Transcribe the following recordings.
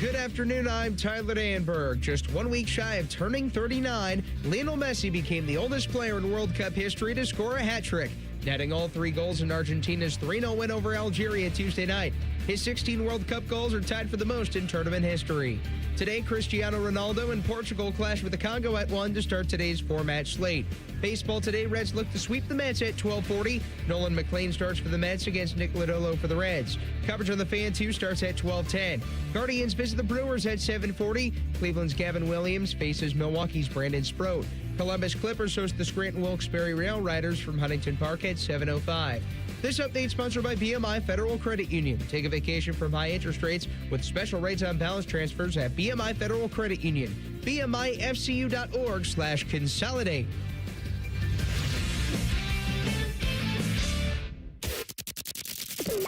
Good afternoon, I'm Tyler Danberg. Just 1 week shy of turning 39, Lionel Messi became the oldest player in World Cup history to score a hat trick, netting all 3 goals in Argentina's 3-0 win over Algeria Tuesday night. His 16 World Cup goals are tied for the most in tournament history. Today, Cristiano Ronaldo and Portugal clash with the Congo at 1 to start today's 4-match slate. Baseball today, Reds look to sweep the Mets at 12:40. Nolan McLean starts for the Mets against Nick Lodolo for the Reds. Coverage on the Fan 2 starts at 12:10. Guardians visit the Brewers at 7:40. Cleveland's Gavin Williams faces Milwaukee's Brandon Sproat. Columbus Clippers host the Scranton Wilkes-Barre Rail Riders from Huntington Park at 7:05. This update sponsored by BMI Federal Credit Union. Take a vacation from high interest rates with special rates on balance transfers at BMI Federal Credit Union. BMIFCU.org/consolidate.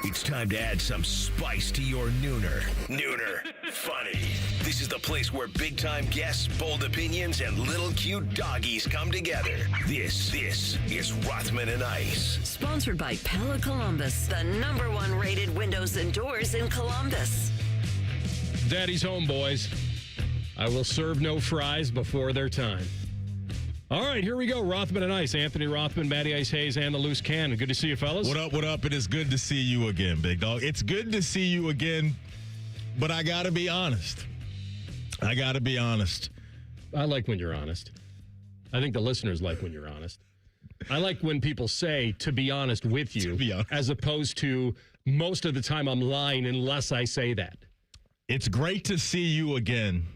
It's time to add some spice to your nooner. Nooner funny. This is the place where big-time guests, bold opinions, and little cute doggies come together. This is Rothman and Ice. Sponsored by Pella Columbus, the #1 rated windows and doors in Columbus. Daddy's home, boys. I will serve no fries before their time. All right, here we go. Rothman and Ice. Anthony Rothman, Matty Ice Hayes, and the Loose Cannon. Good to see you, fellas. What up, what up? It is good to see you again, big dog. It's good to see you again, but I got to be honest. I like when you're honest. I think the listeners like when you're honest. I like when people say, to be honest with you, as opposed to most of the time I'm lying unless I say that. It's great to see you again,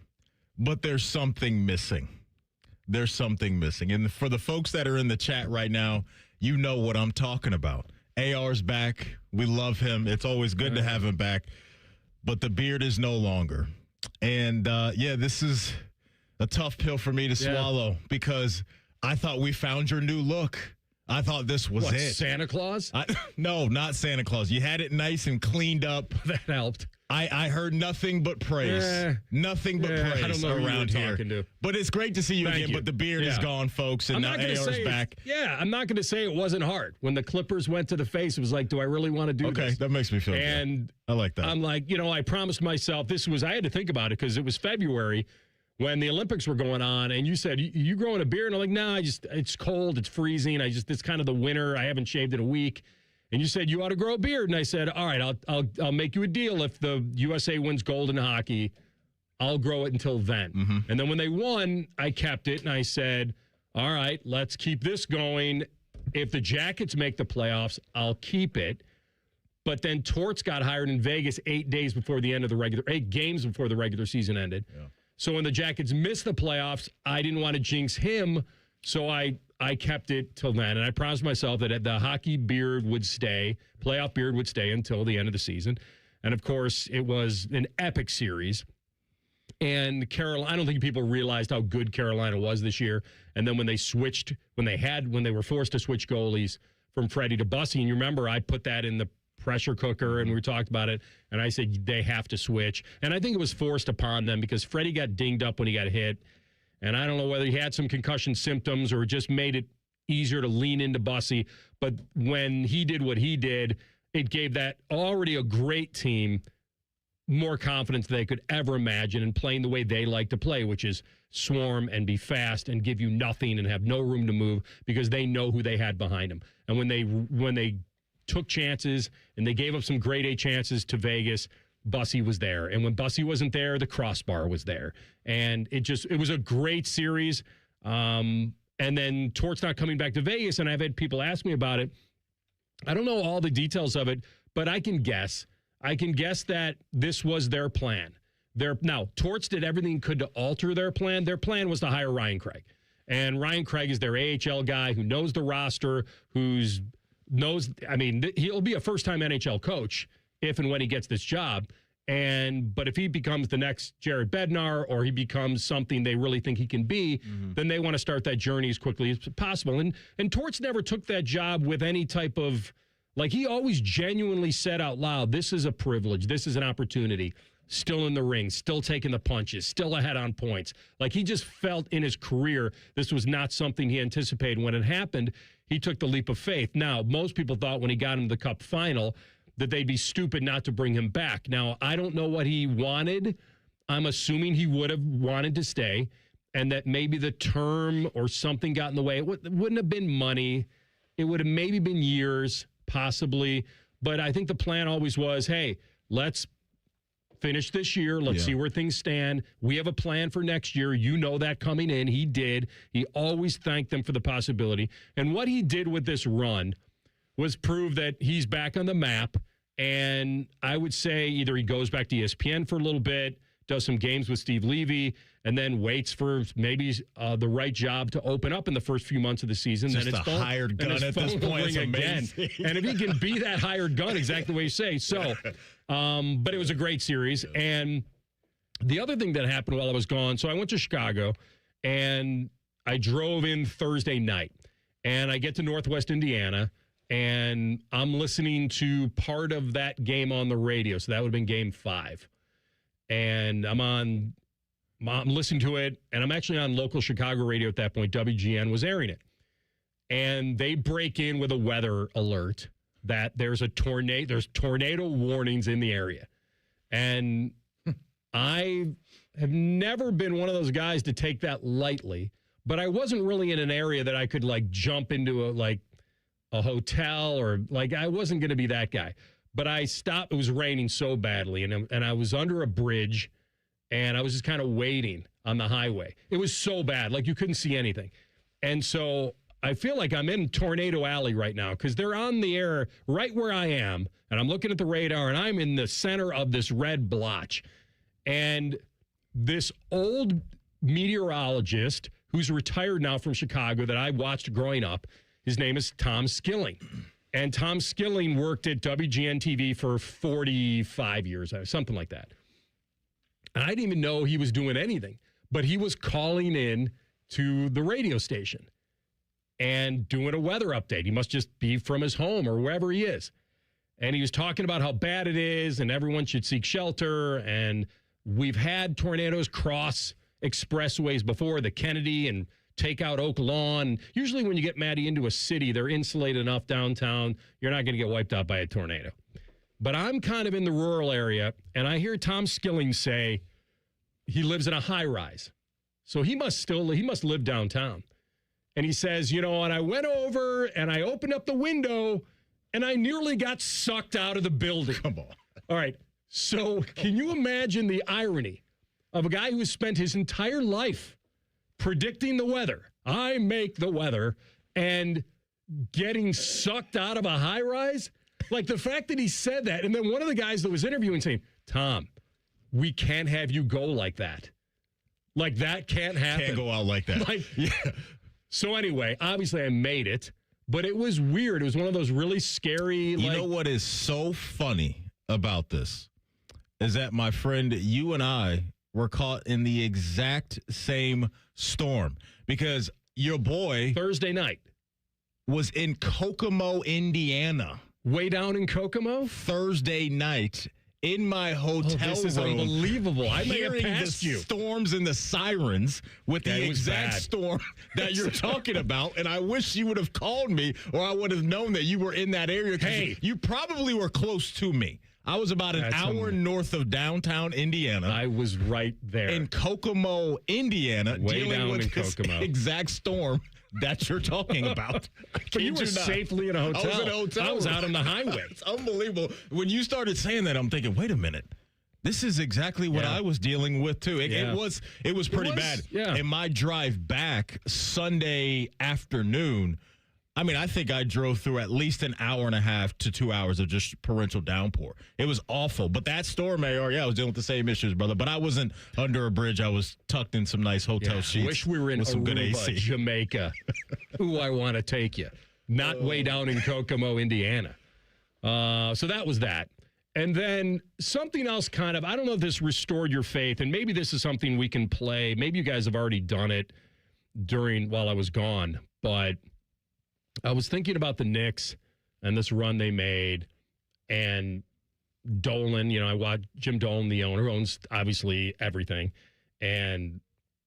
but there's something missing. There's something missing. And for the folks that are in the chat right now, you know what I'm talking about. AR's back. We love him. It's always good to have him back. But the beard is no longer. And, this is a tough pill for me to swallow because I thought we found your new look. I thought this was it. Santa Claus? No, not Santa Claus. You had it nice and cleaned up. That helped. I heard nothing but praise. Nothing but praise I don't know around who you were here. Talking to. But it's great to see you again. But the beard is gone, folks, and now AR's back. I'm not going to say it wasn't hard. When the Clippers went to the face, it was like, do I really want to do this? Okay, that makes me feel good. And I like that. I'm like, I promised myself I had to think about it because it was February when the Olympics were going on, and you said, you growing a beard? And I'm like, nah, it's cold, it's freezing. It's kind of the winter. I haven't shaved in a week. And you said, you ought to grow a beard. And I said, all right, I'll make you a deal. If the USA wins gold in hockey, I'll grow it until then. Mm-hmm. And then when they won, I kept it. And I said, all right, let's keep this going. If the Jackets make the playoffs, I'll keep it. But then Torts got hired in Vegas 8 games before the regular season ended. Yeah. So when the Jackets missed the playoffs, I didn't want to jinx him. So I kept it till then, and I promised myself that the hockey beard would stay, playoff beard would stay until the end of the season. And, of course, it was an epic series. And I don't think people realized how good Carolina was this year. And then when they were forced to switch goalies from Freddie to Bussy, and you remember I put that in the pressure cooker, and we talked about it, and I said they have to switch. And I think it was forced upon them because Freddie got dinged up when he got hit. And I don't know whether he had some concussion symptoms or just made it easier to lean into Bussy. But when he did what he did, it gave that already a great team more confidence than they could ever imagine in playing the way they like to play, which is swarm and be fast and give you nothing and have no room to move because they know who they had behind them. And when they took chances and they gave up some grade A chances to Vegas, Bussy was there. And when Bussy wasn't there, the crossbar was there. And it was a great series. And then Tort's not coming back to Vegas, and I've had people ask me about it. I don't know all the details of it, but I can guess. I can guess that this was their plan. Now, Torts did everything he could to alter their plan. Their plan was to hire Ryan Craig. And Ryan Craig is their AHL guy who knows the roster, he'll be a first-time NHL coach if and when he gets this job. But if he becomes the next Jared Bednar or he becomes something they really think he can be, then they want to start that journey as quickly as possible. And Torts never took that job with any type of, he always genuinely said out loud, this is a privilege, this is an opportunity. Still in the ring, still taking the punches, still ahead on points. He just felt in his career this was not something he anticipated. When it happened, he took the leap of faith. Now, most people thought when he got into the Cup final that they'd be stupid not to bring him back. Now, I don't know what he wanted, I'm assuming he would have wanted to stay, and that maybe the term or something got in the way. It wouldn't have been money. It would have maybe been years, possibly. But I think the plan always was, hey, let's finish this year. Let's see where things stand. We have a plan for next year. You know that coming in. He did. He always thanked them for the possibility. And what he did with this run was prove that he's back on the map. And I would say either he goes back to ESPN for a little bit, does some games with Steve Levy, and then waits for maybe the right job to open up in the first few months of the season. Just then a hired gun at this point. It's amazing. And if he can be that hired gun, exactly the way you say. So, but it was a great series. And the other thing that happened while I was gone, so I went to Chicago, and I drove in Thursday night. And I get to Northwest Indiana, and I'm listening to part of that game on the radio. So that would have been game 5. And I'm listening to it, and I'm actually on local Chicago radio at that point. WGN was airing it. And they break in with a weather alert that there's tornado warnings in the area. And I have never been one of those guys to take that lightly, but I wasn't really in an area that I could like jump into a hotel, or like I wasn't going to be that guy. But I stopped. It was raining so badly, and I was under a bridge, and I was just kind of waiting on the highway. It was so bad, like you couldn't see anything. And so I feel like I'm in Tornado Alley right now because they're on the air right where I am, and I'm looking at the radar, and I'm in the center of this red blotch. And this old meteorologist who's retired now from Chicago that I watched growing up, his name is Tom Skilling. And Tom Skilling worked at WGN TV for 45 years, something like that. And I didn't even know he was doing anything, but he was calling in to the radio station and doing a weather update. He must just be from his home or wherever he is. And he was talking about how bad it is and everyone should seek shelter. And we've had tornadoes cross expressways before, the Kennedy, and take out Oak Lawn. Usually when you get Maddie into a city, they're insulated enough downtown, you're not going to get wiped out by a tornado. But I'm kind of in the rural area, and I hear Tom Skilling say he lives in a high rise. So he must live downtown. And he says, you know, and I went over and I opened up the window and I nearly got sucked out of the building. Come on. All right. So can you imagine the irony of a guy who has spent his entire life predicting the weather? I make the weather, and getting sucked out of a high rise? Like the fact that he said that, and then one of the guys that was interviewing saying, Tom, we can't have you go like that. Like that can't happen. Can't go out like that. Yeah. So anyway, obviously I made it, but it was weird. It was one of those really scary. You know what is so funny about this is that, my friend, you and I were caught in the exact same storm, because your boy Thursday night was in Kokomo, Indiana. Way down in Kokomo? Thursday night in my hotel this is room. Unbelievable. I may have hearing passed the you. storms and the sirens with the exact storm that you're talking about. And I wish you would have called me, or I would have known that you were in that area. Hey. You probably were close to me. I was about an hour north of downtown Indiana. I was right there. In Kokomo, Indiana, Way dealing down with in this Kokomo. exact storm that you're talking about. But you were safely in a hotel. I was in a hotel. I was out on the highway. It's unbelievable. When you started saying that, I'm thinking, wait a minute. This is exactly what I was dealing with, too. It was pretty bad. Yeah. In my drive back Sunday afternoon, I mean, I think I drove through at least an hour and a half to 2 hours of just torrential downpour. It was awful. But that storm, I was dealing with the same issues, brother. But I wasn't under a bridge. I was tucked in some nice hotel sheets. Wish we were in with some good Aruba, AC. Jamaica. Ooh, I want to take you. Not way down in Kokomo, Indiana. So that was that. And then something else kind of, I don't know if this restored your faith, and maybe this is something we can play. Maybe you guys have already done it while I was gone, but I was thinking about the Knicks and this run they made, and Dolan. I watched Jim Dolan, the owner, owns obviously everything, and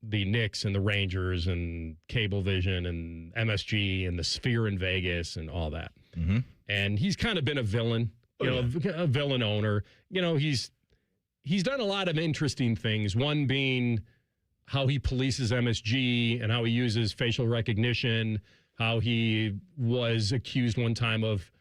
the Knicks and the Rangers and Cablevision and MSG and the Sphere in Vegas and all that. Mm-hmm. And he's kind of been a villain, a villain owner. He's he's done a lot of interesting things, one being how he polices MSG and how he uses facial recognition, how he was accused one time of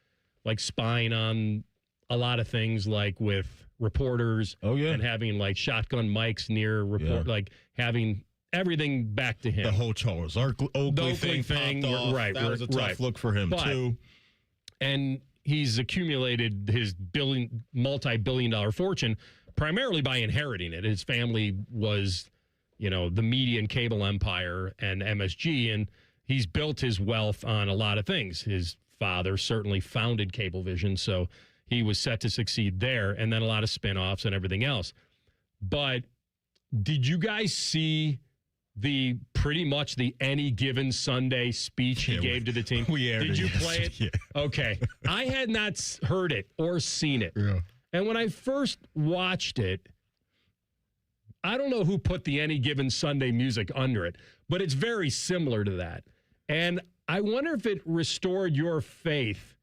like spying on a lot of things, like with reporters and having like shotgun mics near like having everything back to him. The whole Charles Oakley thing popped off. Right, that was a tough look for him too. And he's accumulated his multi-billion-dollar fortune primarily by inheriting it. His family was, the media and cable empire and MSG, and he's built his wealth on a lot of things. His father certainly founded Cablevision, so he was set to succeed there, and then a lot of spinoffs and everything else. But did you guys see pretty much the any given Sunday speech he gave to the team? Did you play it? Yeah. Okay. I had not heard it or seen it. Yeah. And when I first watched it, I don't know who put the any given Sunday music under it, but it's very similar to that. And I wonder if it restored your faith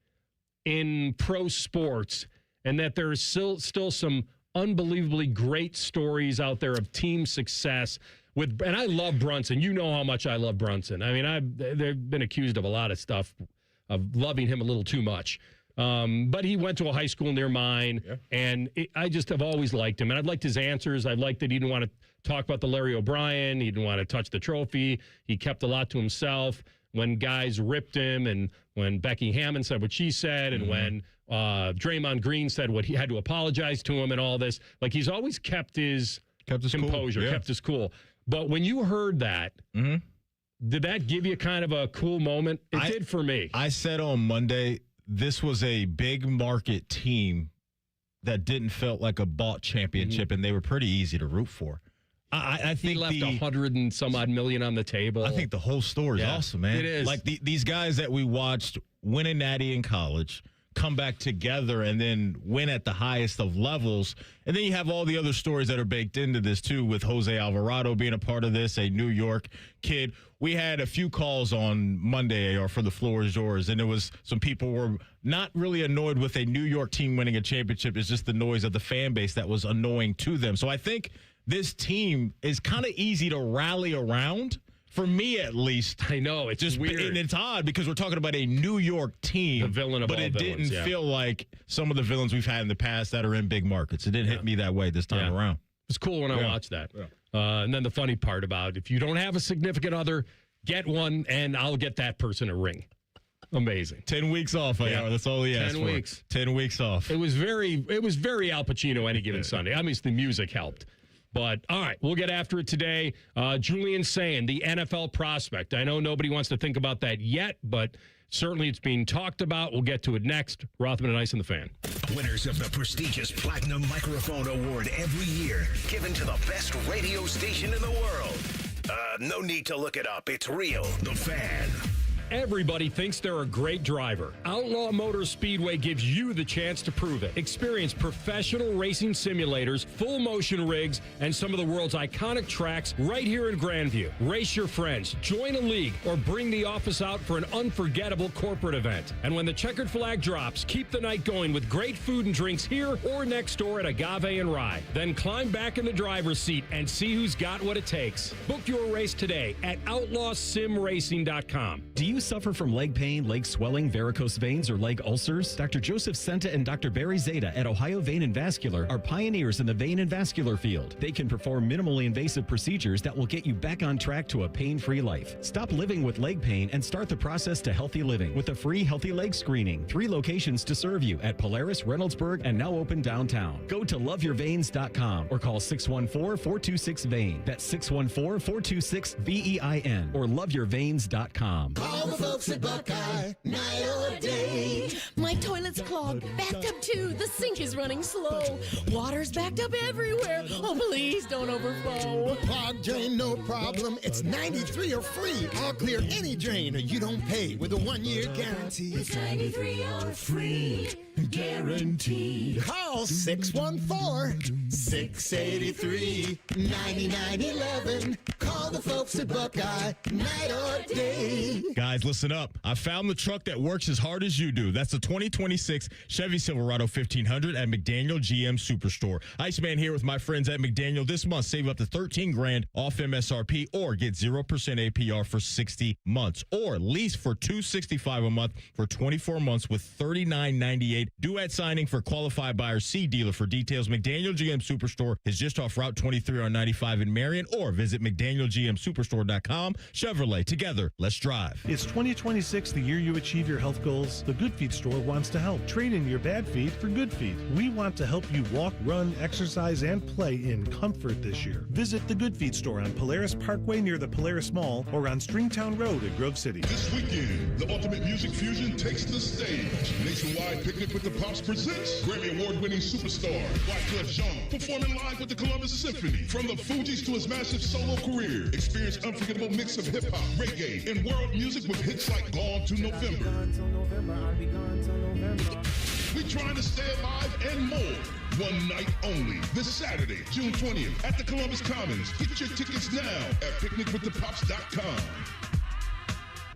in pro sports and that there's still some unbelievably great stories out there of team success. And I love Brunson. You know how much I love Brunson. I mean, they've been accused of a lot of stuff, of loving him a little too much. But he went to a high school near mine, and I just have always liked him. And I've liked his answers. I liked that he didn't want to talk about the Larry O'Brien. He didn't want to touch the trophy. He kept a lot to himself. When guys ripped him, and when Becky Hammond said what she said, and when Draymond Green said what he had to apologize to him and all this, like he's always kept his composure, kept his cool. But when you heard that, did that give you kind of a cool moment? It did for me. I said on Monday, this was a big market team that didn't feel like a bought championship, and they were pretty easy to root for. I think he left $100 and some odd million on the table. I think the whole story is awesome, man. It is. Like these guys that we watched win a natty in college, come back together, and then win at the highest of levels. And then you have all the other stories that are baked into this, too, with Jose Alvarado being a part of this, a New York kid. We had a few calls on Monday, or for the floor is yours, and there was some people were not really annoyed with a New York team winning a championship. It's just the noise of the fan base that was annoying to them. So I think this team is kind of easy to rally around. For me, at least. I know. It's just weird. And it's odd because we're talking about a New York team. The villain of all villains. But it didn't feel like some of the villains we've had in the past that are in big markets. It didn't hit me that way this time around. It was cool when I watched that. Yeah. And then the funny part about, if you don't have a significant other, get one, and I'll get that person a ring. Amazing. 10 weeks off, that's all he asked 10 weeks. For. 10 weeks off. It was very Al Pacino any given Sunday. Obviously, the music helped. But, all right, we'll get after it today. Julian Sayin, the NFL prospect. I know nobody wants to think about that yet, but certainly it's being talked about. We'll get to it next. Rothman Ice and the Fan. Winners of the prestigious Platinum Microphone Award every year, given to the best radio station in the world. No need to look it up. It's real. The Fan. Everybody thinks they're a great driver. Outlaw Motor Speedway gives you the chance to prove it. Experience professional racing simulators, full motion rigs, and some of the world's iconic tracks right here in Grandview. Race your friends, join a league, or bring the office out for an unforgettable corporate event. And when the checkered flag drops, keep the night going with great food and drinks here or next door at Agave and Rye. Then climb back in the driver's seat and see who's got what it takes. Book your race today at outlawsimracing.com. Do you suffer from leg pain, leg swelling, varicose veins, or leg ulcers? Dr. Joseph Senta and Dr. Barry Zeta at Ohio Vein and Vascular are pioneers in the vein and vascular field. They can perform minimally invasive procedures that will get you back on track to a pain-free life. Stop living with leg pain and start the process to healthy living with a free healthy leg screening. 3 locations to serve you at Polaris, Reynoldsburg, and now open downtown. Go to loveyourveins.com or call 614-426-VEIN. That's 614-426-VEIN or loveyourveins.com. All the folks at Buckeye, night or day. My toilet's clogged, backed up too. The sink is running slow. Water's backed up everywhere. Oh, please don't overflow. Clogged drain, no problem. It's 93 or free. I'll clear any drain or you don't pay with a 1-year guarantee. It's 93 or free. Guaranteed. Call 614-683-9911. Call the folks at Buckeye, night or day. Guys, listen up. I found the truck that works as hard as you do. That's the 2026 Chevy Silverado 1500 at McDaniel GM Superstore. Iceman here with my friends at McDaniel. This month, save up to $13,000 off MSRP or get 0% APR for 60 months. Or lease for $265 a month for 24 months with $39.98. Due at signing for qualified buyer. See dealer for details. McDaniel GM Superstore is just off Route 23 on 95 in Marion, or visit McDanielGMSuperstore.com. Chevrolet, together, let's drive. It's 2026, the year you achieve your health goals. The Good Feet store wants to help. Trade in your bad feet for good feet. We want to help you walk, run, exercise, and play in comfort this year. Visit the Good Feet store on Polaris Parkway near the Polaris Mall or on Stringtown Road at Grove City. This weekend, the Ultimate Music Fusion takes the stage. Nationwide Picnic with the Pops presents Grammy Award-winning superstar Wyclef Jean performing live with the Columbus Symphony. From the Fugees to his massive solo career, experience unforgettable mix of hip-hop, reggae, and world music with hits like Gone to November. We trying to stay alive and more. One night only. This Saturday, June 20th, at the Columbus Commons. Get your tickets now at picnicwiththepops.com.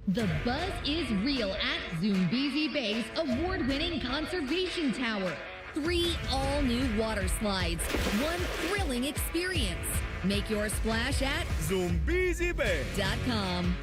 The buzz is real at Zoombezi Bay's award-winning conservation tower. 3 all-new water slides, 1 thrilling experience. Make your splash at ZoombeziBay.com.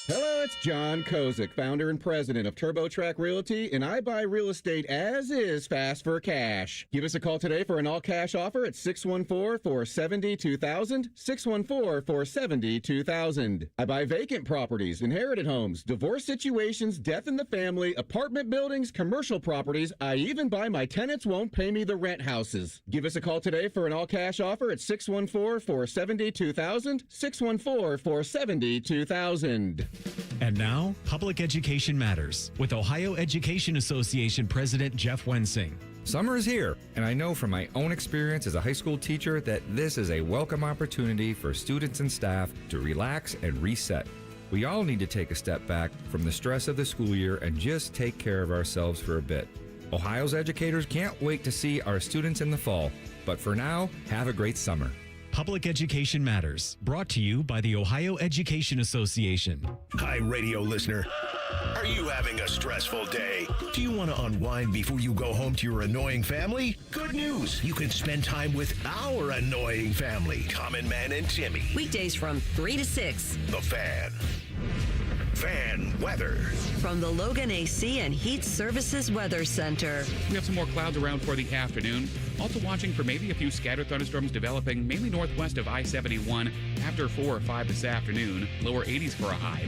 Hello, it's John Kozik, founder and president of TurboTrack Realty, and I buy real estate as is fast for cash. Give us a call today for an all-cash offer at 614-470-2000, 614-470-2000. I buy vacant properties, inherited homes, divorce situations, death in the family, apartment buildings, commercial properties. I even buy my tenants won't pay me the rent houses. Give us a call today for an all-cash offer at 614-470-2000, 614-470-2000. And now, Public Education Matters with Ohio Education Association President Jeff Wensing. Summer is here, and I know from my own experience as a high school teacher that this is a welcome opportunity for students and staff to relax and reset. We all need to take a step back from the stress of the school year and just take care of ourselves for a bit. Ohio's educators can't wait to see our students in the fall, but for now, have a great summer. Public Education Matters, brought to you by the Ohio Education Association. Hi, radio listener. Are you having a stressful day? Do you want to unwind before you go home to your annoying family? Good news. You can spend time with our annoying family, Common Man and Timmy. Weekdays from 3 to 6. The Fan. Fan weather. From the Logan AC and Heat Services Weather Center. We have some more clouds around for the afternoon. Also watching for maybe a few scattered thunderstorms developing mainly northwest of I-71 after 4 or 5 this afternoon. Lower 80s for a high.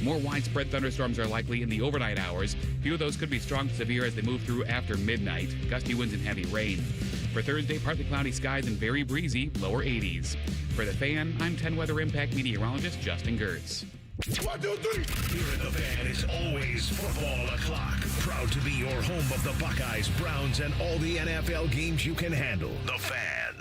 More widespread thunderstorms are likely in the overnight hours. Few of those could be strong to severe as they move through after midnight. Gusty winds and heavy rain. For Thursday, partly cloudy skies and very breezy, lower 80s. For The Fan, I'm 10 Weather Impact meteorologist Justin Gertz. 1, 2, 3. Here in The Fan is always football o'clock. Proud to be your home of the Buckeyes, Browns, and all the NFL games you can handle. The Fan.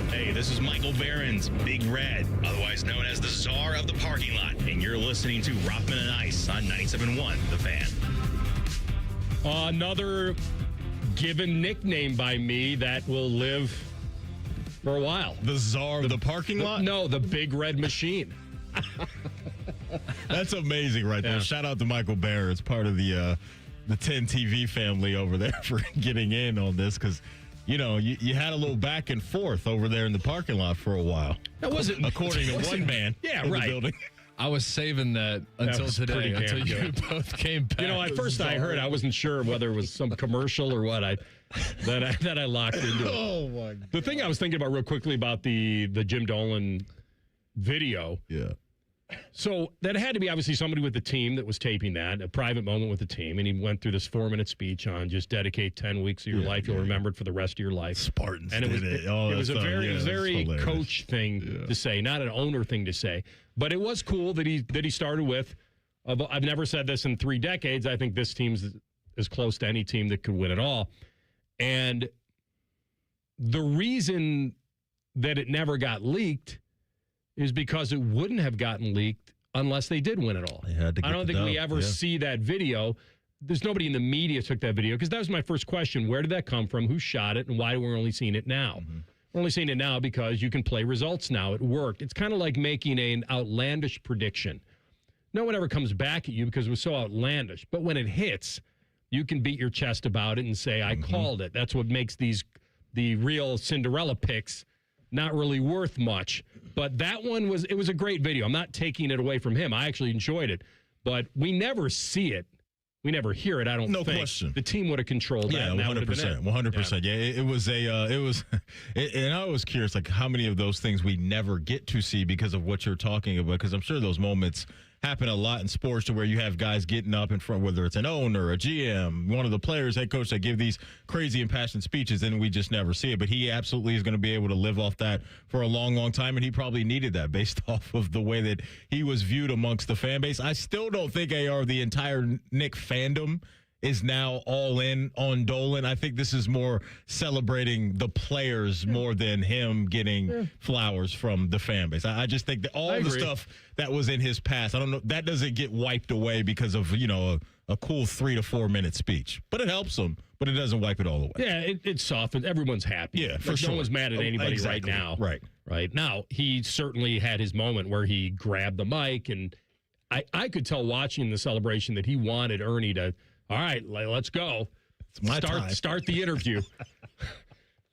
Hey, this is Michael Behrens, Big Red, otherwise known as the Czar of the Parking Lot, and you're listening to Rothman Ice on 97.1 The Fan. Another given nickname by me that will live for a while. The Czar of the Parking Lot? No, the Big Red Machine. That's amazing right there. Yeah. Shout out to Michael Bear. It's part of the 10 TV family over there for getting in on this because, you know, you had a little back and forth over there in the parking lot for a while. That wasn't according to one man. Yeah, in right. The building. I was saving that until today, until you both came back. You know, at first I heard, I wasn't sure whether it was some commercial or what. That I locked into it. Oh my God. The thing I was thinking about real quickly about the Jim Dolan video. Yeah. So that had to be obviously somebody with the team that was taping that, a private moment with the team, and he went through this 4-minute speech on just dedicate 10 weeks of your life. You'll remember it for the rest of your life. Spartans and it was, did it. It was a very coach thing to say, not an owner thing to say. But it was cool that he started with, I've never said this in 3 decades. I think this team's as close to any team that could win it all. And the reason that it never got leaked is because it wouldn't have gotten leaked unless they did win it all. I don't think we ever see that video. there's nobody in the media took that video, because that was my first question. Where did that come from? Who shot it? And why we're only seeing it now? We're only seeing it now because you can play results now. It worked. It's kind of like making an outlandish prediction. No one ever comes back at you because it was so outlandish. But when it hits, you can beat your chest about it and say, I called it. That's what makes the real Cinderella picks not really worth much. But that one was a great video. I'm not taking it away from him. I actually enjoyed it. But we never see it. We never hear it, I don't think. No question. The team would have controlled that. Yeah, 100%. 100%. Yeah, it was and I was curious, like, how many of those things we never get to see because of what you're talking about, because I'm sure those moments happen a lot in sports to where you have guys getting up in front, whether it's an owner, a GM, one of the players, head coach, that give these crazy impassioned speeches, and we just never see it. But he absolutely is going to be able to live off that for a long, long time, and he probably needed that based off of the way that he was viewed amongst the fan base. I still don't think, AR, the entire Nick fandom is now all in on Dolan. I think this is more celebrating the players more than him getting flowers from the fan base. I just think that all the stuff that was in his past, I don't know, that doesn't get wiped away because of, a cool 3 to 4 minute speech. But it helps him, but it doesn't wipe it all away. Yeah, it softens. Everyone's happy. Yeah, for sure. No one's mad at anybody right now. Right. Now, he certainly had his moment where he grabbed the mic, and I could tell watching the celebration that he wanted Ernie to, all right, let's go. It's my time. Start the interview.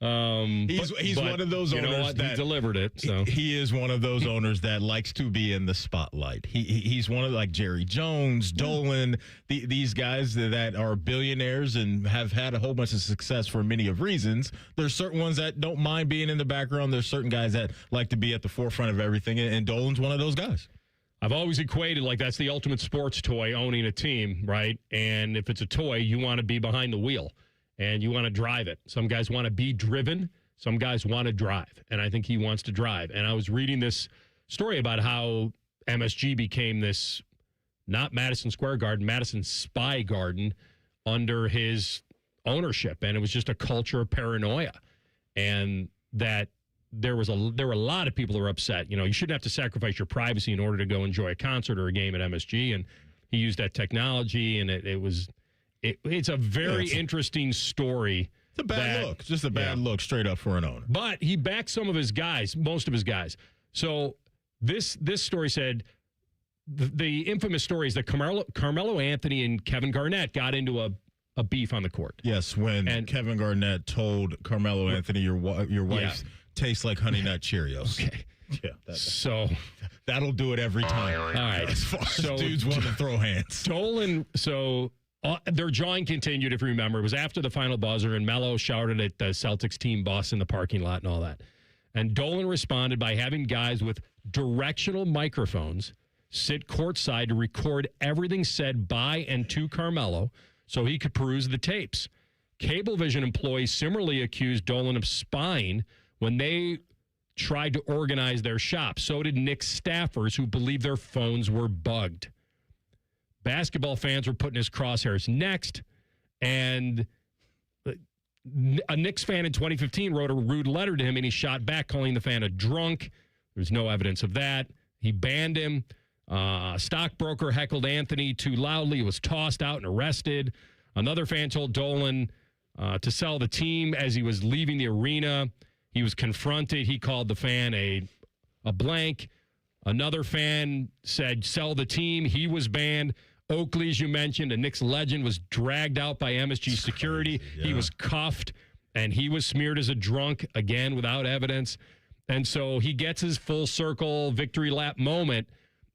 He's one of those owners that he delivered it. So he is one of those owners that likes to be in the spotlight. He's one of, like, Jerry Jones, Dolan, these guys that are billionaires and have had a whole bunch of success for many of reasons. There's certain ones that don't mind being in the background. There's certain guys that like to be at the forefront of everything, and Dolan's one of those guys. I've always equated, like, that's the ultimate sports toy, owning a team, right? And if it's a toy, you want to be behind the wheel and you want to drive it. Some guys want to be driven. Some guys want to drive. And I think he wants to drive. And I was reading this story about how MSG became this, not Madison Square Garden, Madison Spy Garden under his ownership. And it was just a culture of paranoia. And that there were a lot of people who were upset. You shouldn't have to sacrifice your privacy in order to go enjoy a concert or a game at MSG. And he used that technology, and it's a very interesting story. It's a bad look. Just a bad look straight up for an owner. But he backed some of his guys, most of his guys. So this story said the infamous story is that Carmelo Anthony and Kevin Garnett got into a beef on the court. Yes, when Kevin Garnett told Carmelo Anthony, your wife tastes like Honey Nut Cheerios. Okay. Yeah. So that'll do it every time. All right. As far as dudes want to throw hands. Dolan, their jawing continued, if you remember. It was after the final buzzer, and Melo shouted at the Celtics team bus in the parking lot and all that. And Dolan responded by having guys with directional microphones sit courtside to record everything said by and to Carmelo so he could peruse the tapes. Cablevision employees similarly accused Dolan of spying when they tried to organize their shop. So did Knicks staffers who believed their phones were bugged. Basketball fans were put in his crosshairs next, and a Knicks fan in 2015 wrote a rude letter to him, and he shot back, calling the fan a drunk. There's no evidence of that. He banned him. A stockbroker heckled Anthony too loudly. He was tossed out and arrested. Another fan told Dolan to sell the team as he was leaving the arena. He was confronted. He called the fan a blank. Another fan said, sell the team. He was banned. Oakley, as you mentioned, a Knicks legend, was dragged out by MSG security. He was cuffed, and he was smeared as a drunk, again, without evidence. And so he gets his full circle victory lap moment,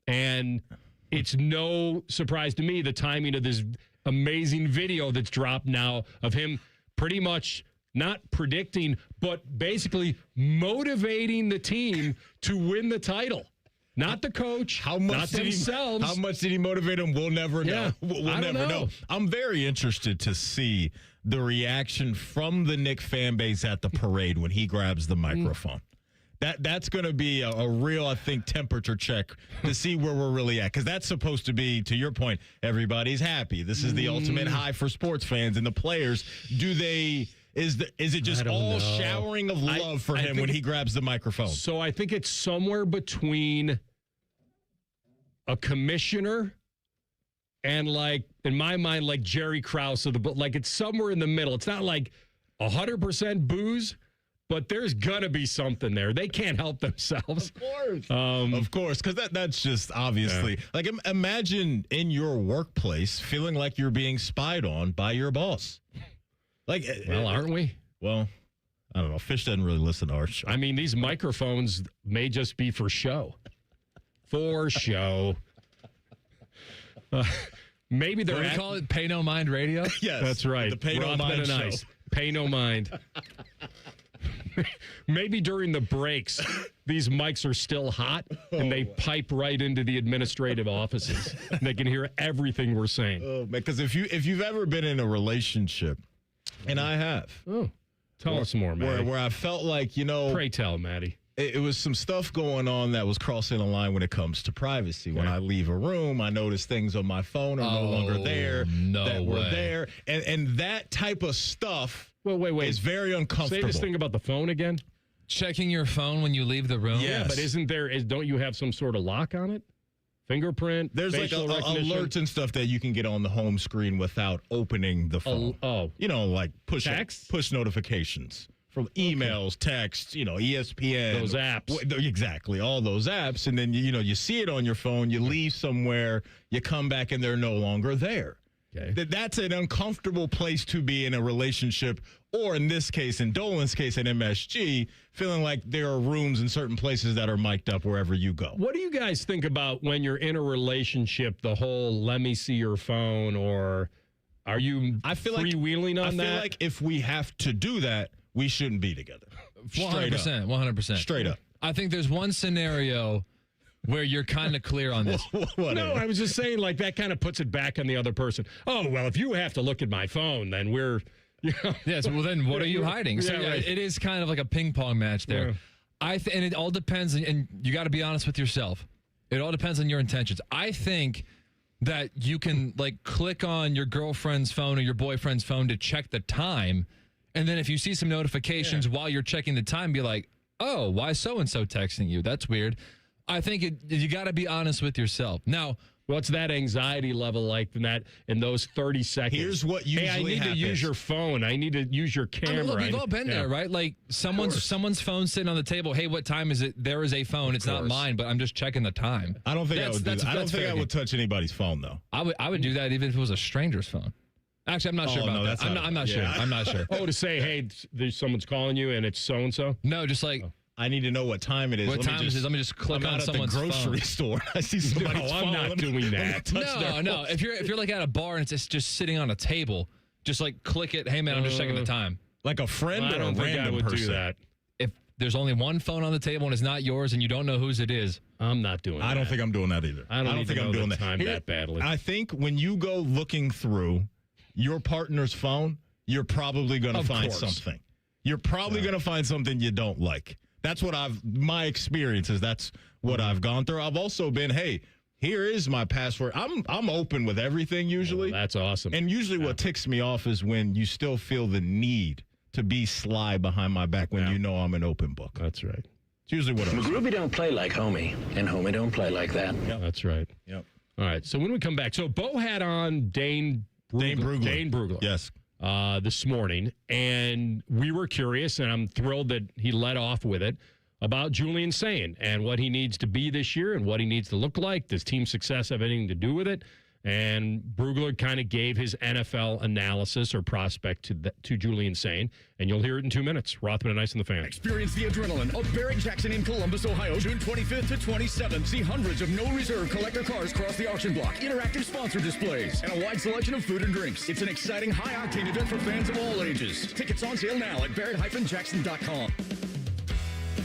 and it's no surprise to me the timing of this amazing video that's dropped now of him pretty much not predicting, but basically motivating the team to win the title. Not the coach, not themselves. How much did he motivate them? We'll never know. We'll never know. I'm very interested to see the reaction from the Knicks fan base at the parade when he grabs the microphone. That's going to be a real, I think, temperature check to see where we're really at. Because that's supposed to be, to your point, everybody's happy. This is the ultimate high for sports fans and the players. Is it just all showering of love for him when he grabs the microphone? So I think it's somewhere between a commissioner and like in my mind, like Jerry Krause of the like it's somewhere in the middle. It's not like 100% booze, but there's gonna be something there. They can't help themselves. Of course, because that's just obviously like imagine in your workplace feeling like you're being spied on by your boss. Like, well, aren't we? Well, I don't know. Fish doesn't really listen to our show. I mean, these microphones may just be for show. For show. Maybe they're. What do we call it? Pay no mind radio? Yes. That's right. The Pay No Rothman Mind and show. Ice. Pay no mind. Maybe during the breaks, these mics are still hot and they pipe right into the administrative offices. And they can hear everything we're saying. Oh, because if you've ever been in a relationship, and I have. Oh, tell us more, Matty. Where I felt like, Pray tell, Matty. It was some stuff going on that was crossing a line when it comes to privacy. When I leave a room, I notice things on my phone are no longer there that were there. And that type of stuff is very uncomfortable. Say this thing about the phone again. Checking your phone when you leave the room? Yeah, but don't you have some sort of lock on it? Fingerprint? There's like alerts and stuff that you can get on the home screen without opening the phone. Like push notifications. From emails, texts, ESPN. Those apps. Exactly, all those apps. And then, you see it on your phone, you leave somewhere, you come back and they're no longer there. Okay. That's an uncomfortable place to be in a relationship, or in this case, in Dolan's case at MSG, feeling like there are rooms in certain places that are mic'd up wherever you go. What do you guys think about when you're in a relationship, the whole let me see your phone, or are you freewheeling on that? I feel like if we have to do that, we shouldn't be together. 100%. 100%. Straight up. I think there's one scenario where you're kind of clear on this. No, I was just saying, like, that kind of puts it back on the other person. Oh, well, if you have to look at my phone, then we're, Yes, well, then what are you hiding? So right. it is kind of like a ping pong match there. Yeah. And it all depends, and you got to be honest with yourself. It all depends on your intentions. I think that you can, like, click on your girlfriend's phone or your boyfriend's phone to check the time. And then if you see some notifications while you're checking the time, be like, oh, why so-and-so texting you? That's weird. I think you got to be honest with yourself. Now, what's that anxiety level like in those 30 seconds? Here's what usually I need to use your phone. I need to use your camera. Look, we've all been there, right? Like someone's phone sitting on the table. Hey, what time is it? There is a phone. It's not mine, but I'm just checking the time. I don't think I would do that. I don't think I would touch anybody's phone, though. I would do that even if it was a stranger's phone. Actually, I'm not sure about that. I'm not sure. I'm not sure. Oh, to say, hey, someone's calling you and it's so-and-so? No, just like... I need to know what time it is. What time is it? Let me just click on someone's phone. I'm out at the grocery store. I see somebody's phone. I'm not doing that. No. If you're like at a bar and it's just sitting on a table, just like click it. Hey, man, I'm just checking the time. Like a friend I or don't a think random I would person? do that. If there's only one phone on the table and it's not yours and you don't know whose it is, I'm not doing that. I don't think I'm doing that either. I don't think I'm doing that time Here, that badly. I think when you go looking through your partner's phone, you're probably going to find something. You're probably going to find something you don't like. That's what my experience is. That's what I've gone through. I've also been, hey, here is my password. I'm open with everything usually. That's awesome. And usually what ticks me off is when you still feel the need to be sly behind my back when you know I'm an open book. That's right. It's usually what I'm McGroovy don't play like homie, and homie don't play like that. Yep. That's right. Yep. All right. So when we come back, so Bo had on Dane Brugler. Yes. This morning, and we were curious, and I'm thrilled that he led off with it, about Julian Sayin and what he needs to be this year and what he needs to look like. Does team success have anything to do with it? And Brugler kind of gave his NFL analysis or prospect to Julian Sayin, and you'll hear it in 2 minutes. Rothman and Ice and the Fan. Experience the adrenaline of Barrett Jackson in Columbus, Ohio, June 25th to 27th. See hundreds of no-reserve collector cars cross the auction block, interactive sponsor displays, and a wide selection of food and drinks. It's an exciting, high-octane event for fans of all ages. Tickets on sale now at barrett-jackson.com.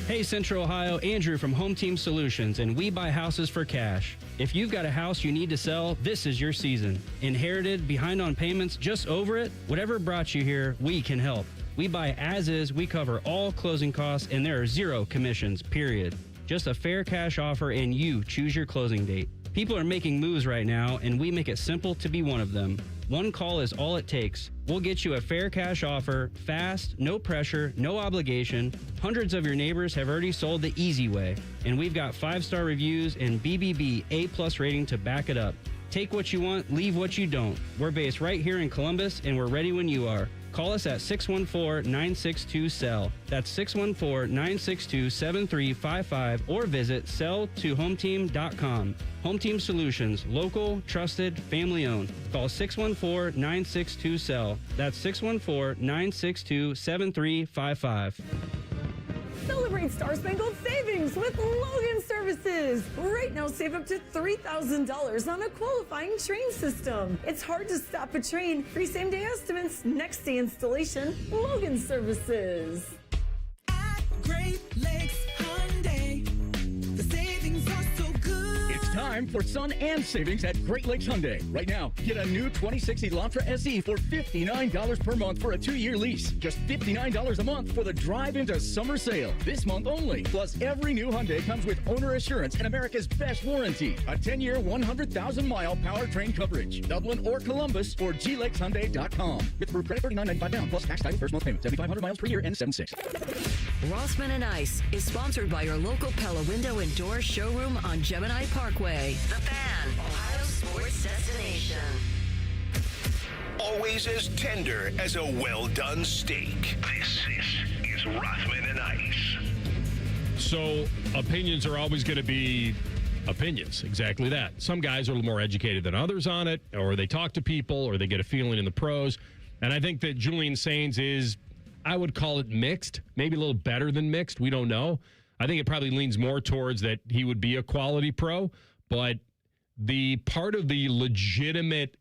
Hey, Central Ohio, Andrew from Home Team Solutions, and we buy houses for cash. If you've got a house you need to sell, this is your season. Inherited, behind on payments, just over it? Whatever brought you here, we can help. We buy as is, we cover all closing costs, and there are 0 commissions, period. Just a fair cash offer, and you choose your closing date. People are making moves right now, and we make it simple to be one of them. One call is all it takes. We'll get you a fair cash offer, fast, no pressure, no obligation. Hundreds of your neighbors have already sold the easy way, and we've got 5-star reviews and BBB A+ rating to back it up. Take what you want, leave what you don't. We're based right here in Columbus, and we're ready when you are. Call us at 614-962-SELL. That's 614-962-7355 or visit sell2hometeam.com. Home Team Solutions, local, trusted, family owned. Call 614-962-SELL. That's 614-962-7355. Celebrate Star Spangled Savings with Logan Services. Right now, save up to $3,000 on a qualifying train system. It's hard to stop a train. Free same-day estimates, next-day installation. Logan Services. At Great Lakes Hyundai, the savings are so good. It's time for sun and savings at Great Lakes Hyundai. Right now, get a new 26 Elantra SE for $59 per month for a 2-year lease. Just $59 a month for the drive into summer sale. This month only. Plus, every new Hyundai comes with owner assurance and America's best warranty. A 10-year, 100,000-mile powertrain coverage. Dublin or Columbus or glakeshyundai.com. With approved credit $39.95 down plus tax title first month payment. 7,500 miles per year and 7.6. Rothman Ice is sponsored by your local Pella Window and Door showroom on Gemini Parkway. The Fan, Ohio sports destination. Always as tender as a well-done steak. This is Rothman and Ice. So opinions are always going to be opinions. Exactly that. Some guys are a little more educated than others on it, or they talk to people, or they get a feeling in the pros. And I think that Julian Sayin is, I would call it mixed, maybe a little better than mixed. We don't know. I think it probably leans more towards that he would be a quality pro, but the part of the legitimate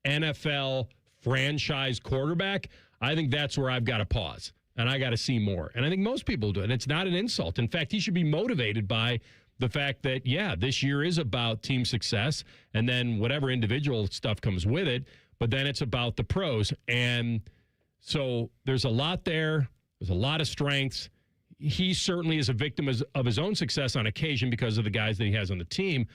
NFL franchise quarterback, I think that's where I've got to pause and I got to see more. And I think most people do. And it's not an insult. In fact, he should be motivated by the fact that, yeah, this year is about team success and then whatever individual stuff comes with it. But then it's about the pros. And so there's a lot there. There's a lot of strengths. He certainly is a victim of his own success on occasion because of the guys that he has on the team.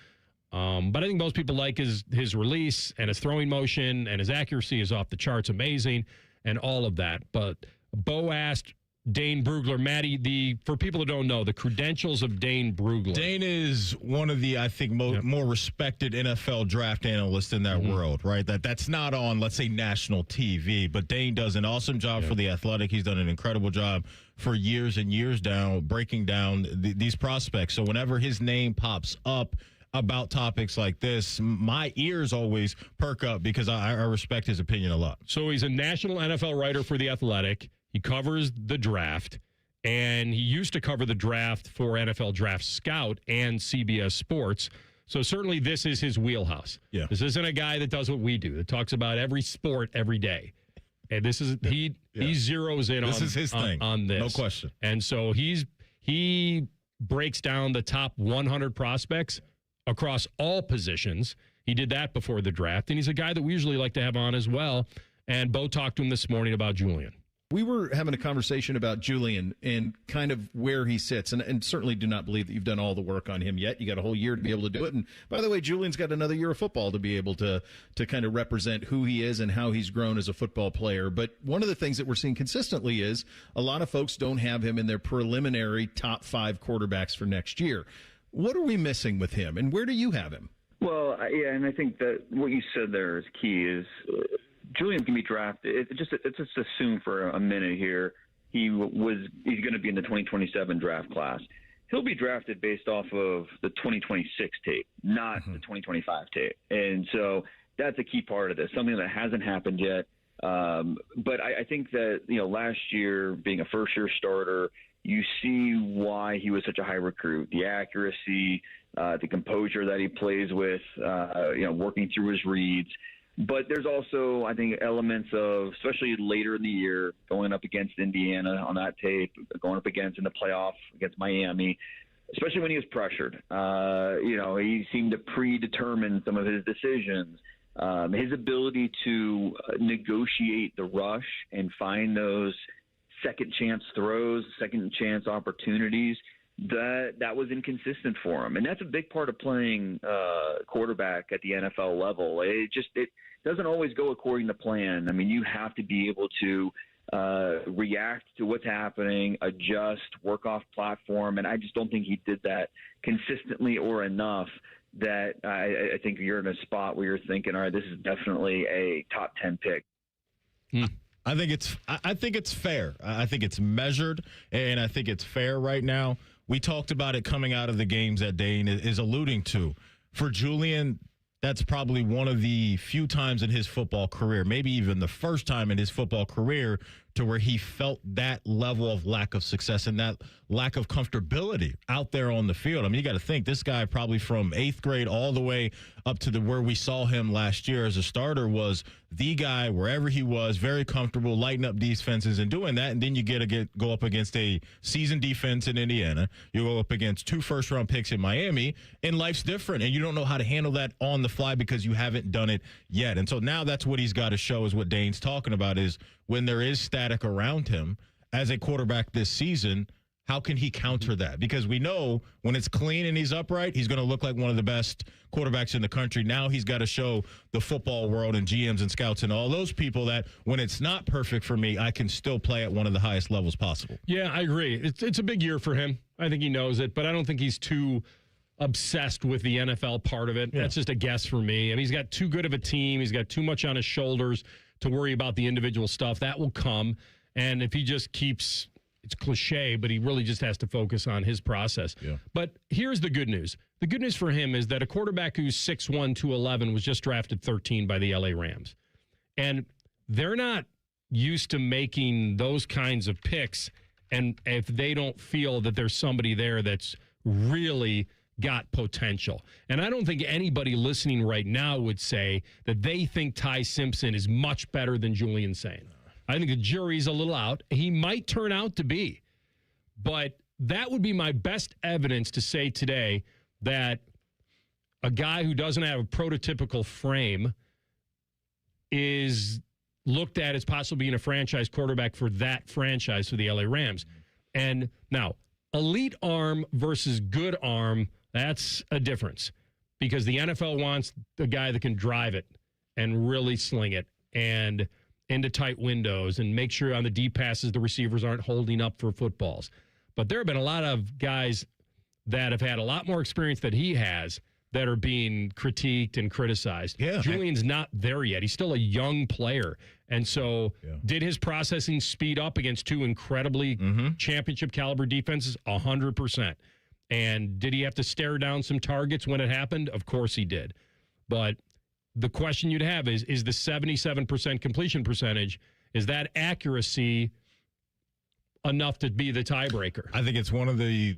But I think most people like his release and his throwing motion and his accuracy is off the charts, amazing, and all of that. But Bo asked Dane Brugler, Maddie, for people who don't know, the credentials of Dane Brugler. Dane is one of the, I think, more respected NFL draft analysts in that world, right? That's not on, let's say, national TV, but Dane does an awesome job for The Athletic. He's done an incredible job for years and years down, breaking down these prospects. So whenever his name pops up about topics like this, my ears always perk up because I respect his opinion a lot. So he's a national NFL writer for The Athletic. He covers the draft, and he used to cover the draft for NFL Draft Scout and CBS Sports. So certainly this is his wheelhouse. Yeah. This isn't a guy that does what we do, that talks about every sport every day. And this is he zeroes in this is his thing. On this. No question. And so he breaks down the top 100 prospects across all positions. He did that before the draft, and he's a guy that we usually like to have on as well. And Bo talked to him this morning about Julian. We were having a conversation about Julian and kind of where he sits, and certainly do not believe that you've done all the work on him yet. You got a whole year to be able to do it. And by the way, Julian's got another year of football to be able to kind of represent who he is and how he's grown as a football player. But one of the things that we're seeing consistently is a lot of folks don't have him in their preliminary top 5 quarterbacks for next year. What are we missing with him, and where do you have him? Well, yeah, and I think that what you said there is key. Is Julian can be drafted. It's just assume for a minute here he's going to be in the 2027 draft class. He'll be drafted based off of the 2026 tape, not the 2025 tape, and so that's a key part of this. Something that hasn't happened yet. But I think that last year being a first-year starter, you see why he was such a high recruit. The accuracy, the composure that he plays with, working through his reads. But there's also, I think, elements of, especially later in the year, going up against Indiana on that tape, going up against in the playoff against Miami, especially when he was pressured. He seemed to predetermine some of his decisions. His ability to negotiate the rush and find those second chance throws, second chance opportunities, that was inconsistent for him. And that's a big part of playing quarterback at the NFL level. It doesn't always go according to plan. I mean, you have to be able to react to what's happening, adjust, work off platform. And I just don't think he did that consistently or enough that I think you're in a spot where you're thinking, all right, this is definitely a top 10 pick. I think it's fair. I think it's measured, and I think it's fair right now. We talked about it coming out of the games that Dane is alluding to. For Julian, that's probably one of the few times in his football career, maybe even the first time in his football career, to where he felt that level of lack of success and that lack of comfortability out there on the field. I mean, you got to think this guy probably from 8th grade all the way up to where we saw him last year as a starter was the guy wherever he was, very comfortable, lighting up defenses and doing that. And then you go up against a seasoned defense in Indiana. You go up against 2 first-round picks in Miami, and life's different. And you don't know how to handle that on the fly because you haven't done it yet. And so now that's what he's got to show, is what Dane's talking about, is when there is static around him as a quarterback this season, how can he counter that? Because we know when it's clean and he's upright, he's going to look like one of the best quarterbacks in the country. Now he's got to show the football world and GMs and scouts and all those people that when it's not perfect for me, I can still play at one of the highest levels possible. Yeah, I agree. It's a big year for him. I think he knows it, but I don't think he's too obsessed with the NFL part of it. Yeah. That's just a guess for me. I mean, he's got too good of a team. He's got too much on his shoulders to worry about the individual stuff. That will come. And if he just keeps, it's cliche, but he really just has to focus on his process. Yeah. But here's the good news. The good news for him is that a quarterback who's 6'1", 211 was just drafted 13 by the LA Rams. And they're not used to making those kinds of picks. And if they don't feel that there's somebody there that's really got potential. And I don't think anybody listening right now would say that they think Ty Simpson is much better than Julian Sayin. I think the jury's a little out. He might turn out to be. But that would be my best evidence to say today that a guy who doesn't have a prototypical frame is looked at as possibly being a franchise quarterback for that franchise, for the LA Rams. And now, elite arm versus good arm, that's a difference, because the NFL wants the guy that can drive it and really sling it and into tight windows and make sure on the deep passes the receivers aren't holding up for footballs. But there have been a lot of guys that have had a lot more experience than he has that are being critiqued and criticized. Yeah. Julian's not there yet. He's still a young player. And so did his processing speed up against 2 incredibly championship caliber defenses? 100%. And did he have to stare down some targets when it happened? Of course he did. But the question you'd have is the 77% completion percentage, is that accuracy enough to be the tiebreaker? I think it's one of the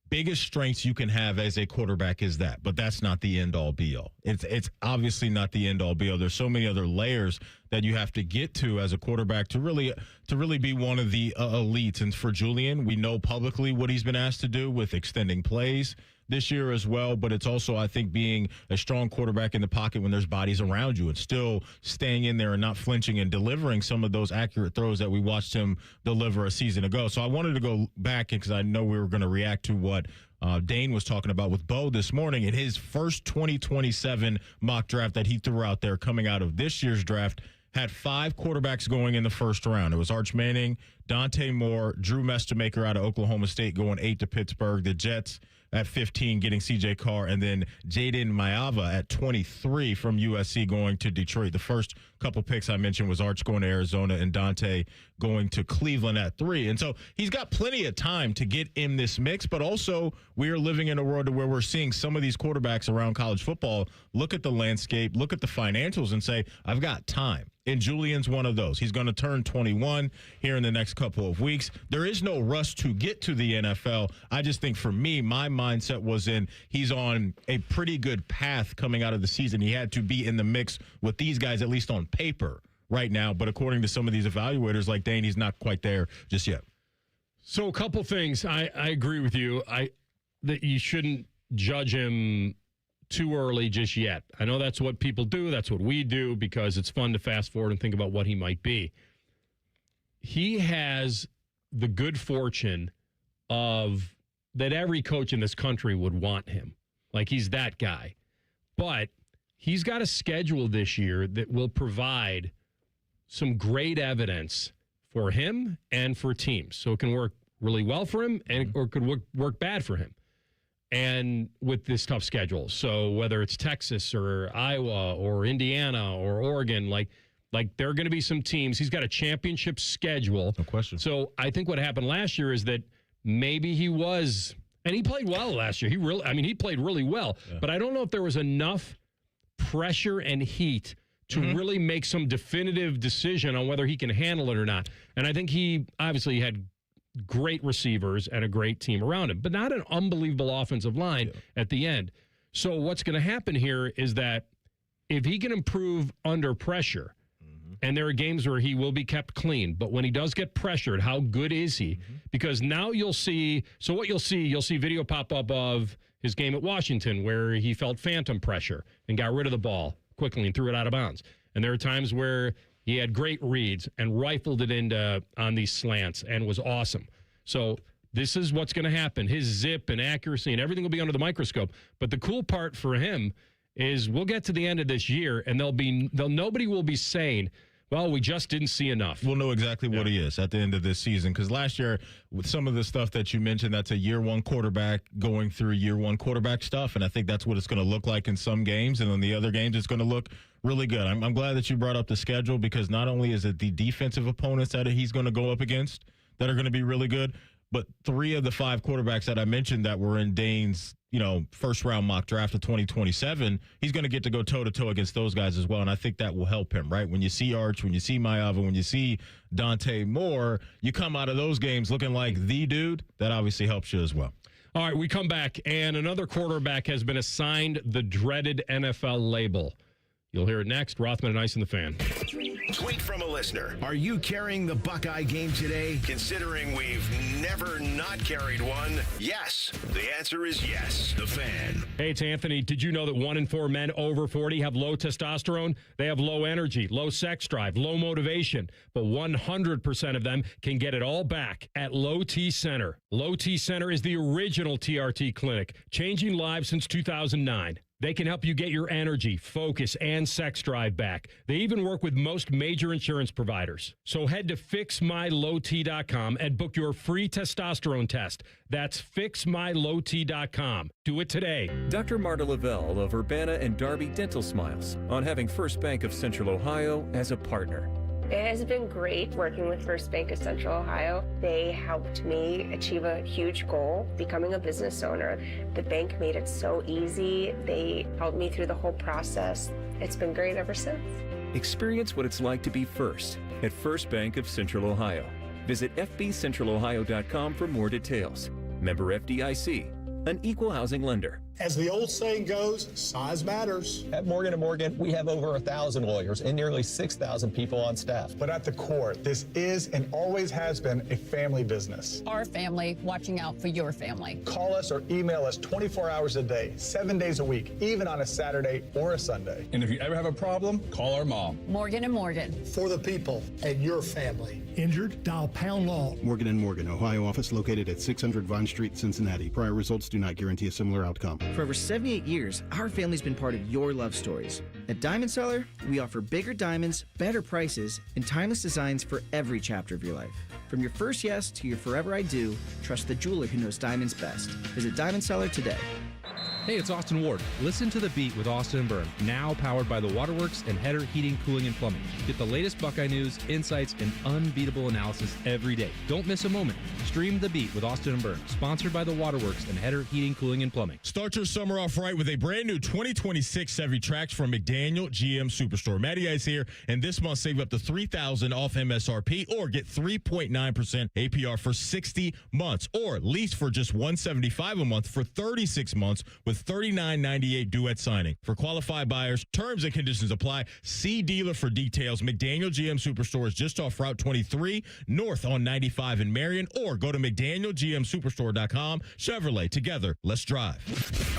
biggest strengths you can have as a quarterback is that, but that's not the end-all be-all. It's obviously not the end-all be-all. There's so many other layers that you have to get to as a quarterback to really be one of the elites. And for Julian, we know publicly what he's been asked to do with extending plays this year as well, but it's also, I think, being a strong quarterback in the pocket when there's bodies around you and still staying in there and not flinching and delivering some of those accurate throws that we watched him deliver a season ago. So I wanted to go back because I know we were going to react to what Dane was talking about with Bo this morning in his first 2027 mock draft that he threw out there coming out of this year's draft. Had 5 quarterbacks going in the first round. It was Arch Manning, Dante Moore, Drew Mestamaker out of Oklahoma State going 8 to Pittsburgh, the Jets at 15 getting C.J. Carr, and then Jaden Maiava at 23 from USC going to Detroit. The first couple picks I mentioned was Arch going to Arizona and Dante going to Cleveland at 3. And so he's got plenty of time to get in this mix, but also we are living in a world where we're seeing some of these quarterbacks around college football look at the landscape, look at the financials, and say, I've got time. And Julian's one of those. He's going to turn 21 here in the next couple of weeks. There is no rush to get to the NFL. I just think for me, my mindset was he's on a pretty good path coming out of the season. He had to be in the mix with these guys, at least on paper right now. But according to some of these evaluators like Dane, he's not quite there just yet. So a couple things. I agree with you. That you shouldn't judge him too early just yet. I know that's what people do. That's what we do because it's fun to fast forward and think about what he might be. He has the good fortune of that every coach in this country would want him. Like, he's that guy. But he's got a schedule this year that will provide some great evidence for him and for teams. So it can work really well for him or it could work bad for him. and with this tough schedule. So whether it's Texas or Iowa or Indiana or Oregon, like there are going to be some teams. He's got a championship schedule. No question. So I think what happened last year is that maybe he was, and he played well last year. He played really well. Yeah. But I don't know if there was enough pressure and heat to really make some definitive decision on whether he can handle it or not. And I think he obviously had great receivers and a great team around him, but not an unbelievable offensive line at the end. So what's going to happen here is that if he can improve under pressure, and there are games where he will be kept clean, but when he does get pressured, how good is he? Because now you'll see video pop up of his game at Washington where he felt phantom pressure and got rid of the ball quickly and threw it out of bounds. And there are times where he had great reads and rifled it into on these slants and was awesome. So this is what's going to happen. His zip and accuracy and everything will be under the microscope. But the cool part for him is we'll get to the end of this year and nobody will be saying, well, we just didn't see enough. We'll know exactly what he is at the end of this season. Because last year, with some of the stuff that you mentioned, that's a year one quarterback going through year one quarterback stuff. And I think that's what it's going to look like in some games. And in the other games, it's going to look really good. I'm glad that you brought up the schedule, because not only is it the defensive opponents that he's going to go up against that are going to be really good, but 3 of the 5 quarterbacks that I mentioned that were in Dane's, first round mock draft of 2027, he's going to get to go toe to toe against those guys as well. And I think that will help him, right? When you see Arch, when you see Maiyava, when you see Dante Moore, you come out of those games looking like the dude. That obviously helps you as well. All right, we come back, and another quarterback has been assigned the dreaded NFL label. You'll hear it next. Rothman and Ice in the Fan. Tweet from a listener. Are you carrying the Buckeye game today? Considering we've never not carried one, yes. The answer is yes. The Fan. Hey, it's Anthony. Did you know that 1 in 4 men over 40 have low testosterone? They have low energy, low sex drive, low motivation, but 100% of them can get it all back at Low T Center. Low T Center is the original TRT clinic, changing lives since 2009. They can help you get your energy, focus, and sex drive back. They even work with most major insurance providers. So head to fixmylowt.com and book your free testosterone test. That's fixmylowt.com. Do it today. Dr. Marta Lavelle of Urbana and Darby Dental Smiles on having First Bank of Central Ohio as a partner. It has been great working with First Bank of Central Ohio. They helped me achieve a huge goal, becoming a business owner. The bank made it so easy. They helped me through the whole process. It's been great ever since. Experience what it's like to be first at First Bank of Central Ohio. Visit fbcentralohio.com for more details. Member FDIC, an equal housing lender. As the old saying goes, size matters. At Morgan & Morgan, we have over 1,000 lawyers and nearly 6,000 people on staff. But at the core, this is and always has been a family business. Our family watching out for your family. Call us or email us 24 hours a day, 7 days a week, even on a Saturday or a Sunday. And if you ever have a problem, call our mom. Morgan & Morgan. For the people and your family. Injured? Dial pound law. Morgan & Morgan, Ohio office located at 600 Vine Street, Cincinnati. Prior results do not guarantee a similar outcome. For over 78 years, our family's been part of your love stories. At Diamond Seller, we offer bigger diamonds, better prices, and timeless designs for every chapter of your life. From your first yes to your forever I do, trust the jeweler who knows diamonds best. Visit Diamond Seller today. Hey, it's Austin Ward. Listen to The Beat with Austin and Byrne, now powered by the Waterworks and Header Heating, Cooling, and Plumbing. Get the latest Buckeye news, insights, and unbeatable analysis every day. Don't miss a moment. Stream The Beat with Austin and Byrne, sponsored by the Waterworks and Header Heating, Cooling, and Plumbing. Start your summer off right with a brand new 2026 Chevy Trax from McDaniel GM Superstore. Matty Ice here, and this month save up to $3,000 off MSRP or get 3.9% APR for 60 months or lease for just $175 a month for 36 months with $39.98 due at signing. For qualified buyers, terms and conditions apply. See dealer for details. McDaniel GM Superstore is just off Route 23, north on 95 in Marion, or go to McDanielGMSuperstore.com. Chevrolet, together, let's drive.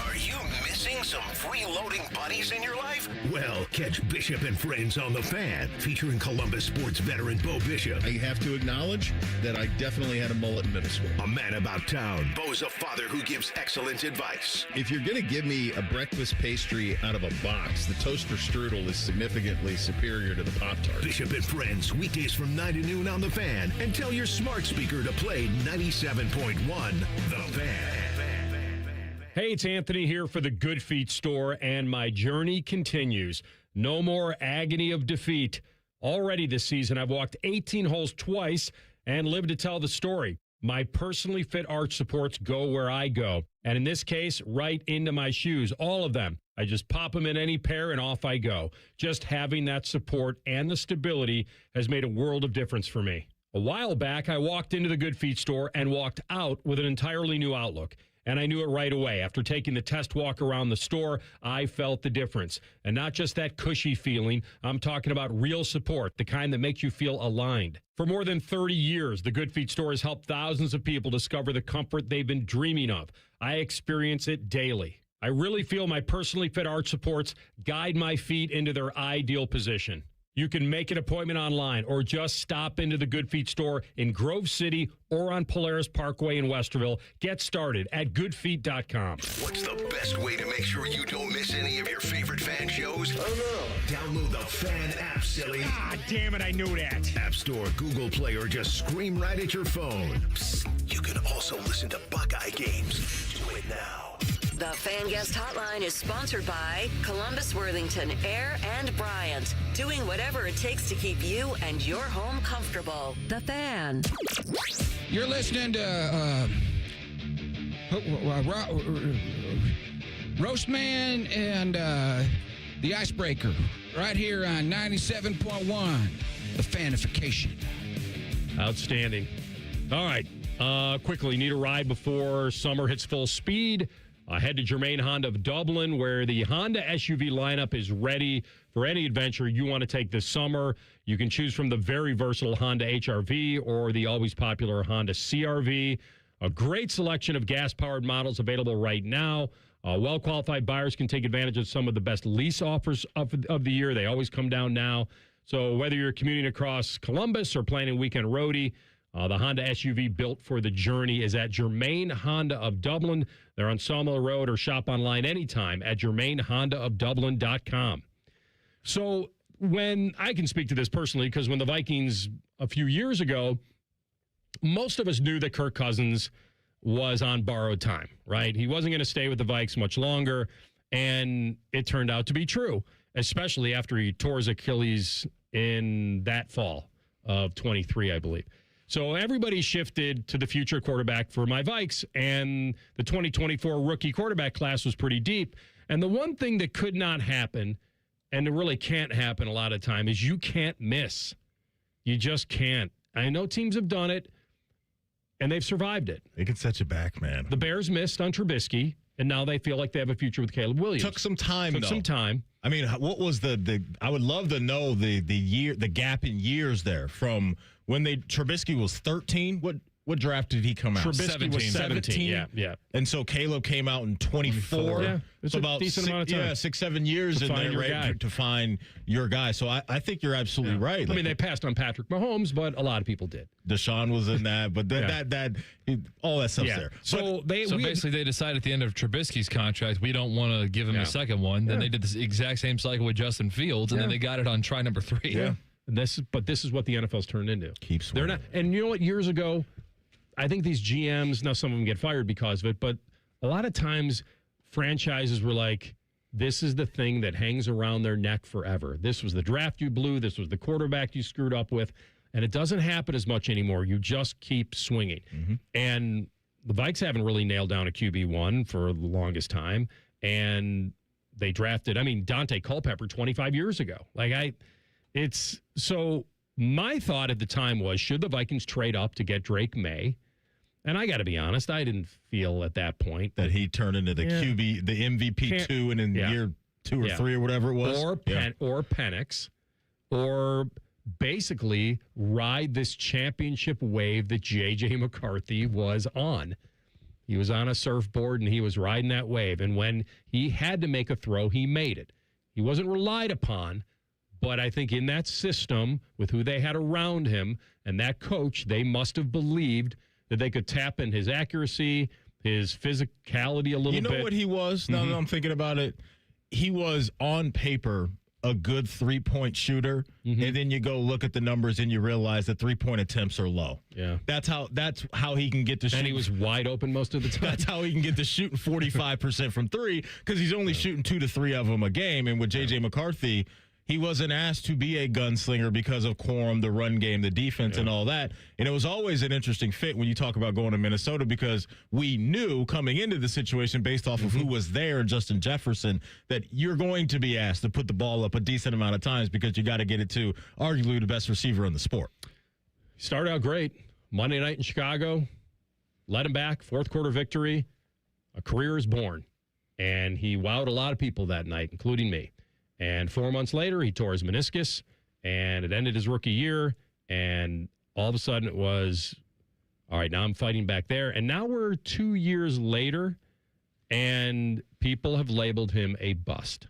Are you missing some freeloading buddies in your life? Well, catch Bishop and Friends on The Fan, featuring Columbus sports veteran Bo Bishop. I have to acknowledge that I definitely had a mullet in middle school. A man about town. Bo's a father who gives excellent advice. If you're going to give me a breakfast pastry out of a box, the toaster strudel is significantly superior to the Pop-Tart. Bishop and Friends, weekdays from 9 to noon on The Fan. And tell your smart speaker to play 97.1 The Fan. Hey, it's Anthony here for the Good Feet store, and my journey continues. No more agony of defeat. Already this season, I've walked 18 holes twice and lived to tell the story. My personally fit arch supports go where I go, and in this case, right into my shoes, all of them. I just pop them in any pair and off I go. Just having that support and the stability has made a world of difference for me. A while back, I walked into the Good Feet store and walked out with an entirely new outlook. And I knew it right away. After taking the test walk around the store, I felt the difference. And not just that cushy feeling, I'm talking about real support, the kind that makes you feel aligned. For more than 30 years, the Good Feet store has helped thousands of people discover the comfort they've been dreaming of. I experience it daily. I really feel my personally fit arch supports guide my feet into their ideal position. You can make an appointment online or just stop into the Good Feet store in Grove City or on Polaris Parkway in Westerville. Get started at goodfeet.com. What's the best way to make sure you don't miss any of your favorite fan shows? Download the Fan app, silly. Ah, damn it, I knew that. App Store, Google Play, or just scream right at your phone. Psst, you can also listen to Buckeye games. Do it now. The Fan Guest Hotline is sponsored by Columbus, Worthington, Air, and Bryant. Doing whatever it takes to keep you and your home comfortable. The Fan. You're listening to Roastman and the Icebreaker right here on 97.1, The Fanification. Outstanding. All right. Quickly, need a ride before summer hits full speed? Head to Germain Honda of Dublin, where the Honda SUV lineup is ready for any adventure you want to take this summer. You can choose from the very versatile Honda HR-V or the always popular Honda CR-V. A great selection of gas-powered models available right now. Well-qualified buyers can take advantage of some of the best lease offers of the year. They always come down now. So whether you're commuting across Columbus or planning a weekend roadie, the Honda SUV built for the journey is at Germain Honda of Dublin. They're on Sawmill Road, or shop online anytime at germainhondaofdublin.com. So when I can speak to this personally, because when the Vikings a few years ago, most of us knew that Kirk Cousins was on borrowed time, right? He wasn't going to stay with the Vikes much longer, and it turned out to be true, especially after he tore his Achilles in that fall of 23, I believe. So everybody shifted to the future quarterback for my Vikes, and the 2024 rookie quarterback class was pretty deep. And the one thing that could not happen, and it really can't happen a lot of time, is you can't miss. You just can't. I know teams have done it, and they've survived it. They can set you back, man. The Bears missed on Trubisky, and now they feel like they have a future with Caleb Williams. Took some time, Took though. some time. I mean, what was the I would love to know the gap in years there from when Trubisky was 13. What draft did he come out? Trubisky was 17. Yeah. And so Caleb came out in 24. Yeah, it's so a about decent amount of time. 6-7 years To in find there, your right, guy. to find your guy. So I think you're absolutely right. I mean, they passed on Patrick Mahomes, but a lot of people did. Deshaun was in that, but all that stuff's there. So basically they decided at the end of Trubisky's contract, we don't want to give him a second one. Then they did this exact same cycle with Justin Fields, and then they got it on try number 3. Yeah. This is what the NFL's turned into. Keeps They're not, and you know what? Years ago, I think these GMs, now some of them get fired because of it, but a lot of times franchises were like, this is the thing that hangs around their neck forever. This was the draft you blew. This was the quarterback you screwed up with. And it doesn't happen as much anymore. You just keep swinging. Mm-hmm. And the Vikes haven't really nailed down a QB1 for the longest time. And they drafted, Dante Culpepper 25 years ago. So my thought at the time was, should the Vikings trade up to get Drake May? And I got to be honest, I didn't feel at that point that he turned into the QB, the MVP 2, and in year 2 or 3 or whatever it was, or Penix, or basically ride this championship wave that J.J. McCarthy was on. He was on a surfboard and he was riding that wave. And when he had to make a throw, he made it. He wasn't relied upon, but I think in that system with who they had around him and that coach, they must have believed that they could tap in his accuracy, his physicality a little bit. You know what he was? Now that I'm thinking about it, he was on paper a good 3-point shooter, and then you go look at the numbers and you realize that 3-point attempts are low. Yeah. That's how he can get to shoot. And he was wide open most of the time. That's how he can get to shooting 45% from 3, because he's only shooting 2 to 3 of them a game. And with J.J. McCarthy, he wasn't asked to be a gunslinger because of quorum, the run game, the defense, and all that. And it was always an interesting fit when you talk about going to Minnesota, because we knew coming into the situation based off of who was there, Justin Jefferson, that you're going to be asked to put the ball up a decent amount of times because you got to get it to arguably the best receiver in the sport. Started out great. Monday night in Chicago, led him back, fourth quarter victory. A career is born. And he wowed a lot of people that night, including me. And 4 months later, he tore his meniscus, and it ended his rookie year. And all of a sudden, it was, all right, now I'm fighting back there. And now we're 2 years later, and people have labeled him a bust.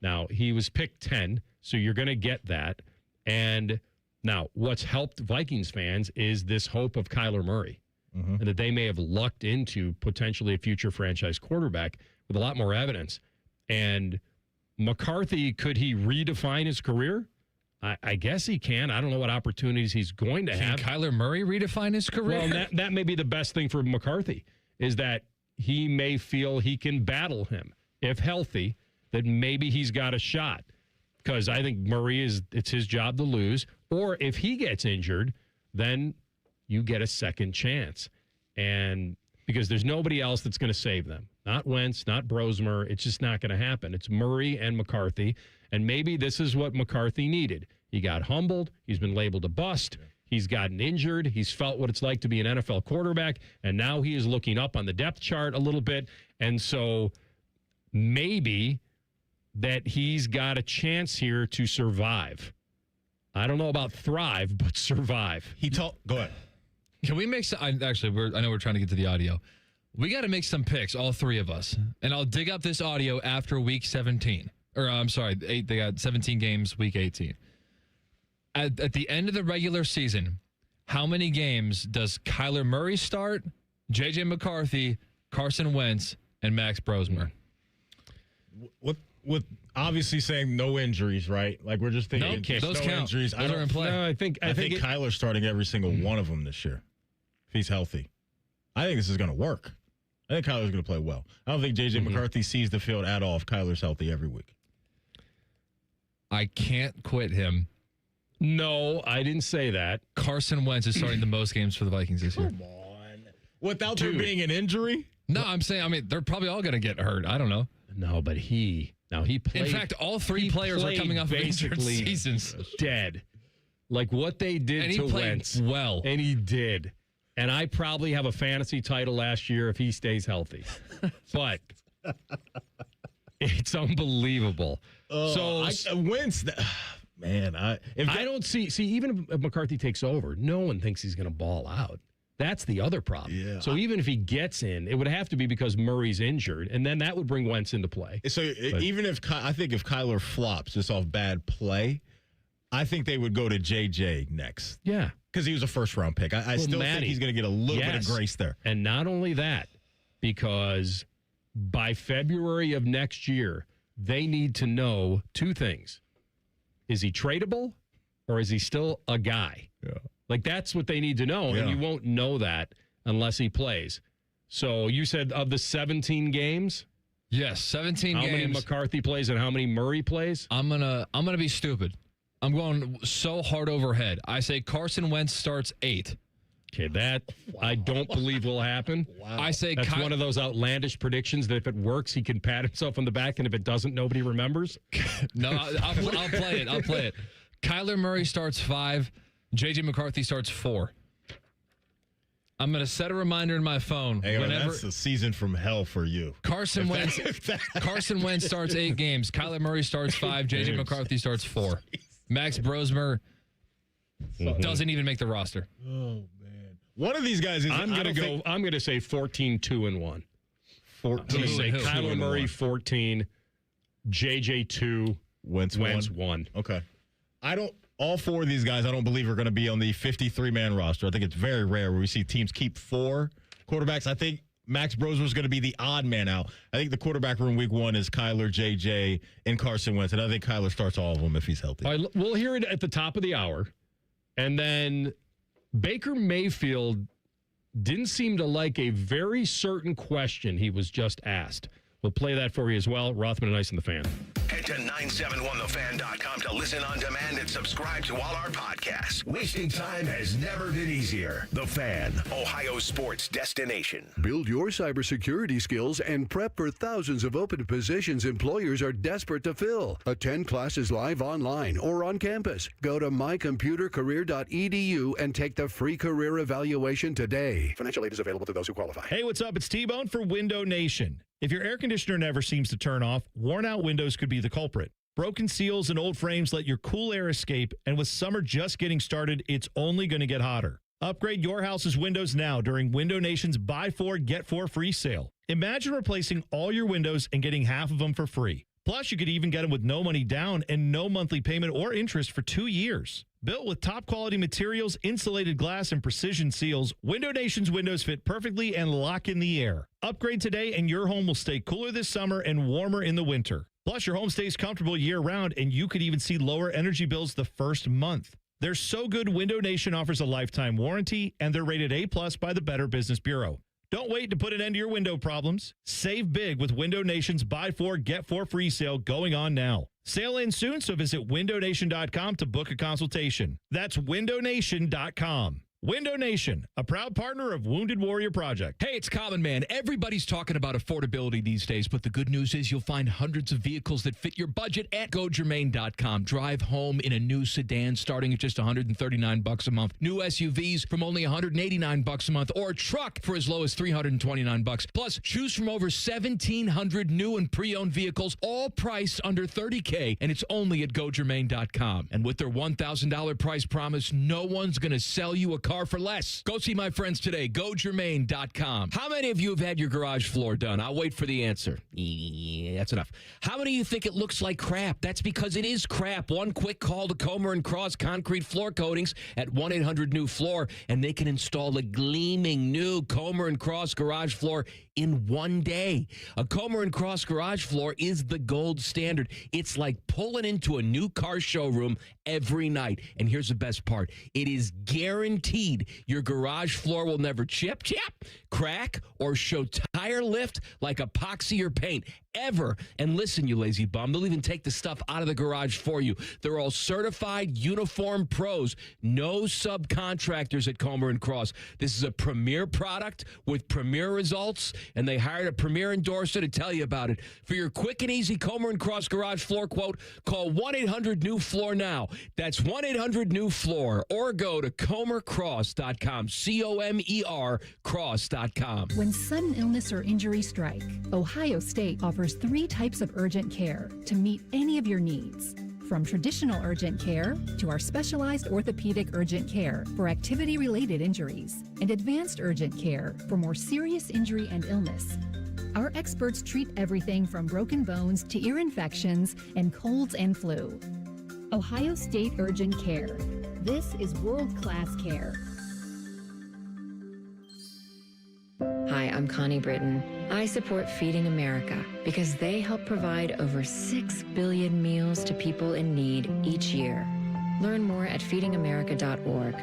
Now, he was picked 10, so you're going to get that. And now, what's helped Vikings fans is this hope of Kyler Murray, and that they may have lucked into potentially a future franchise quarterback with a lot more evidence. And McCarthy, could he redefine his career? I guess he can. I don't know what opportunities he's going to have. Can Kyler Murray redefine his career? Well, that may be the best thing for McCarthy, is that he may feel he can battle him. If healthy, that maybe he's got a shot. Because I think Murray, it's his job to lose. Or if he gets injured, then you get a second chance. And because there's nobody else that's going to save them. Not Wentz, not Brosmer. It's just not going to happen. It's Murray and McCarthy. And maybe this is what McCarthy needed. He got humbled. He's been labeled a bust. He's gotten injured. He's felt what it's like to be an NFL quarterback. And now he is looking up on the depth chart a little bit. And so maybe that he's got a chance here to survive. I don't know about thrive, but survive. Go ahead. Can we make some? Actually, I know we're trying to get to the audio. We got to make some picks, all three of us. And I'll dig up this audio after week 17. Or, I'm sorry, they got 17 games, week 18. At the end of the regular season, how many games does Kyler Murray start, J.J. McCarthy, Carson Wentz, and Max Brosmer? With obviously saying no injuries, right? Like, we're just thinking those count. Injuries. Those are in play. No, I think Kyler's starting every single one of them this year, if he's healthy. I think this is going to work. I think Kyler's going to play well. I don't think J.J. McCarthy sees the field at all if Kyler's healthy every week. I can't quit him. No, I didn't say that. Carson Wentz is starting the most games for the Vikings this year. Come on. Without there being an injury? No, I'm saying, they're probably all going to get hurt. I don't know. No, but he played. In fact, all three players are coming off of injured seasons. Dead. Like what they did to Wentz. Well. And he did. And I probably have a fantasy title last year if he stays healthy. But it's unbelievable. Wentz, man, I don't see, even if McCarthy takes over, no one thinks he's going to ball out. That's the other problem. Yeah. So even if he gets in, it would have to be because Murray's injured, and then that would bring Wentz into play. So even if Kyler flops just off bad play, I think they would go to JJ next. Yeah. Because he was a first-round pick. I still think he's going to get a little bit of grace there. And not only that, because by February of next year, they need to know two things. Is he tradable or is he still a guy? Yeah. Like, that's what they need to know, and you won't know that unless he plays. So you said of the 17 games? Yes, 17 games. How many McCarthy plays and how many Murray plays? I'm gonna be stupid. I'm going so hard overhead. I say Carson Wentz starts 8. Okay, that I don't believe will happen. Wow. I say that's one of those outlandish predictions that if it works, he can pat himself on the back, and if it doesn't, nobody remembers. No, I'll play it. I'll play it. Kyler Murray starts 5. J.J. McCarthy starts 4. I'm going to set a reminder in my phone. Hey, that's a season from hell for you. Carson Wentz starts 8 games. Kyler Murray starts 5. J.J. McCarthy starts 4. Max Brosmer doesn't even make the roster. Oh, man. One of these guys is... I'm going to say 14-2-1. 14. Say Kyler Murray 14, JJ 2, Wentz 1. Okay. All 4 of these guys, I don't believe are going to be on the 53-man roster. I think it's very rare where we see teams keep 4 quarterbacks. I think Max Bros was going to be the odd man out. I think the quarterback room week 1 is Kyler, JJ, and Carson Wentz. And I think Kyler starts all of them if he's healthy. All right, we'll hear it at the top of the hour. And then Baker Mayfield didn't seem to like a very certain question he was just asked. We'll play that for you as well. Rothman Ice and the Fan. Head to 971thefan.com to listen on demand and subscribe to all our podcasts. Wasting time has never been easier. The Fan, Ohio sports destination. Build your cybersecurity skills and prep for thousands of open positions employers are desperate to fill. Attend classes live online or on campus. Go to mycomputercareer.edu and take the free career evaluation today. Financial aid is available to those who qualify. Hey, what's up? It's T-Bone for Window Nation. If your air conditioner never seems to turn off, worn-out windows could be the culprit. Broken seals and old frames let your cool air escape, and with summer just getting started, it's only going to get hotter. Upgrade your house's windows now during Window Nation's Buy 4, Get 4 free sale. Imagine replacing all your windows and getting half of them for free. Plus, you could even get them with no money down and no monthly payment or interest for 2 years. Built with top-quality materials, insulated glass, and precision seals, Window Nation's windows fit perfectly and lock in the air. Upgrade today and your home will stay cooler this summer and warmer in the winter. Plus, your home stays comfortable year-round, and you could even see lower energy bills the first month. They're so good, Window Nation offers a lifetime warranty, and they're rated A+ by the Better Business Bureau. Don't wait to put an end to your window problems. Save big with Window Nation's Buy 4, Get 4 free sale going on now. Sale ends soon, so visit windownation.com to book a consultation. That's windownation.com. Window Nation, a proud partner of Wounded Warrior Project. Hey, it's Common Man. Everybody's talking about affordability these days, but the good news is you'll find hundreds of vehicles that fit your budget at GoGermain.com. Drive home in a new sedan starting at just $139 a month. New SUVs from only $189 a month, or a truck for as low as $329. Plus, choose from over 1,700 new and pre-owned vehicles, all priced under $30K, and it's only at GoGermain.com. And with their $1,000 price promise, no one's going to sell you a car for less. Go see my friends today. GoGermain.com. How many of you have had your garage floor done? I'll wait for the answer. Yeah, that's enough. How many of you think it looks like crap? That's because it is crap. One quick call to Comer & Cross Concrete Floor Coatings at 1-800-NEW-FLOOR, and they can install a gleaming new Comer & Cross garage floor in one day. A Comer & Cross garage floor is the gold standard. It's like pulling into a new car showroom every night. And here's the best part. It is guaranteed your garage floor will never chip, crack, or show tire lift like epoxy or paint ever. And listen, you lazy bum, they'll even take the stuff out of the garage for you. They're all certified uniform pros. No subcontractors at Comer & Cross. This is a premier product with premier results, and they hired a premier endorser to tell you about it. For your quick and easy Comer & Cross garage floor quote, call 1-800-NEW-FLOOR now. That's 1-800-NEW-FLOOR, or go to comercross.com, COMER cross.com. When sudden illness or injury strike, Ohio State offers 3 types of urgent care to meet any of your needs. From traditional urgent care to our specialized orthopedic urgent care for activity-related injuries and advanced urgent care for more serious injury and illness. Our experts treat everything from broken bones to ear infections and colds and flu. Ohio State Urgent Care. This is world-class care. Hi, I'm Connie Britton. I support Feeding America because they help provide over 6 billion meals to people in need each year. Learn more at feedingamerica.org.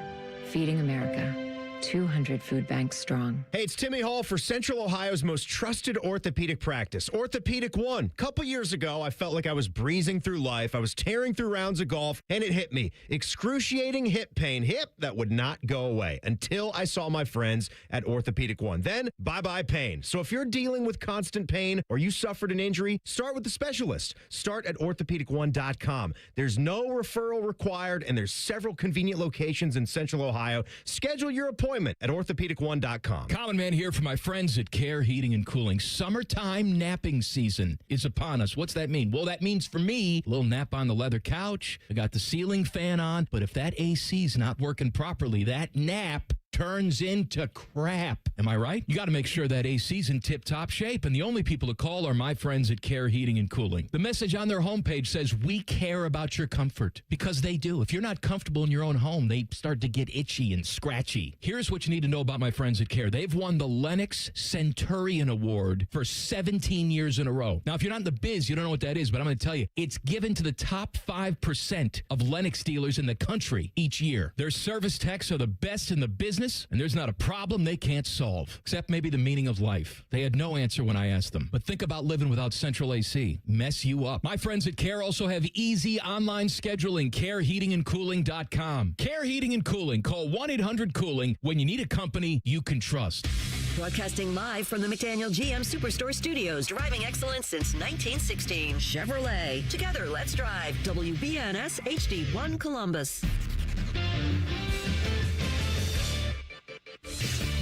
Feeding America. 200 food banks strong. Hey, it's Timmy Hall for Central Ohio's most trusted orthopedic practice, Orthopedic One. A couple years ago, I felt like I was breezing through life. I was tearing through rounds of golf, and it hit me. Excruciating hip pain. Hip that would not go away until I saw my friends at Orthopedic One. Then, bye-bye pain. So if you're dealing with constant pain or you suffered an injury, start with the specialist. Start at orthopedic1.com. There's no referral required, and there's several convenient locations in Central Ohio. Schedule your appointment at orthopedic1.com. Common Man here for my friends at Care Heating and Cooling. Summertime napping season is upon us. What's that mean? Well, that means for me, a little nap on the leather couch. I got the ceiling fan on, but if that AC's not working properly, that nap turns into crap. Am I right? You got to make sure that AC's in tip-top shape, and the only people to call are my friends at Care Heating and Cooling. The message on their homepage says, we care about your comfort, because they do. If you're not comfortable in your own home, they start to get itchy and scratchy. Here's what you need to know about my friends at Care. They've won the Lennox Centurion Award for 17 years in a row. Now, if you're not in the biz, you don't know what that is, but I'm going to tell you, it's given to the top 5% of Lennox dealers in the country each year. Their service techs are the best in the business, and there's not a problem they can't solve, except maybe the meaning of life. They had no answer when I asked them. But think about living without central AC. Mess you up. My friends at Care also have easy online scheduling. CareHeatingandCooling.com. Care Heating and Cooling. Call 1-800-COOLING when you need a company you can trust. Broadcasting live from the McDaniel GM Superstore Studios. Driving excellence since 1916. Chevrolet. Together, let's drive. WBNS HD1 Columbus.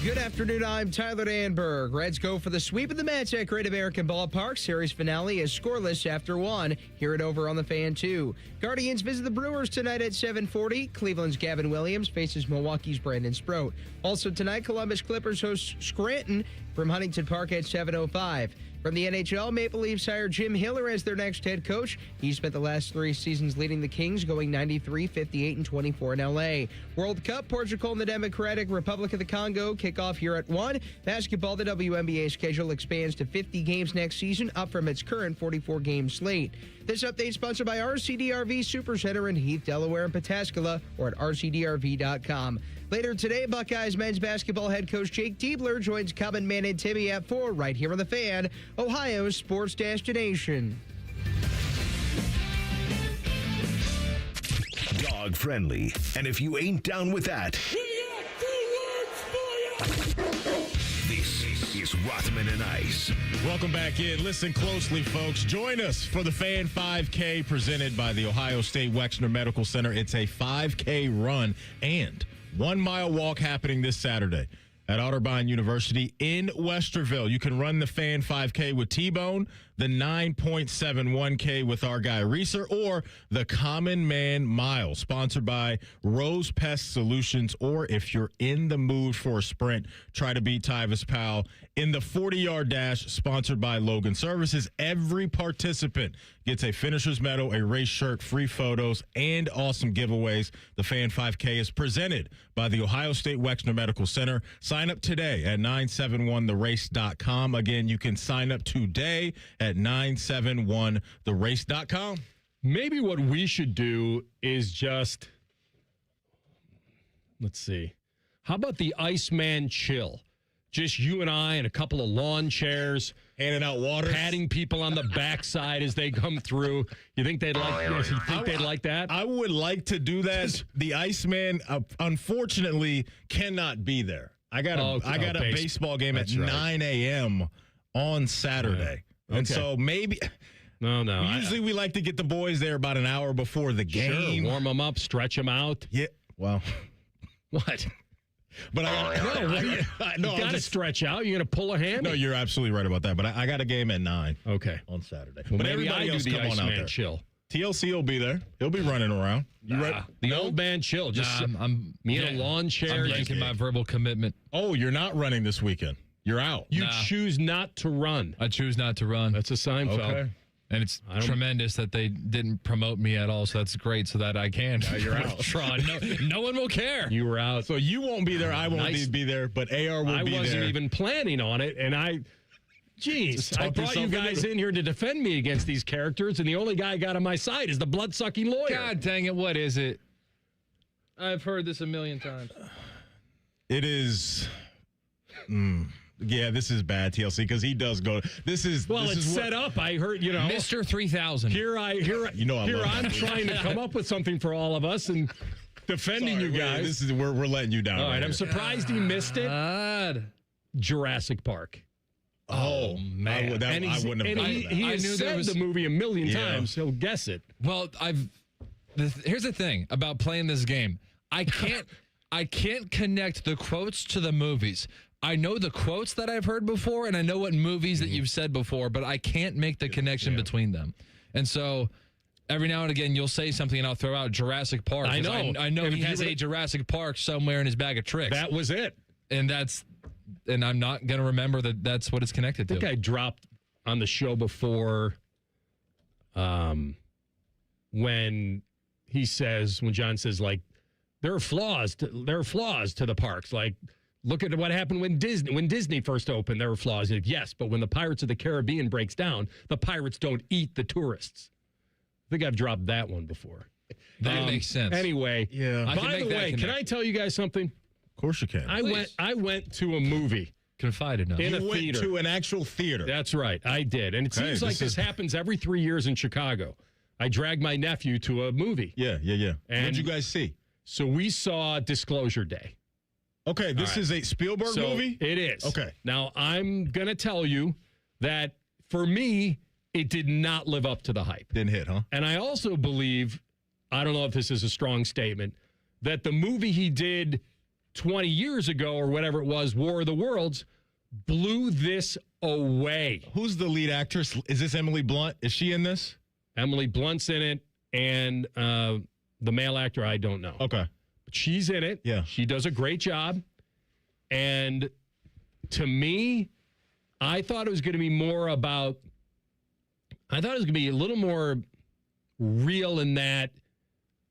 Good afternoon, I'm Tyler Danberg. Reds go for the sweep of the match at Great American Ballpark. Series finale is scoreless after 1. Hear it over on the Fan 2. Guardians visit the Brewers tonight at 7:40. Cleveland's Gavin Williams faces Milwaukee's Brandon Sproat. Also tonight, Columbus Clippers host Scranton from Huntington Park at 7:05. From the NHL, Maple Leafs hire Jim Hiller as their next head coach. He spent the last 3 seasons leading the Kings, going 93, 58, and 24 in L.A. World Cup, Portugal and the Democratic Republic of the Congo kick off here at 1. Basketball, the WNBA schedule expands to 50 games next season, up from its current 44-game slate. This update sponsored by RCDRV Supercenter in Heath, Delaware, and Pataskala, or at rcdrv.com. Later today, Buckeyes men's basketball head coach Jake Diebler joins Common Man and Timmy at 4 right here on the Fan, Ohio's sports destination. Dog friendly. And if you ain't down with that, this is Rothman and Ice. Welcome back in. Listen closely, folks. Join us for the Fan 5K presented by the Ohio State Wexner Medical Center. It's a 5K run and 1 mile walk happening this Saturday at Otterbein University in Westerville. You can run the Fan 5K with T-Bone, the 9.71K with our guy Reeser, or the Common Man Mile, sponsored by Rose Pest Solutions. Or if you're in the mood for a sprint, try to beat Tyvis Powell in the 40-yard dash, sponsored by Logan Services. Every participant gets a finisher's medal, a race shirt, free photos, and awesome giveaways. The Fan 5K is presented by the Ohio State Wexner Medical Center. Sign up today at 971therace.com. Again, you can sign up today at 971therace.com. Maybe what we should do is just, let's see, how about the Iceman chill? Just you and I and a couple of lawn chairs. Handing out water. Patting people on the backside as they come through. You think they'd like that? I would like to do that. The Iceman, unfortunately, cannot be there. I got a baseball game at 9 a.m. on Saturday. Yeah. And so maybe... No. Usually we like to get the boys there about an hour before the game. Sure, warm them up, stretch them out. Yeah, well... What? But you got to stretch out. You're going to pull a hand. No, you're absolutely right about that. But I got a game at 9. Okay, on Saturday. Well, but maybe everybody else do the come on out there. Chill. TLC will be there. He'll be running around. The old man chill. Just I'm me in a lawn chair. I'm making my verbal commitment. Oh, you're not running this weekend. You're out. You choose not to run. I choose not to run. That's a Seinfeld. Okay. And it's tremendous that they didn't promote me at all, so that's great so that I can. You're out. Tron. No one will care. You were out. So you won't be there. I won't be there, but AR will be there. I wasn't even planning on it, and I brought you guys in here to defend me against these characters, and the only guy I got on my side is the blood-sucking lawyer. God dang it, what is it? I've heard this a million times. It is... Yeah, this is bad, TLC, because he does go. It's set up. I heard, Mr. 3000. Here I'm trying to come up with something for all of us and defending you guys. We're letting you down. All right, I'm surprised he missed it. Jurassic Park. Oh man, I wouldn't have. He has said the movie a million times. He'll guess it. Well, here's the thing about playing this game. I can't connect the quotes to the movies. I know the quotes that I've heard before, and I know what movies that you've said before, but I can't make the connection between them. And so every now and again you'll say something and I'll throw out Jurassic Park. I know. I know If he you has were a to- Jurassic Park somewhere in his bag of tricks. That was it. And I'm not going to remember that's what it's connected to. I think I dropped on the show before when John says, like, there are flaws to the parks. Like, look at what happened when Disney first opened. There were flaws. Like, yes, but when the Pirates of the Caribbean breaks down, the pirates don't eat the tourists. I think I've dropped that one before. That makes sense. Anyway, Yeah. I can by make the that way, can connection. I tell you guys something? Of course you can. I went to a movie. Confided now. In a You went theater. to an actual theater. That's right. I did. And it Okay, seems like this this happens every 3 years in Chicago. I dragged my nephew to a movie. Yeah. And What'd you guys see? So we saw Disclosure Day. Okay, this All right. is a Spielberg So movie? It is. Okay. Now, I'm going to tell you that for me, it did not live up to the hype. Didn't hit, huh? And I also believe, I don't know if this is a strong statement, that the movie he did 20 years ago or whatever it was, War of the Worlds, blew this away. Who's the lead actress? Is this Emily Blunt? Is she in this? Emily Blunt's in it, and the male actor, I don't know. Okay. But she's in it. Yeah. She does a great job. And to me, I thought it was going to be a little more real in that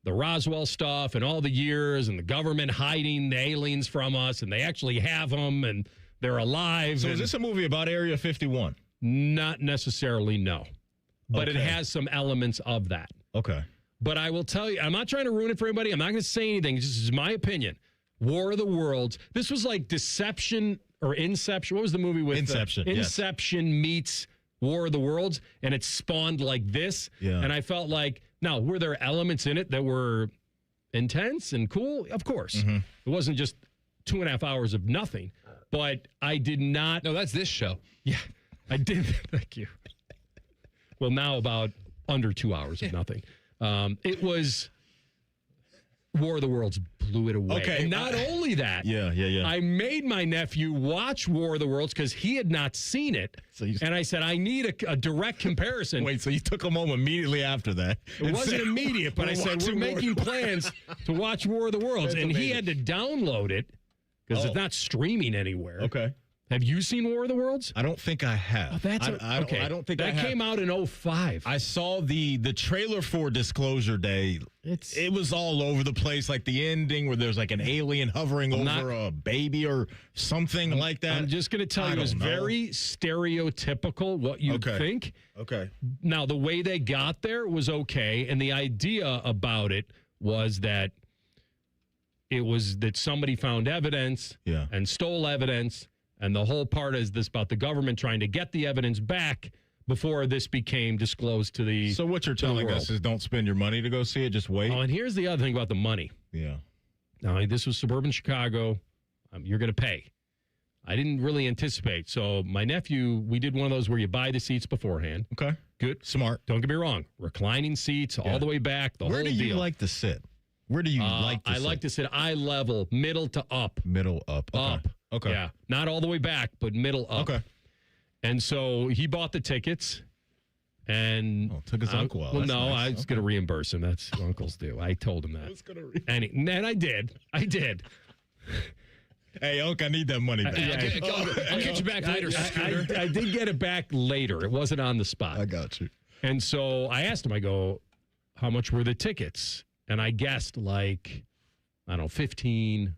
the Roswell stuff and all the years and the government hiding the aliens from us, and they actually have them and they're alive. So and is this a movie about Area 51? Not necessarily, no. But it Okay. has some elements of that. Okay. But I will tell you, I'm not trying to ruin it for anybody. I'm not going to say anything. This is my opinion. War of the Worlds. This was like Deception or Inception. What was the movie with? Inception, yes. Inception meets War of the Worlds, and it spawned like this. Yeah. And I felt like, now, were there elements in it that were intense and cool? Of course. Mm-hmm. It wasn't just 2.5 hours of nothing. But I did not. No, that's this show. Yeah, I did. Thank you. Well, now about under 2 hours of nothing. It was War of the Worlds blew it away. Okay. And not only that, Yeah. I made my nephew watch War of the Worlds because he had not seen it. And I said, I need a direct comparison. Wait, so you took him home immediately after that? It wasn't immediate, but I said, we're making plans to watch War of the Worlds. That's And he amazing. had to download it because it's not streaming anywhere. Okay. Have you seen War of the Worlds? I don't think I have. Oh, that's I don't think that I have. came out in 2005. I saw the trailer for Disclosure Day. It was all over the place, like the ending where there's like an alien hovering over a baby or something like that. I'm just going to tell you, it's very stereotypical what you think. Okay. Now, the way they got there was okay, and the idea about it was that somebody found evidence and stole evidence, and the whole part is this about the government trying to get the evidence back before this became disclosed to the So what you're telling us is don't spend your money to go see it, just wait. Oh, and here's the other thing about the money. Yeah. Now, this was suburban Chicago. You're going to pay. I didn't really anticipate. So my nephew, we did one of those where you buy the seats beforehand. Okay. Good. Smart. Don't get me wrong. Reclining seats all the way back, the whole deal. Where do you like to sit? Where do you like to sit? I like to sit eye level, middle to up. Middle up. Okay. Up. Okay. Yeah. Not all the way back, but middle up. Okay. And so he bought the tickets. And took his uncle out. Well, That's no, nice. I was going to reimburse him. That's what uncles do. I told him that. And I did. Hey, Unc, I need that money back. I'll get you back later, Scooter. I did get it back later. It wasn't on the spot. I got you. And so I asked him, I go, how much were the tickets? And I guessed like, I don't know, 15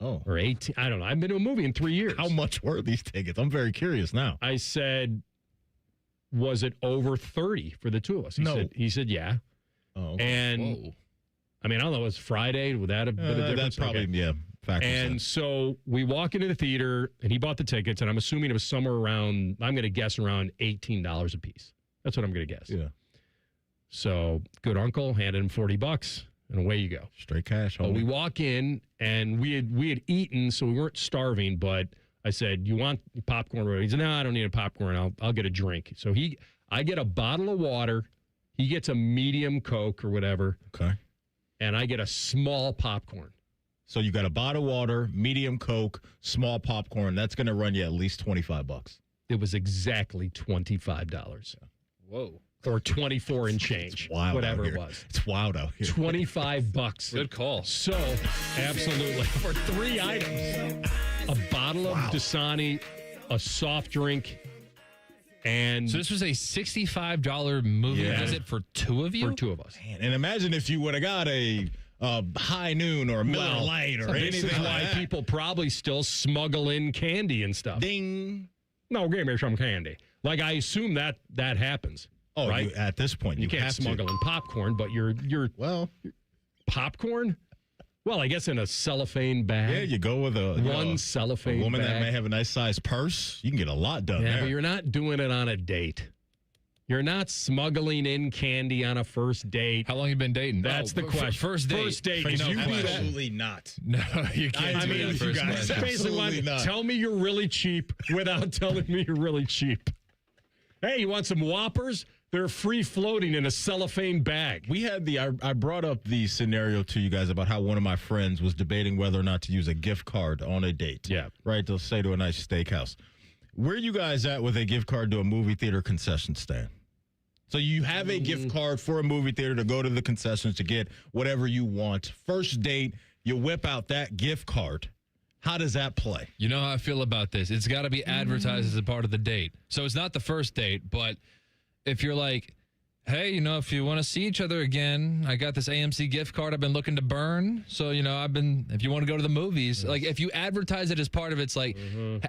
or 18. I don't know. I've been to a movie in 3 years. How much were these tickets? I'm very curious now. I said, was it over 30 for the two of us? He said, yeah. Oh, and I mean, I don't know, it was Friday. Would that have been a difference? That's probably, factors And in. so we walk into the theater, and he bought the tickets, and I'm assuming it was somewhere around, I'm going to guess around $18 a piece. That's what I'm going to guess. Yeah. So good uncle handed him $40, and away you go. Straight cash. But we walk in, and we had eaten, so we weren't starving. But I said, "You want popcorn?" He said, "No, I don't need a popcorn. I'll get a drink." So I get a bottle of water. He gets a medium Coke or whatever. Okay. And I get a small popcorn. So you got a bottle of water, medium Coke, small popcorn. That's going to run you at least $25. It was exactly $25. Whoa. or 24 and change. It's wild whatever out it here. was. It's wild out here. $25. Good call. So, absolutely. For 3 items. A bottle of Dasani, a soft drink, and... So this was a $65 movie visit for 2 of you? For 2 of us. Man, and imagine if you would have got a high noon or a Miller Lite or this anything is like why that. people probably still smuggle in candy and stuff. Ding. No, give me some candy. Like, I assume that happens. Oh, right? at this point, you can't have smuggle in popcorn, but you're popcorn? Well, I guess in a cellophane bag. Yeah, you go with one cellophane a woman bag. that may have a nice sized purse. You can get a lot done Yeah, there. but you're not doing it on a date. You're not smuggling in candy on a first date. How long you been dating? That's the question. First date. First date. No, You do that. absolutely not. No, you can't do that first that's question. basically why, tell me you're really cheap without telling me you're really cheap. Hey, you want some Whoppers? They're free floating in a cellophane bag. We had I brought up the scenario to you guys about how one of my friends was debating whether or not to use a gift card on a date. Yeah. Right, to say to a nice steakhouse. Where are you guys at with a gift card to a movie theater concession stand? So you have a gift card for a movie theater to go to the concessions to get whatever you want. First date, you whip out that gift card. How does that play? You know how I feel about this. It's got to be advertised as a part of the date. So it's not the first date, but if you're like, hey, if you want to see each other again, I got this AMC gift card I've been looking to burn. So, if you want to go to the movies, like if you advertise it as part of it's like,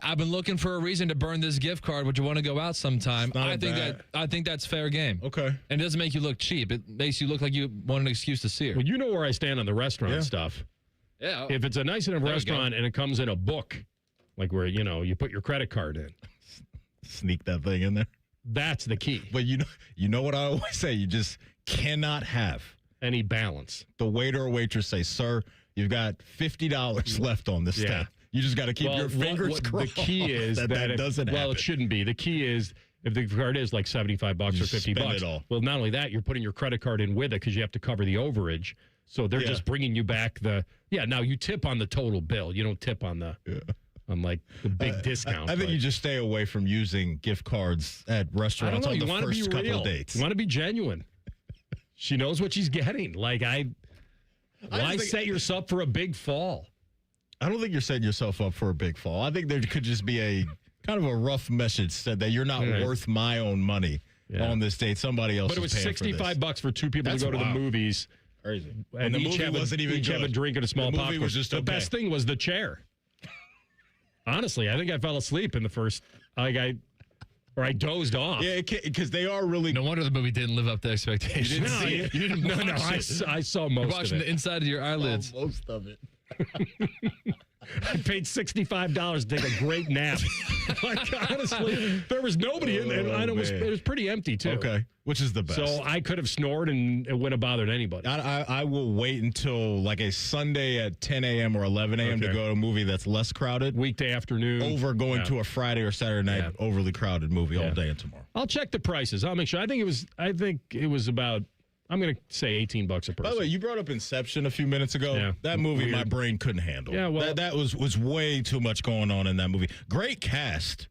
I've been looking for a reason to burn this gift card. Would you want to go out sometime? I think that's fair game. Okay. And it doesn't make you look cheap. It makes you look like you want an excuse to see her. Well, you know where I stand on the restaurant stuff. Yeah. If it's a nice enough restaurant and it comes in a book, like where, you put your credit card in. Sneak that thing in there. That's the key. But you know what I always say? You just cannot have any balance. The waiter or waitress say, sir, you've got $50 left on this tab. You just got to keep your fingers crossed. The key is that doesn't happen. Well, it shouldn't be. The key is if the card is like $75 or $50. It all. Well, not only that, you're putting your credit card in with it because you have to cover the overage. So they're just bringing you back now you tip on the total bill. You don't tip on the like the big discount. I think you just stay away from using gift cards at restaurants on the first couple of dates. You want to be genuine. She knows what she's getting. Like why set yourself up for a big fall? I don't think you're setting yourself up for a big fall. I think there could just be a kind of a rough message said that you're not worth my own money on this date. Somebody else. But it was $65 for 2 people to go to the movies. Crazy. And the movie wasn't even each good. have a drink and a small the movie popcorn. Was just the best thing was the chair. Honestly, I think I fell asleep in the first. I dozed off. Yeah, because they are really. No wonder the movie didn't live up to expectations. You didn't see it. You didn't watch it. I saw most of it. Watching the inside of your eyelids. Most of it. I paid $65 to take a great nap. Honestly, there was nobody in there, and it was pretty empty too. Okay, which is the best. So I could have snored, and it wouldn't have bothered anybody. I will wait until like a Sunday at 10 a.m. or 11 a.m. to go to a movie that's less crowded. Weekday afternoon. Over going to a Friday or Saturday night overly crowded movie all day and tomorrow. I'll check the prices. I'll make sure. I think it was about. I'm going to say $18 a person. By the way, you brought up Inception a few minutes ago. Yeah. That movie, my brain couldn't handle. Yeah, well, that was way too much going on in that movie. Great cast,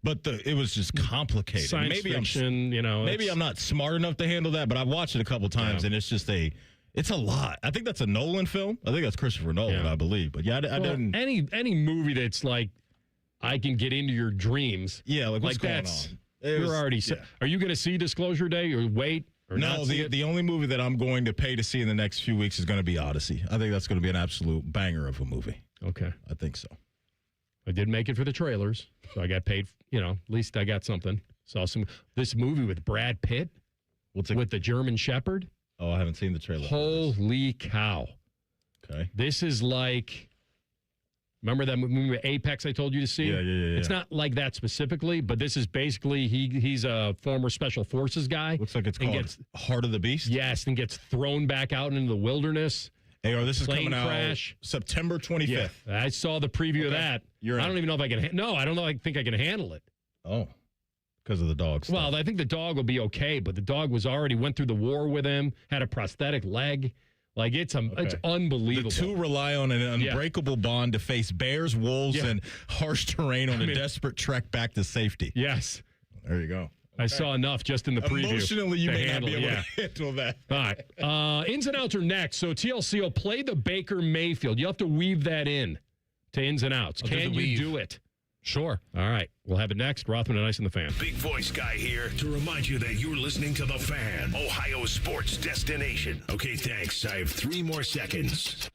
but it was just complicated. Science fiction, Maybe I'm not smart enough to handle that, but I've watched it a couple times, and it's just it's a lot. I think that's a Nolan film. I think that's Christopher Nolan, I believe. But I didn't. Any movie that's like, I can get into your dreams. Yeah, like what's going that's, on? You're already. Yeah. Are you going to see Disclosure Day or wait? No, the only movie that I'm going to pay to see in the next few weeks is going to be Odyssey. I think that's going to be an absolute banger of a movie. Okay. I think so. I did make it for the trailers, so I got paid, at least I got something. Saw this movie with Brad Pitt. What's it? With the German Shepherd. Oh, I haven't seen the trailer. Holy cow. Okay. This is like, remember that movie Apex I told you to see? Yeah. It's not like that specifically, but this is basically, he's a former special forces guy. Looks like it's called Heart of the Beast? Yes, and gets thrown back out into the wilderness. Hey, this is Plane coming out crash. September 25th. Yeah, I saw the preview of that. I don't even know if I can, I don't know, I think I can handle it. Oh, because of the dog stuff. Well, I think the dog will be okay, but the dog went through the war with him, had a prosthetic leg. Like, it's unbelievable. The two rely on an unbreakable bond to face bears, wolves, and harsh terrain on a desperate trek back to safety. Yes. There you go. I saw enough just in the preview. Emotionally, you to may handle, not be able to handle that. All right. Ins and outs are next. So TLC will play the Baker Mayfield. You have to weave that in to ins and outs. Can you do it? Sure. All right. We'll have it next. Rothman and Ice and the Fan. Big voice guy here to remind you that you're listening to The Fan, Ohio sports destination. Okay, thanks. I have 3 more seconds.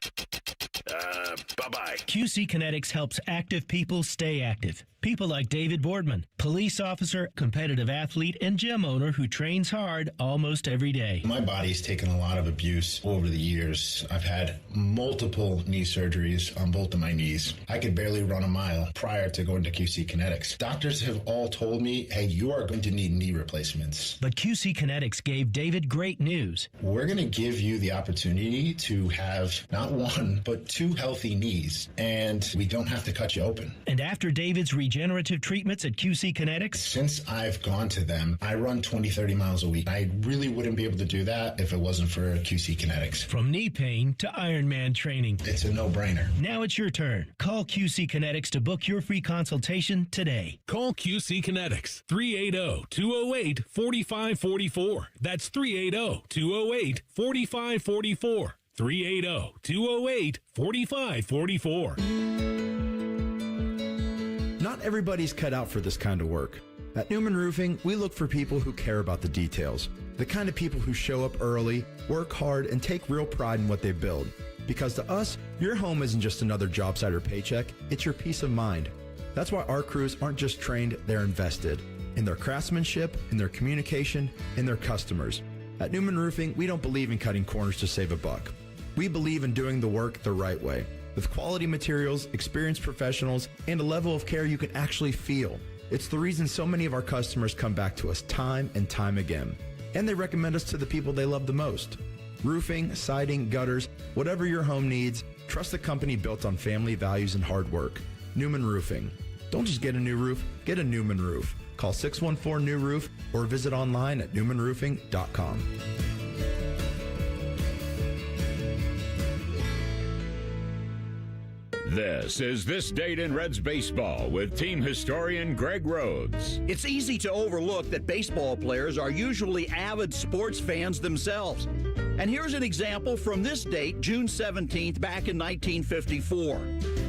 Bye-bye. QC Kinetics helps active people stay active. People like David Boardman, police officer, competitive athlete, and gym owner who trains hard almost every day. My body's taken a lot of abuse over the years. I've had multiple knee surgeries on both of my knees. I could barely run a mile prior to going to QC Kinetics. Doctors have all told me, hey, you are going to need knee replacements. But QC Kinetics gave David great news. We're going to give you the opportunity to have not 1, but 2 healthy knees, and we don't have to cut you open. And after David's regenerative treatments at QC Kinetics? Since I've gone to them, I run 20, 30 miles a week. I really wouldn't be able to do that if it wasn't for QC Kinetics. From knee pain to Ironman training. It's a no-brainer. Now it's your turn. Call QC Kinetics to book your free consultation today. Call QC Kinetics, 380-208-4544. That's 380-208-4544. 380-208-4544. Not everybody's cut out for this kind of work. At Newman Roofing, we look for people who care about the details. The kind of people who show up early, work hard, and take real pride in what they build. Because to us, your home isn't just another job site or paycheck, it's your peace of mind. That's why our crews aren't just trained, they're invested. In their craftsmanship, in their communication, in their customers. At Newman Roofing, we don't believe in cutting corners to save a buck. We believe in doing the work the right way, with quality materials, experienced professionals, and a level of care you can actually feel. It's the reason so many of our customers come back to us time and time again. And they recommend us to the people they love the most. Roofing, siding, gutters, whatever your home needs, trust a company built on family values and hard work. Newman Roofing. Don't just get a new roof, get a Newman roof. Call 614-NEW-ROOF or visit online at newmanroofing.com. This is This Date in Reds Baseball with team historian Greg Rhodes. It's easy to overlook that baseball players are usually avid sports fans themselves. And here's an example from this date, June 17th, back in 1954.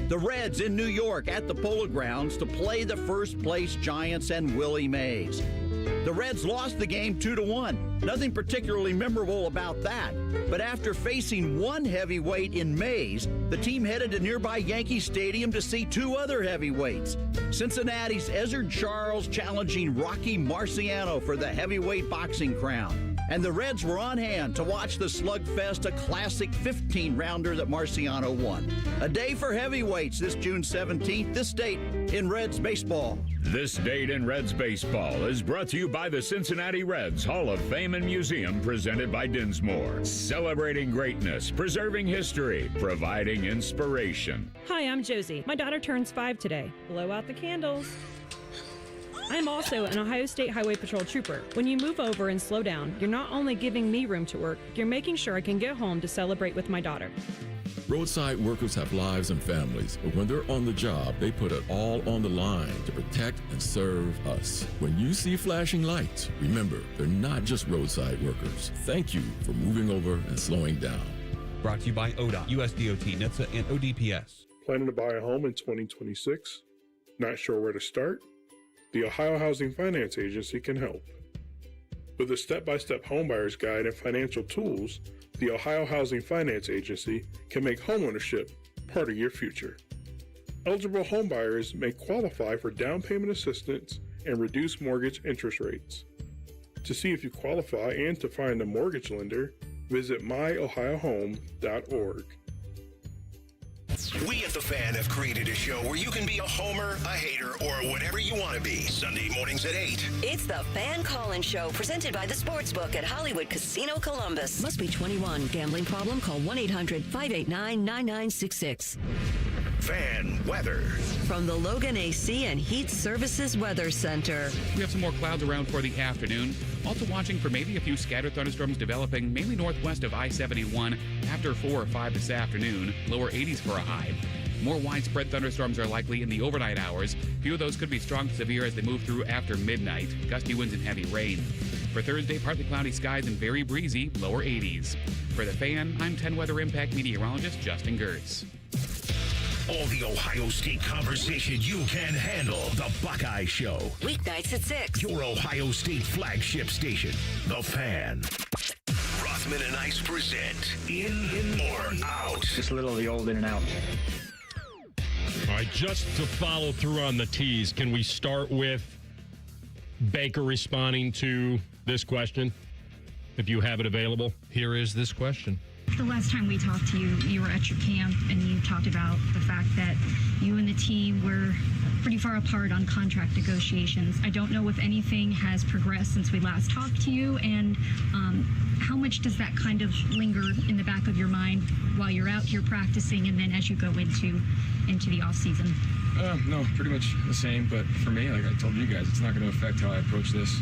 The Reds in New York at the Polo Grounds to play the first-place Giants and Willie Mays. The Reds lost the game 2-1. Nothing particularly memorable about that. But after facing one heavyweight in Mays, the team headed to nearby Yankee Stadium to see 2 other heavyweights. Cincinnati's Ezzard Charles challenging Rocky Marciano for the heavyweight boxing crown. And the Reds were on hand to watch the slugfest, a classic 15-rounder that Marciano won. A day for heavyweights this June 17th, this date in Reds baseball. This Date in Reds Baseball is brought to you by the Cincinnati Reds Hall of Fame and Museum, presented by Dinsmore. Celebrating greatness, preserving history, providing inspiration. Hi, I'm Josie. My daughter turns 5 today. Blow out the candles. I'm also an Ohio State Highway Patrol trooper. When you move over and slow down, you're not only giving me room to work, you're making sure I can get home to celebrate with my daughter. Roadside workers have lives and families, but when they're on the job, they put it all on the line to protect and serve us. When you see flashing lights, remember, they're not just roadside workers. Thank you for moving over and slowing down. Brought to you by ODOT, USDOT, NHTSA, and ODPS. Planning to buy a home in 2026? Not sure where to start? The Ohio Housing Finance Agency can help. With a step-by-step homebuyer's guide and financial tools, the Ohio Housing Finance Agency can make homeownership part of your future. Eligible homebuyers may qualify for down payment assistance and reduced mortgage interest rates. To see if you qualify and to find a mortgage lender, visit myohiohome.org. We at The Fan have created a show where you can be a homer, a hater, or whatever you want to be. Sunday mornings at 8. It's the Fan Call-In Show, presented by the Sportsbook at Hollywood Casino Columbus. Must be 21. Gambling problem? Call 1-800-589-9966. Fan weather. From the Logan AC and Heat Services Weather Center. We have some more clouds around for the afternoon. Also watching for maybe a few scattered thunderstorms developing, mainly northwest of I-71 after 4 or 5 this afternoon. Lower 80s for a high. More widespread thunderstorms are likely in the overnight hours. Few of those could be strong to severe as they move through after midnight. Gusty winds and heavy rain. For Thursday, partly cloudy skies and very breezy, lower 80s. For The Fan, I'm 10 Weather Impact meteorologist Justin Gertz. All the Ohio State conversation you can handle. The Buckeye Show. Weeknights at 6. Your Ohio State flagship station. The Fan. Rothman and Ice present In or Out. Just a little of the old in and out. All right, just to follow through on the tease, can we start with Baker responding to this question, if you have it available? Here is this question. The last time we talked to you, you were at your camp and you talked about the fact that you and the team were pretty far apart on contract negotiations. I don't know if anything has progressed since we last talked to you, and how much does that kind of linger in the back of your mind while you're out here practicing and then as you go into the off season? No, pretty much the same, but for me, like I told you guys, it's not going to affect how I approach this.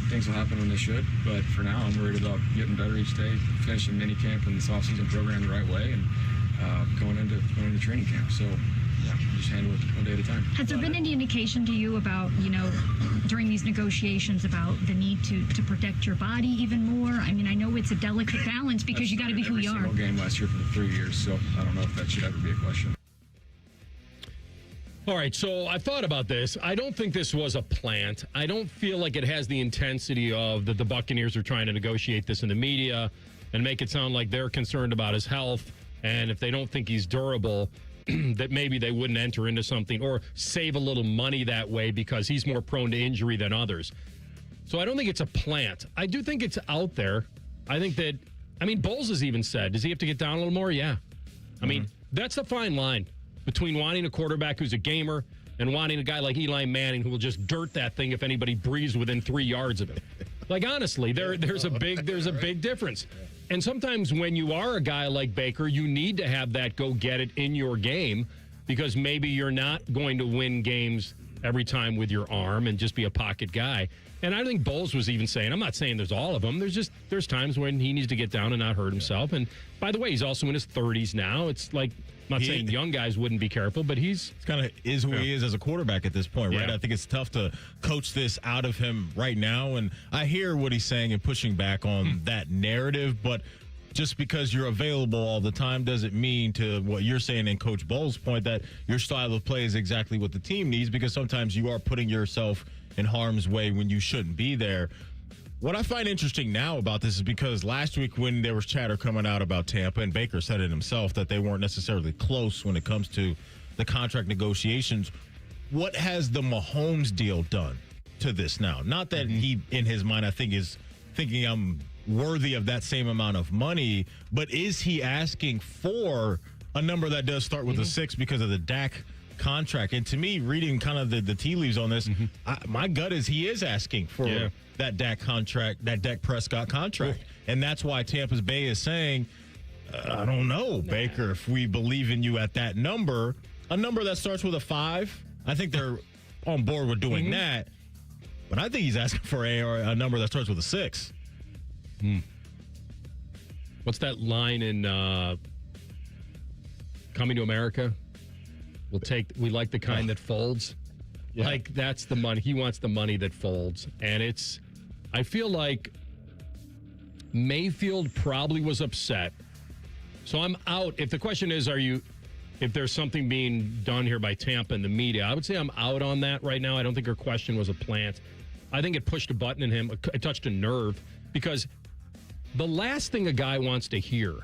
Things will happen when they should, but for now, I'm worried about getting better each day, finishing minicamp and this off-season program the right way, and going into training camp. So, yeah, just handle it one day at a time. Has there been any indication to you about, during these negotiations about the need to protect your body even more? I mean, I know it's a delicate balance because you got to be who you are. Every single game last year for the 3 years, so I don't know if that should ever be a question. All right, so I thought about this. I don't think this was a plant. I don't feel like it has the intensity of that the Buccaneers are trying to negotiate this in the media and make it sound like they're concerned about his health. And if they don't think he's durable, that maybe they wouldn't enter into something or save a little money that way because he's more prone to injury than others. So I don't think it's a plant. I do think it's out there. I think that, Bowles has even said, does he have to get down a little more? Yeah. That's the fine line between wanting a quarterback who's a gamer and wanting a guy like Eli Manning who will just dirt that thing if anybody breathes within 3 yards of him. Like, honestly, there's a big difference. And sometimes when you are a guy like Baker, you need to have that go get it in your game because maybe you're not going to win games every time with your arm and just be a pocket guy. And I think Bowles was even saying, I'm not saying there's all of them. There's times when he needs to get down and not hurt himself. And by the way, he's also in his 30s now. It's like, I'm not saying young guys wouldn't be careful, but he's kind of is who he is as a quarterback at this point, right? Yeah. I think it's tough to coach this out of him right now. And I hear what he's saying and pushing back on that narrative, but just because you're available all the time doesn't mean, to what you're saying and Coach Bowles' point, that your style of play is exactly what the team needs, because sometimes you are putting yourself in harm's way when you shouldn't be there. What I find interesting now about this is because last week when there was chatter coming out about Tampa, and Baker said it himself that they weren't necessarily close when it comes to the contract negotiations, what has the Mahomes deal done to this now? Not that he, in his mind, I think is thinking I'm worthy of that same amount of money, but is he asking for a number that does start with a 6 because of the Dak contract? And to me, reading kind of the tea leaves on this, my gut is he is asking for that Dak contract, that Dak Prescott contract. And that's why Tampa Bay is saying, I don't know, Baker, if we believe in you at that number, a number that starts with a 5, I think they're on board with doing that. But I think he's asking for a number that starts with a 6. What's that line in Coming to America? We like the kind that folds. Yeah. Like, that's the money. He wants the money that folds. And I feel like Mayfield probably was upset. So I'm out. If the question is, if there's something being done here by Tampa and the media, I would say I'm out on that right now. I don't think her question was a plant. I think it pushed a button in him. It touched a nerve, because the last thing a guy wants to hear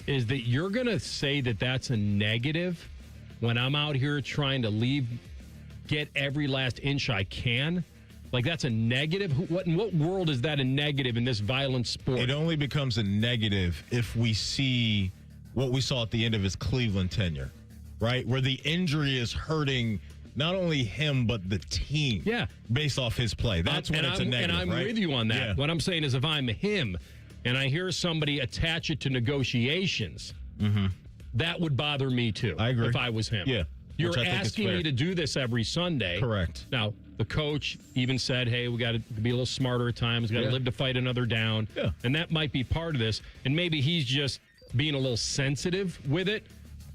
is that you're going to say that that's a negative when I'm out here trying to get every last inch I can. Like, that's a negative? In what world is that a negative in this violent sport? It only becomes a negative if we see what we saw at the end of his Cleveland tenure, right? Where the injury is hurting not only him, but the team. Yeah. Based off his play. That's when it's a negative, and I'm right? with you on that. Yeah. What I'm saying is, if I'm him and I hear somebody attach it to negotiations, that would bother me too. I agree. If I was him. Yeah. You're asking me to do this every Sunday. Correct. Now, the coach even said, hey, we got to be a little smarter at times. We got to live to fight another down. Yeah. And that might be part of this. And maybe he's just being a little sensitive with it,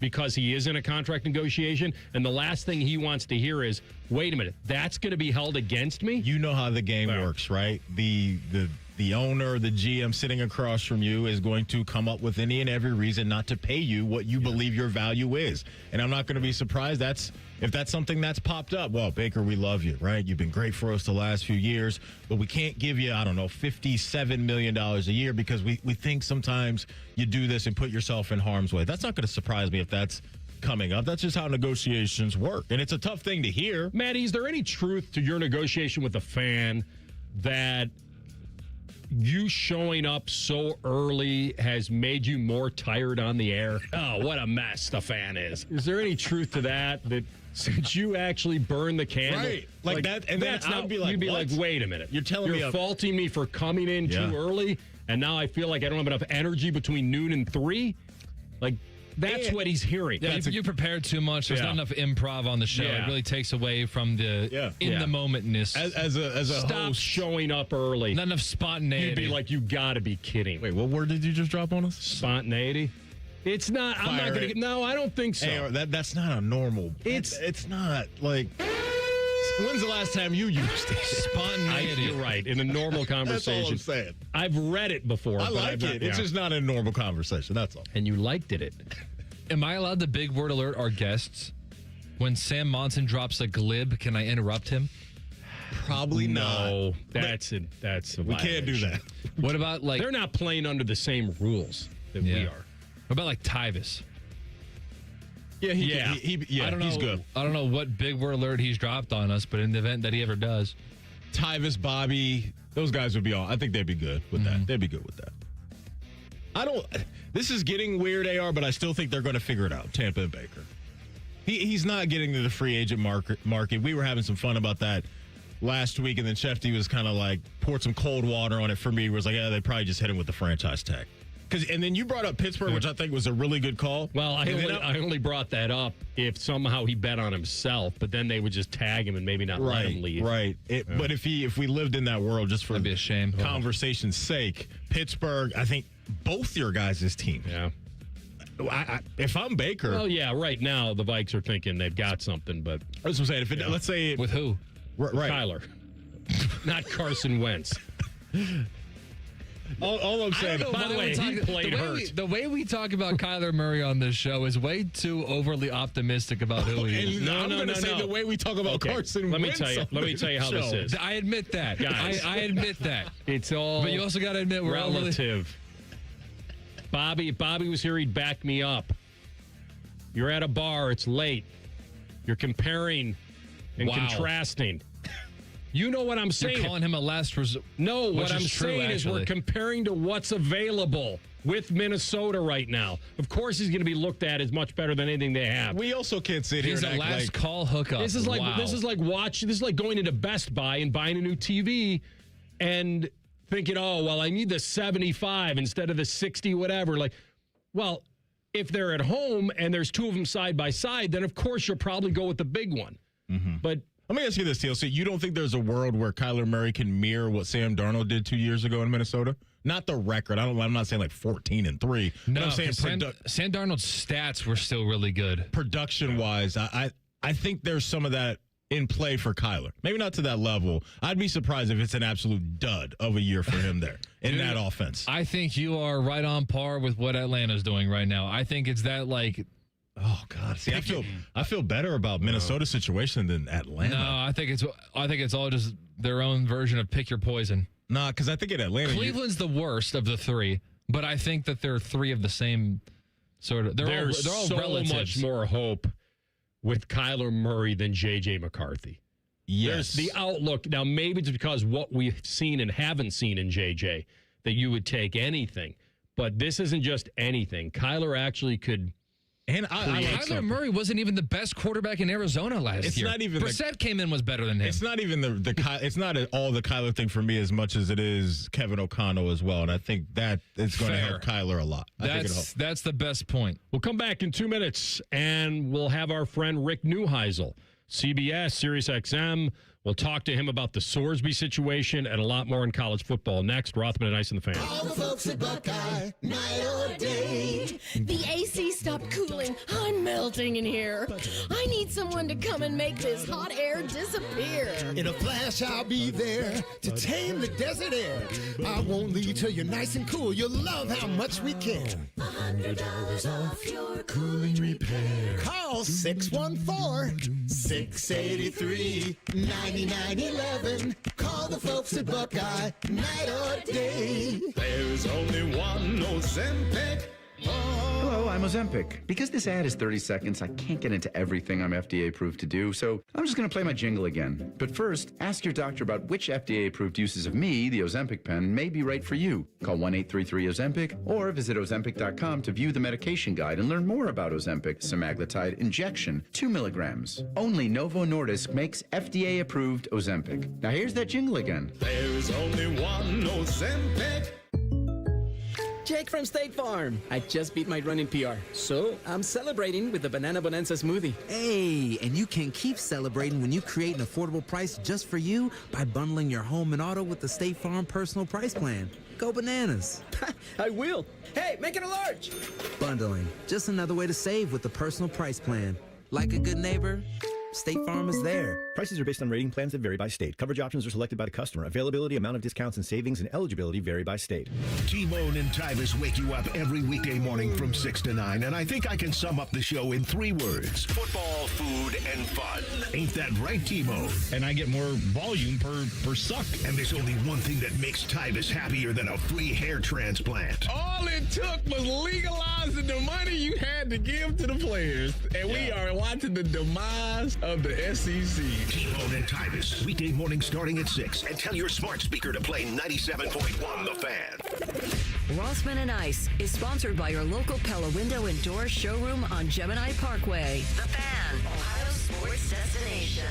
because he is in a contract negotiation. And the last thing he wants to hear is, wait a minute, that's going to be held against me? You know how the game works, right? The owner, the GM sitting across from you is going to come up with any and every reason not to pay you what you believe your value is. And I'm not going to be surprised if that's something that's popped up. Well, Baker, we love you, right? You've been great for us the last few years, but we can't give you, I don't know, $57 million a year because we think sometimes you do this and put yourself in harm's way. That's not going to surprise me if that's coming up. That's just how negotiations work. And it's a tough thing to hear. Maddie, is there any truth to your negotiation with a fan that you showing up so early has made you more tired on the air? Oh, what a mess the fan is. Is there any truth to that since you actually burn the candle? Right. Like that, and that's then I'd be like, you'd be what? like, wait a minute. You're telling me you're faulting me for coming in too early, and now I feel like I don't have enough energy between noon and 3? Like, that's what he's hearing. Yeah, you prepared too much. There's not enough improv on the show. Yeah. It really takes away from the the momentness. As a Stop host, showing up early. Not enough spontaneity. You'd be like, you got to be kidding. Wait, what word did you just drop on us? Spontaneity. It's not. I'm not going to. No, I don't think so. Hey, that's not a normal. It's not like. When's the last time you used it? Spontaneity. You're right. In a normal conversation. That's all I'm saying. I've read it before. I like it. It's just not a normal conversation. That's all. And you liked it. Am I allowed to big word alert our guests? When Sam Monson drops a glib, can I interrupt him? Probably not. No, that's a we can't do that. What about like they're not playing under the same rules that we are. What about like Tyvis? Yeah, I don't know, he's good. I don't know what big word alert he's dropped on us, but in the event that he ever does, Tyvis, Bobby, those guys would be all. I think they'd be good with that. They'd be good with that. This is getting weird, AR, but I still think they're going to figure it out. Tampa and Baker. He's not getting to the free agent market. We were having some fun about that last week, and then Shefty was kind of like poured some cold water on it for me. Was like, yeah, they probably just hit him with the franchise tag. And then you brought up Pittsburgh, which I think was a really good call. Well, I only brought that up if somehow he bet on himself, but then they would just tag him and maybe not let him leave. Right. But if we lived in that world, just for that'd be a shame. Conversation's sake, Pittsburgh, I think both your guys' teams. Yeah. If I'm Baker. Well, yeah, right now the Vikes are thinking they've got something, but that's what I'm saying. Let's say with who? Right. Kyler. Not Carson Wentz. All I'm saying, by the way, he played hurt. The way we talk about Kyler Murray on this show is way too overly optimistic about who he is. I'm going to say the way we talk about Carson Wentz. Let me tell you how this is. I admit that. Guys, I admit that. It's all. But you also got to admit we're relative. Bobby, if Bobby was here, he'd back me up. You're at a bar. It's late. You're comparing and contrasting. You know what I'm saying. You're calling him a last resort. No, what I'm saying is we're comparing to what's available with Minnesota right now. Of course, he's going to be looked at as much better than anything they have. We also can't sit here and act a last like call hookup. This is like going into Best Buy and buying a new TV and thinking, oh, well, I need the 75 instead of the 60 whatever. Like, well, if they're at home and there's two of them side by side, then of course you'll probably go with the big one. Mm-hmm. But let me ask you this, TLC. You don't think there's a world where Kyler Murray can mirror what Sam Darnold did 2 years ago in Minnesota? Not the record. I'm not saying like 14-3. No, I'm saying Sam Darnold's stats were still really good. Production-wise, I think there's some of that in play for Kyler. Maybe not to that level. I'd be surprised if it's an absolute dud of a year for him there in that offense. I think you are right on par with what Atlanta's doing right now. I think it's that like. Oh God! See, I feel better about Minnesota's situation than Atlanta. No, I think it's all just their own version of pick your poison. Nah, because I think in Atlanta, Cleveland's the worst of the three, but I think that they're three of the same sort of. They're all so relatives. Much more hope with Kyler Murray than J.J. McCarthy. Yes, there's the outlook now. Maybe it's because what we've seen and haven't seen in J.J. that you would take anything, but this isn't just anything. Kyler actually could. And Kyler Murray wasn't even the best quarterback in Arizona last year. It's not even Brissett came in was better than him. It's not even it's not all the Kyler thing for me as much as it is Kevin O'Connell as well. And I think that is going to help Kyler a lot. That's the best point. We'll come back in 2 minutes and we'll have our friend Rick Neuheisel, CBS, SiriusXM, We'll talk to him about the Sorsby situation and a lot more in college football. Next, Rothman and Ice and the Fan. All the folks at Buckeye, night or day. The AC stopped cooling. I'm melting in here. I need someone to come and make this hot air disappear. In a flash, I'll be there to tame the desert air. I won't leave till you're nice and cool. You'll love how much we care. $100 off your cooling repair. Call 614-683-9911. Call the folks at Buckeye, night or day. There's only one Ozempic. Hello, I'm Ozempic. Because this ad is 30 seconds, I can't get into everything I'm FDA approved to do, so I'm just going to play my jingle again. But first, ask your doctor about which FDA approved uses of me, the Ozempic pen, may be right for you. Call 1-833-OZEMPIC or visit Ozempic.com to view the medication guide and learn more about Ozempic semaglutide injection, 2 milligrams. Only Novo Nordisk makes FDA approved Ozempic. Now here's that jingle again. There's only one Ozempic. Jake from State Farm. I just beat my running PR, so I'm celebrating with the Banana Bonanza smoothie. Hey, and you can keep celebrating when you create an affordable price just for you by bundling your home and auto with the State Farm Personal Price Plan. Go bananas. I will. Hey, make it a large. Bundling, just another way to save with the Personal Price Plan. Like a good neighbor, State Farm is there. Prices are based on rating plans that vary by state. Coverage options are selected by the customer. Availability, amount of discounts and savings, and eligibility vary by state. T-Bone and Tyvis wake you up every weekday morning from 6 to 9, and I think I can sum up the show in 3 words. Football, food, and fun. Ain't that right, T-Bone? And I get more volume per suck. And there's only one thing that makes Tyvis happier than a free hair transplant. All it took was legalizing the money you had to give to the players. And we are watching the demise of the SEC. T-Bone and Tyvis, weekday morning starting at 6. And tell your smart speaker to play 97.1 The Fan. Rothman and Ice is sponsored by your local Pella Window and Door showroom on Gemini Parkway. The Fan, Ohio's sports destination.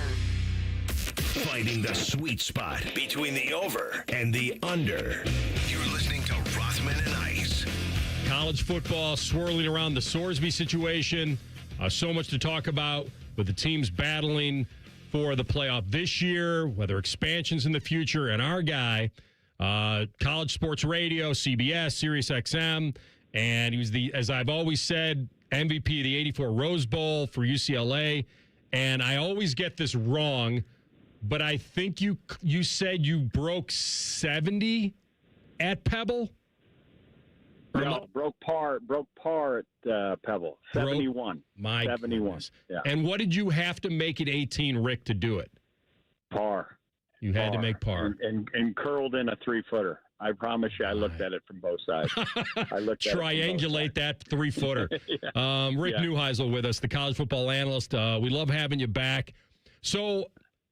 Finding the sweet spot between the over and the under. You're listening to Rothman and Ice. College football swirling around the Sorsby situation. So much to talk about with the teams battling for the playoff this year, whether expansions in the future, and our guy, College Sports Radio, CBS, Sirius XM, and he was as I've always said, MVP of the 84 Rose Bowl for UCLA. And I always get this wrong, but I think you said you broke 70 at Pebble? No, broke par at Pebble. 71. My 71. Goodness. Yeah. And what did you have to make it 18, Rick, to do it? Par. You had to make par. And curled in a 3-footer. I promise you, I looked at it from both sides. I looked at Triangulate that 3-footer. Rick Neuheisel with us, the college football analyst. We love having you back. So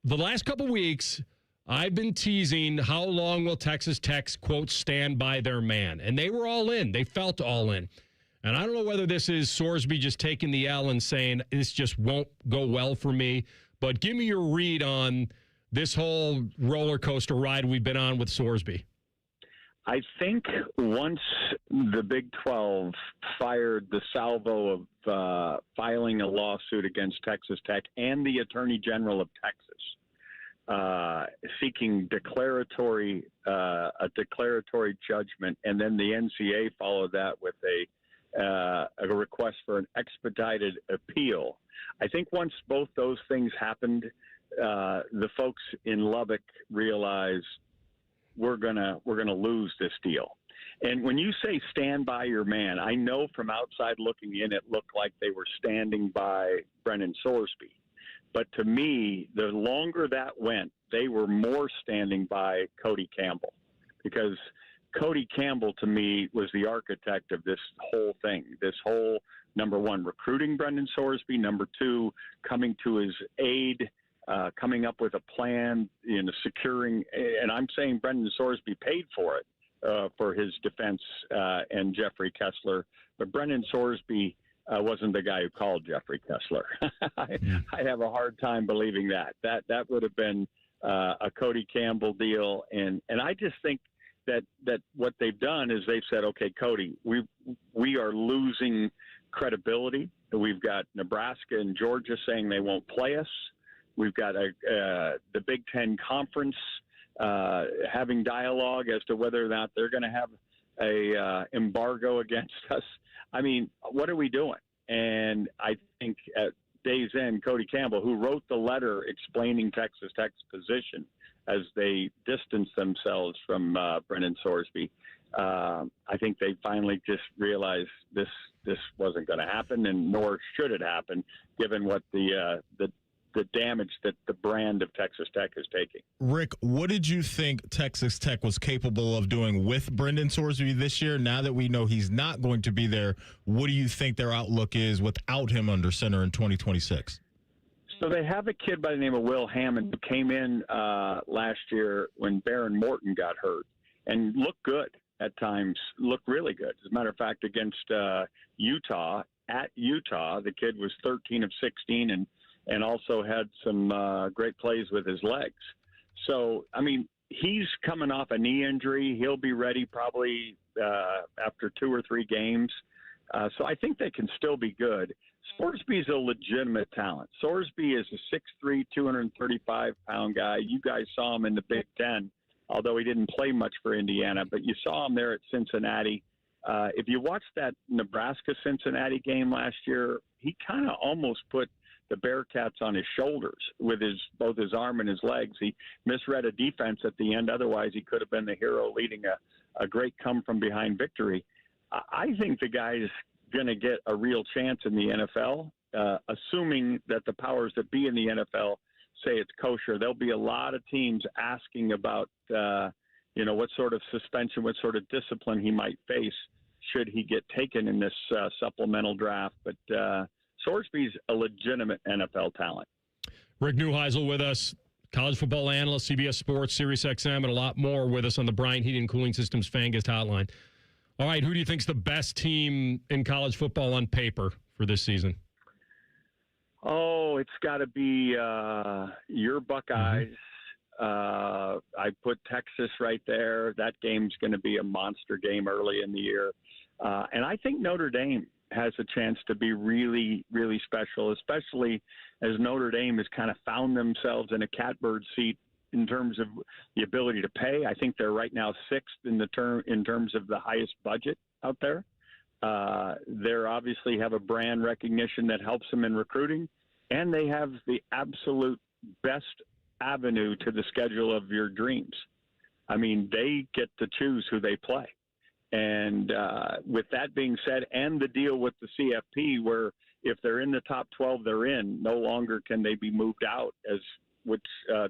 the last couple weeks, I've been teasing how long will Texas Tech, quote, stand by their man. And they were all in. They felt all in. And I don't know whether this is Sorsby just taking the L and saying this just won't go well for me. But give me your read on this whole roller coaster ride we've been on with Sorsby. I think once the Big 12 fired the salvo of filing a lawsuit against Texas Tech and the Attorney General of Texas, seeking a declaratory judgment, and then the NCAA followed that with a request for an expedited appeal. I think once both those things happened, the folks in Lubbock realized we're gonna lose this deal. And when you say stand by your man, I know from outside looking in, it looked like they were standing by Brennan Sorsby. But to me, the longer that went, they were more standing by Cody Campbell, because Cody Campbell, to me, was the architect of this whole thing. This whole, number one, recruiting Brendan Sorsby, number two, coming to his aid, coming up with a plan, securing, and I'm saying Brendan Sorsby paid for it, for his defense and Jeffrey Kessler, but Brendan Sorsby wasn't the guy who called Jeffrey Kessler. I have a hard time believing that. That would have been a Cody Campbell deal, and I just think that what they've done is they've said, okay, Cody, we are losing credibility. We've got Nebraska and Georgia saying they won't play us. We've got the Big Ten Conference having dialogue as to whether or not they're going to have a embargo against us. I mean, what are we doing? And I think at day's end, Cody Campbell, who wrote the letter explaining Texas Tech's position as they distanced themselves from Brendan Sorsby, I think they finally just realized this wasn't going to happen, and nor should it happen, given what the damage that the brand of Texas Tech is taking. Rick, what did you think Texas Tech was capable of doing with Brendan Sorsby this year? Now that we know he's not going to be there, what do you think their outlook is without him under center in 2026? So they have a kid by the name of Will Hammond who came in last year when Baron Morton got hurt and looked good at times, looked really good. As a matter of fact, against Utah, the kid was 13 of 16 and also had some great plays with his legs. So, I mean, he's coming off a knee injury. He'll be ready probably after 2 or 3 games. So I think they can still be good. Sorsby's a legitimate talent. Sorsby is a 6'3", 235-pound guy. You guys saw him in the Big Ten, although he didn't play much for Indiana, but you saw him there at Cincinnati. If you watched that Nebraska-Cincinnati game last year, he kind of almost put the Bearcats on his shoulders with both his arm and his legs. He misread a defense at the end. Otherwise, he could have been the hero leading a great come-from-behind victory. I think the guy's going to get a real chance in the NFL, assuming that the powers that be in the NFL say it's kosher. There'll be a lot of teams asking about, what sort of suspension, what sort of discipline he might face should he get taken in this supplemental draft. But Sorsby's a legitimate NFL talent. Rick Neuheisel with us, college football analyst, CBS Sports, Sirius XM, and a lot more with us on the Bryant Heating and Cooling Systems Fan Guest Hotline. All right, who do you think's the best team in college football on paper for this season? Oh, it's got to be your Buckeyes. I put Texas right there. That game's going to be a monster game early in the year. And I think Notre Dame has a chance to be really, really special, especially as Notre Dame has kind of found themselves in a catbird seat in terms of the ability to pay. I think they're right now 6th in terms of the highest budget out there. They obviously have a brand recognition that helps them in recruiting, and they have the absolute best avenue to the schedule of your dreams. I mean, they get to choose who they play. And with that being said, and the deal with the CFP, where if they're in the top 12, they're in, no longer can they be moved out, which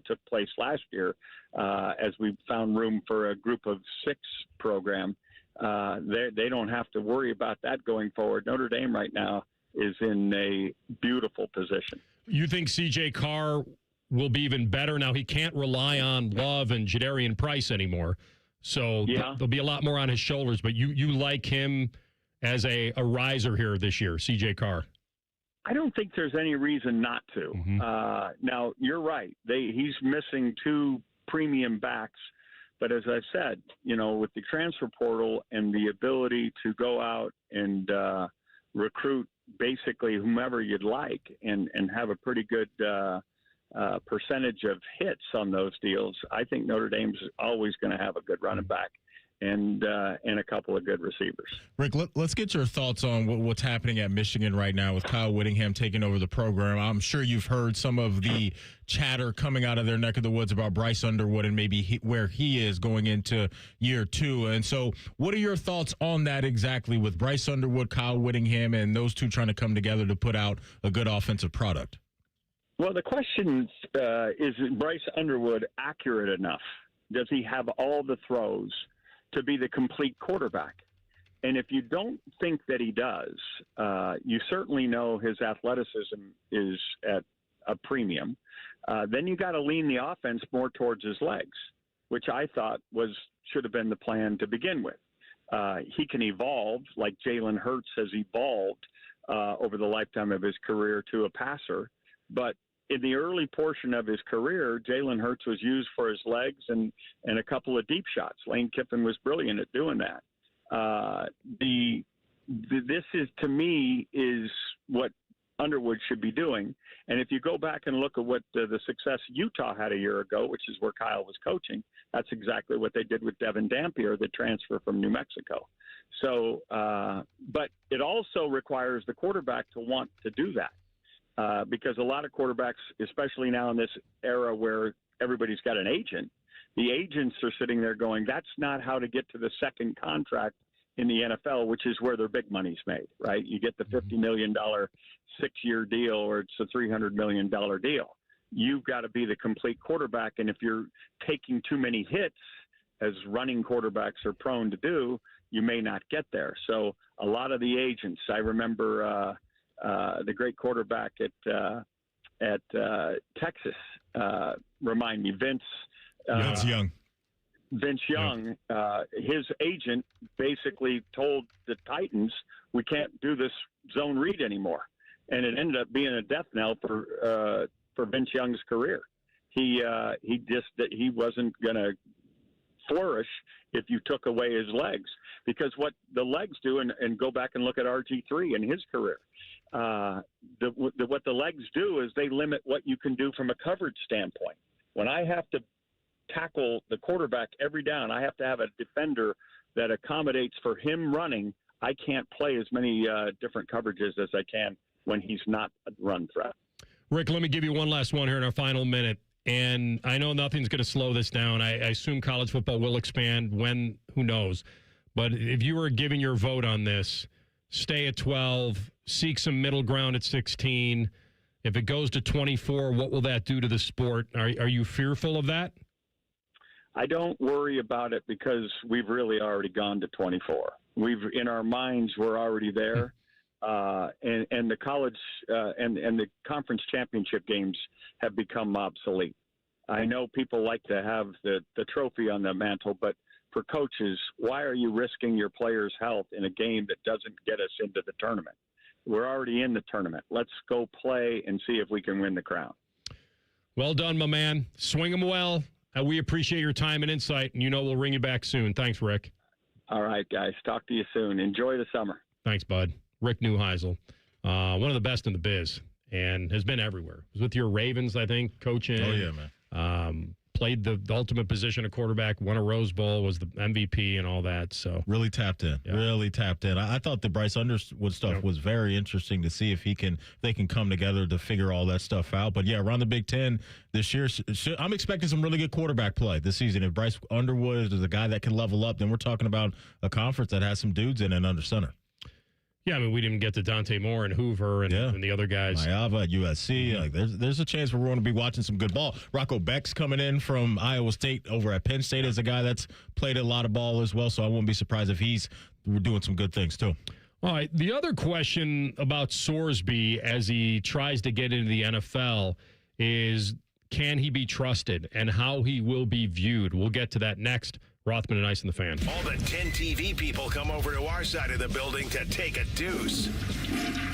took place last year, as we found room for a group of 6 program. They don't have to worry about that going forward. Notre Dame right now is in a beautiful position. You think C.J. Carr will be even better? Now, he can't rely on Love and Jadarian Price anymore, so there'll be a lot more on his shoulders. But you like him as a riser here this year, C.J. Carr? I don't think there's any reason not to. Now, you're right. He's missing 2 premium backs. But as I've said, with the transfer portal and the ability to go out and recruit basically whomever you'd like and have a pretty good percentage of hits on those deals, I think Notre Dame's always going to have a good running back and a couple of good receivers. Rick, let's get your thoughts on what's happening at Michigan right now with Kyle Whittingham taking over the program. I'm sure you've heard some of the chatter coming out of their neck of the woods about Bryce Underwood and maybe where he is going into year 2. And so what are your thoughts on that exactly with Bryce Underwood, Kyle Whittingham, and those 2 trying to come together to put out a good offensive product? Well, the question is Bryce Underwood accurate enough? Does he have all the throws to be the complete quarterback? And if you don't think that he does, you certainly know his athleticism is at a premium. Then you got to lean the offense more towards his legs, which I thought should have been the plan to begin with. He can evolve like Jalen Hurts has evolved over the lifetime of his career to a passer. But in the early portion of his career, Jalen Hurts was used for his legs and a couple of deep shots. Lane Kiffin was brilliant at doing that. This is, to me, is what Underwood should be doing. And if you go back and look at what the success Utah had a year ago, which is where Kyle was coaching, that's exactly what they did with Devin Dampier, the transfer from New Mexico. So, but it also requires the quarterback to want to do that, because a lot of quarterbacks, especially now in this era where everybody's got an agent, the agents are sitting there going, that's not how to get to the second contract in the NFL, which is where their big money's made, right? You get the $50 million 6-year deal, or it's a $300 million deal. You've got to be the complete quarterback. And if you're taking too many hits, as running quarterbacks are prone to do, you may not get there. So a lot of the agents, I remember the great quarterback at Texas, remind me, Vince Young. Vince Young, his agent basically told the Titans, we can't do this zone read anymore. And it ended up being a death knell for Vince Young's career. He wasn't going to flourish if you took away his legs, because what the legs do, and go back and look at RG3 and his career, what the legs do is they limit what you can do from a coverage standpoint. When I have to tackle the quarterback every down, I have to have a defender that accommodates for him running. I can't play as many different coverages as I can when he's not a run threat. Rick, let me give you one last one here in our final minute. And I know nothing's going to slow this down. I assume college football will expand. When, who knows? But if you were giving your vote on this, stay at 12, seek some middle ground at 16. If it goes to 24, what will that do to the sport? Are you fearful of that? I don't worry about it, because we've really already gone to 24. In our minds, we're already there. And the college and the conference championship games have become obsolete. I know people like to have the trophy on the mantle, but for coaches, why are you risking your players' health in a game that doesn't get us into the tournament? We're already in the tournament. Let's go play and see if we can win the crown. Well done, my man. Swing them well. We appreciate your time and insight, and we'll ring you back soon. Thanks, Rick. All right, guys. Talk to you soon. Enjoy the summer. Thanks, bud. Rick Neuheisel, one of the best in the biz, and has been everywhere. Was with your Ravens, I think, coaching. Oh, yeah, man. Played the ultimate position of quarterback, won a Rose Bowl, was the MVP and all that. So really tapped in. Yeah. Really tapped in. I thought the Bryce Underwood stuff was very interesting to see if they can come together to figure all that stuff out. But yeah, around the Big Ten this year, I'm expecting some really good quarterback play this season. If Bryce Underwood is a guy that can level up, then we're talking about a conference that has some dudes in it under center. Yeah, I mean, we didn't get to Dante Moore and Hoover and the other guys. Mayava at USC. Like, there's a chance we're going to be watching some good ball. Rocco Beck's coming in from Iowa State over at Penn State as a guy that's played a lot of ball as well, so I wouldn't be surprised if we're doing some good things too. All right, the other question about Sorsby as he tries to get into the NFL is, can he be trusted and how he will be viewed? We'll get to that next. Rothman and Ice and the Fan. All the 10 TV people come over to our side of the building to take a deuce.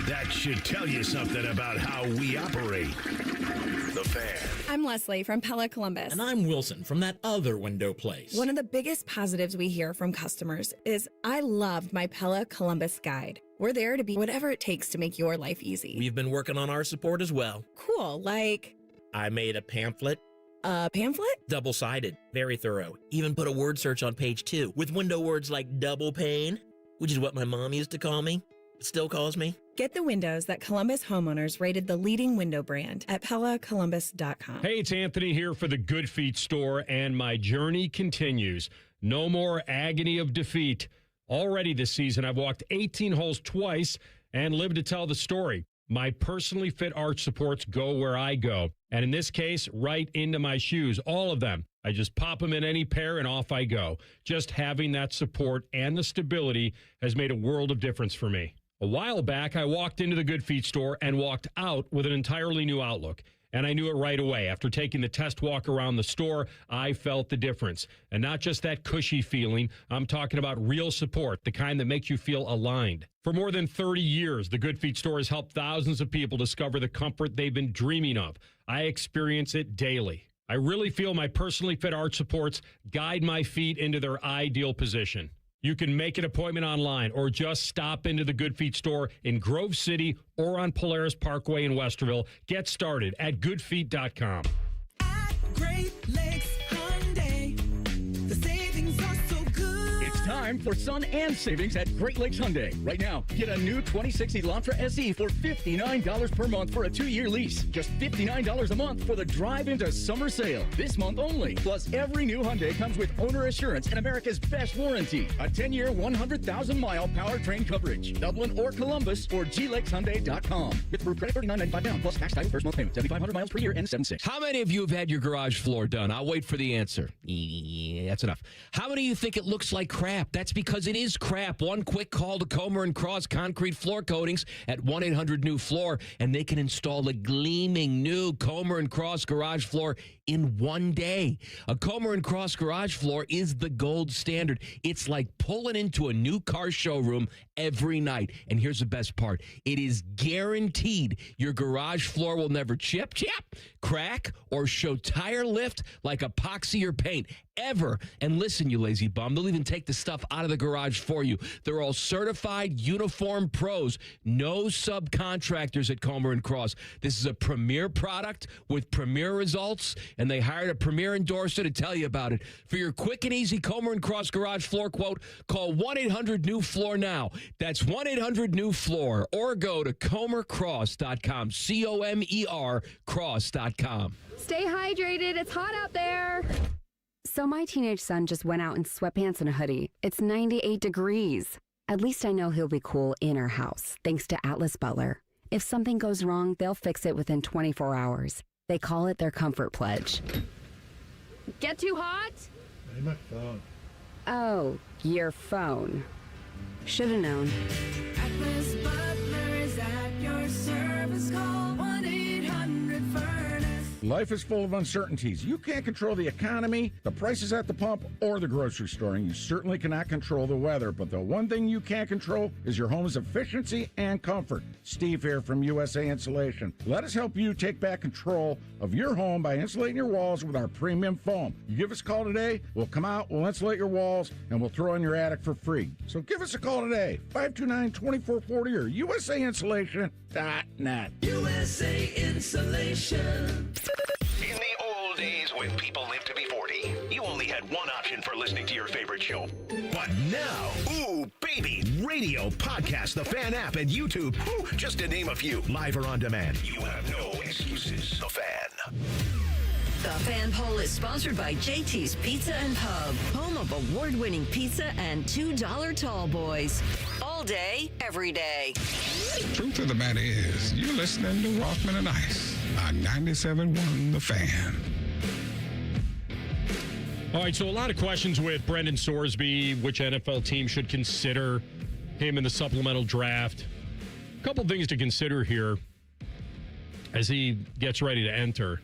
That should tell you something about how we operate. The Fan. I'm Leslie from Pella Columbus. And I'm Wilson from that other window place. One of the biggest positives we hear from customers is, I loved my Pella Columbus guide. We're there to be whatever it takes to make your life easy. We've been working on our support as well. Cool, like? I made a pamphlet. A pamphlet? Double-sided, very thorough. Even put a word search on page 2 with window words like double pane, which is what my mom used to call me, still calls me. Get the windows that Columbus homeowners rated the leading window brand at PellaColumbus.com. Hey, it's Anthony here for the Good Feet store, and my journey continues. No more agony of defeat. Already this season, I've walked 18 holes twice and lived to tell the story. My personally fit arch supports go where I go. And in this case, right into my shoes, all of them. I just pop them in any pair and off I go. Just having that support and the stability has made a world of difference for me. A while back, I walked into the Good Feet store and walked out with an entirely new outlook. And I knew it right away. After taking the test walk around the store, I felt the difference. And not just that cushy feeling. I'm talking about real support, the kind that makes you feel aligned. For more than 30 years, the Good Feet store has helped thousands of people discover the comfort they've been dreaming of. I experience it daily. I really feel my personally fit arch supports guide my feet into their ideal position. You can make an appointment online or just stop into the Good Feet store in Grove City or on Polaris Parkway in Westerville. Get started at goodfeet.com. Great Lakes Hyundai. The savings are so good. It's time for sun and savings at Great Lakes Hyundai. Right now, get a new 2060 Elantra SE for $59 per month for a 2-year lease. Just $59 a month for the drive into summer sale. This month only. Plus, every new Hyundai comes with owner assurance and America's best warranty. A 10-year, 100,000-mile powertrain coverage. Dublin or Columbus or glakeshyundai.com. With approved credit $39.95 down plus tax title first month payment. 7,500 miles per year and 7.6. How many of you have had your garage floor done? I'll wait for the answer. Yeah, that's enough. How many of you think it looks like crap? That's because it is crap. One quick call to Comer & Cross Concrete Floor Coatings at 1-800-NEW-FLOOR, and they can install a gleaming new Comer & Cross garage floor in one day. A Comer & Cross garage floor is the gold standard. It's like pulling into a new car showroom every night. And here's the best part. It is guaranteed your garage floor will never chip, crack, or show tire lift like epoxy or paint ever. And listen, you lazy bum, they'll even take the stuff out of the garage for you. They're all certified uniform pros. No subcontractors at Comer & Cross. This is a premier product with premier results, and they hired a premier endorser to tell you about it. For your quick and easy Comer & Cross garage floor quote, call 1-800-NEW-FLOOR now. That's 1-800-NEW-FLOOR, or go to comercross.com, COMER cross.com. Stay hydrated. It's hot out there. So my teenage son just went out in sweatpants and a hoodie. It's 98 degrees. At least I know he'll be cool in our house, thanks to Atlas Butler. If something goes wrong, they'll fix it within 24 hours. They call it their comfort pledge. Get too hot? My phone. Oh, your phone. Should have known. Atlas Butler is at your service. Call 1-800-FURNACE. Life is full of uncertainties. You can't control the economy, the prices at the pump, or the grocery store, and you certainly cannot control the weather. But the one thing you can control is your home's efficiency and comfort. Steve here from USA Insulation. Let us help you take back control of your home by insulating your walls with our premium foam. You give us a call today, we'll come out, we'll insulate your walls, and we'll throw in your attic for free. So give us a call today, 529-2440 or usainsulation.net. USA Insulation. In the old days when people lived to be 40, you only had one option for listening to your favorite show. But now, ooh, baby, radio, podcast, the Fan app, and YouTube, ooh, just to name a few, live or on demand. You have no excuses. The Fan. The Fan Poll is sponsored by JT's Pizza and Pub, home of award-winning pizza and $2 tall boys. All day, every day. Truth of the matter is, you're listening to Rothman Ice on 97.1 The Fan. All right, so a lot of questions with Brendan Sorsby, which NFL team should consider him in the supplemental draft. A couple things to consider here as he gets ready to enter.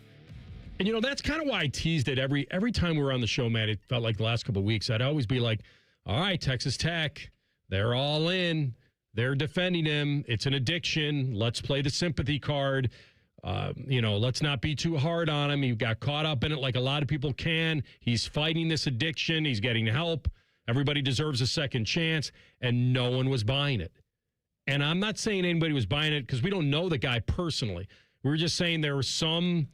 And, you know, that's kind of why I teased it every time we were on the show, Matt. It felt like the last couple of weeks. I'd always be like, all right, Texas Tech, they're all in. They're defending him. It's an addiction. Let's play the sympathy card. Let's not be too hard on him. He got caught up in it like a lot of people can. He's fighting this addiction. He's getting help. Everybody deserves a second chance. And no one was buying it. And I'm not saying anybody was buying it because we don't know the guy personally. We were just saying there were some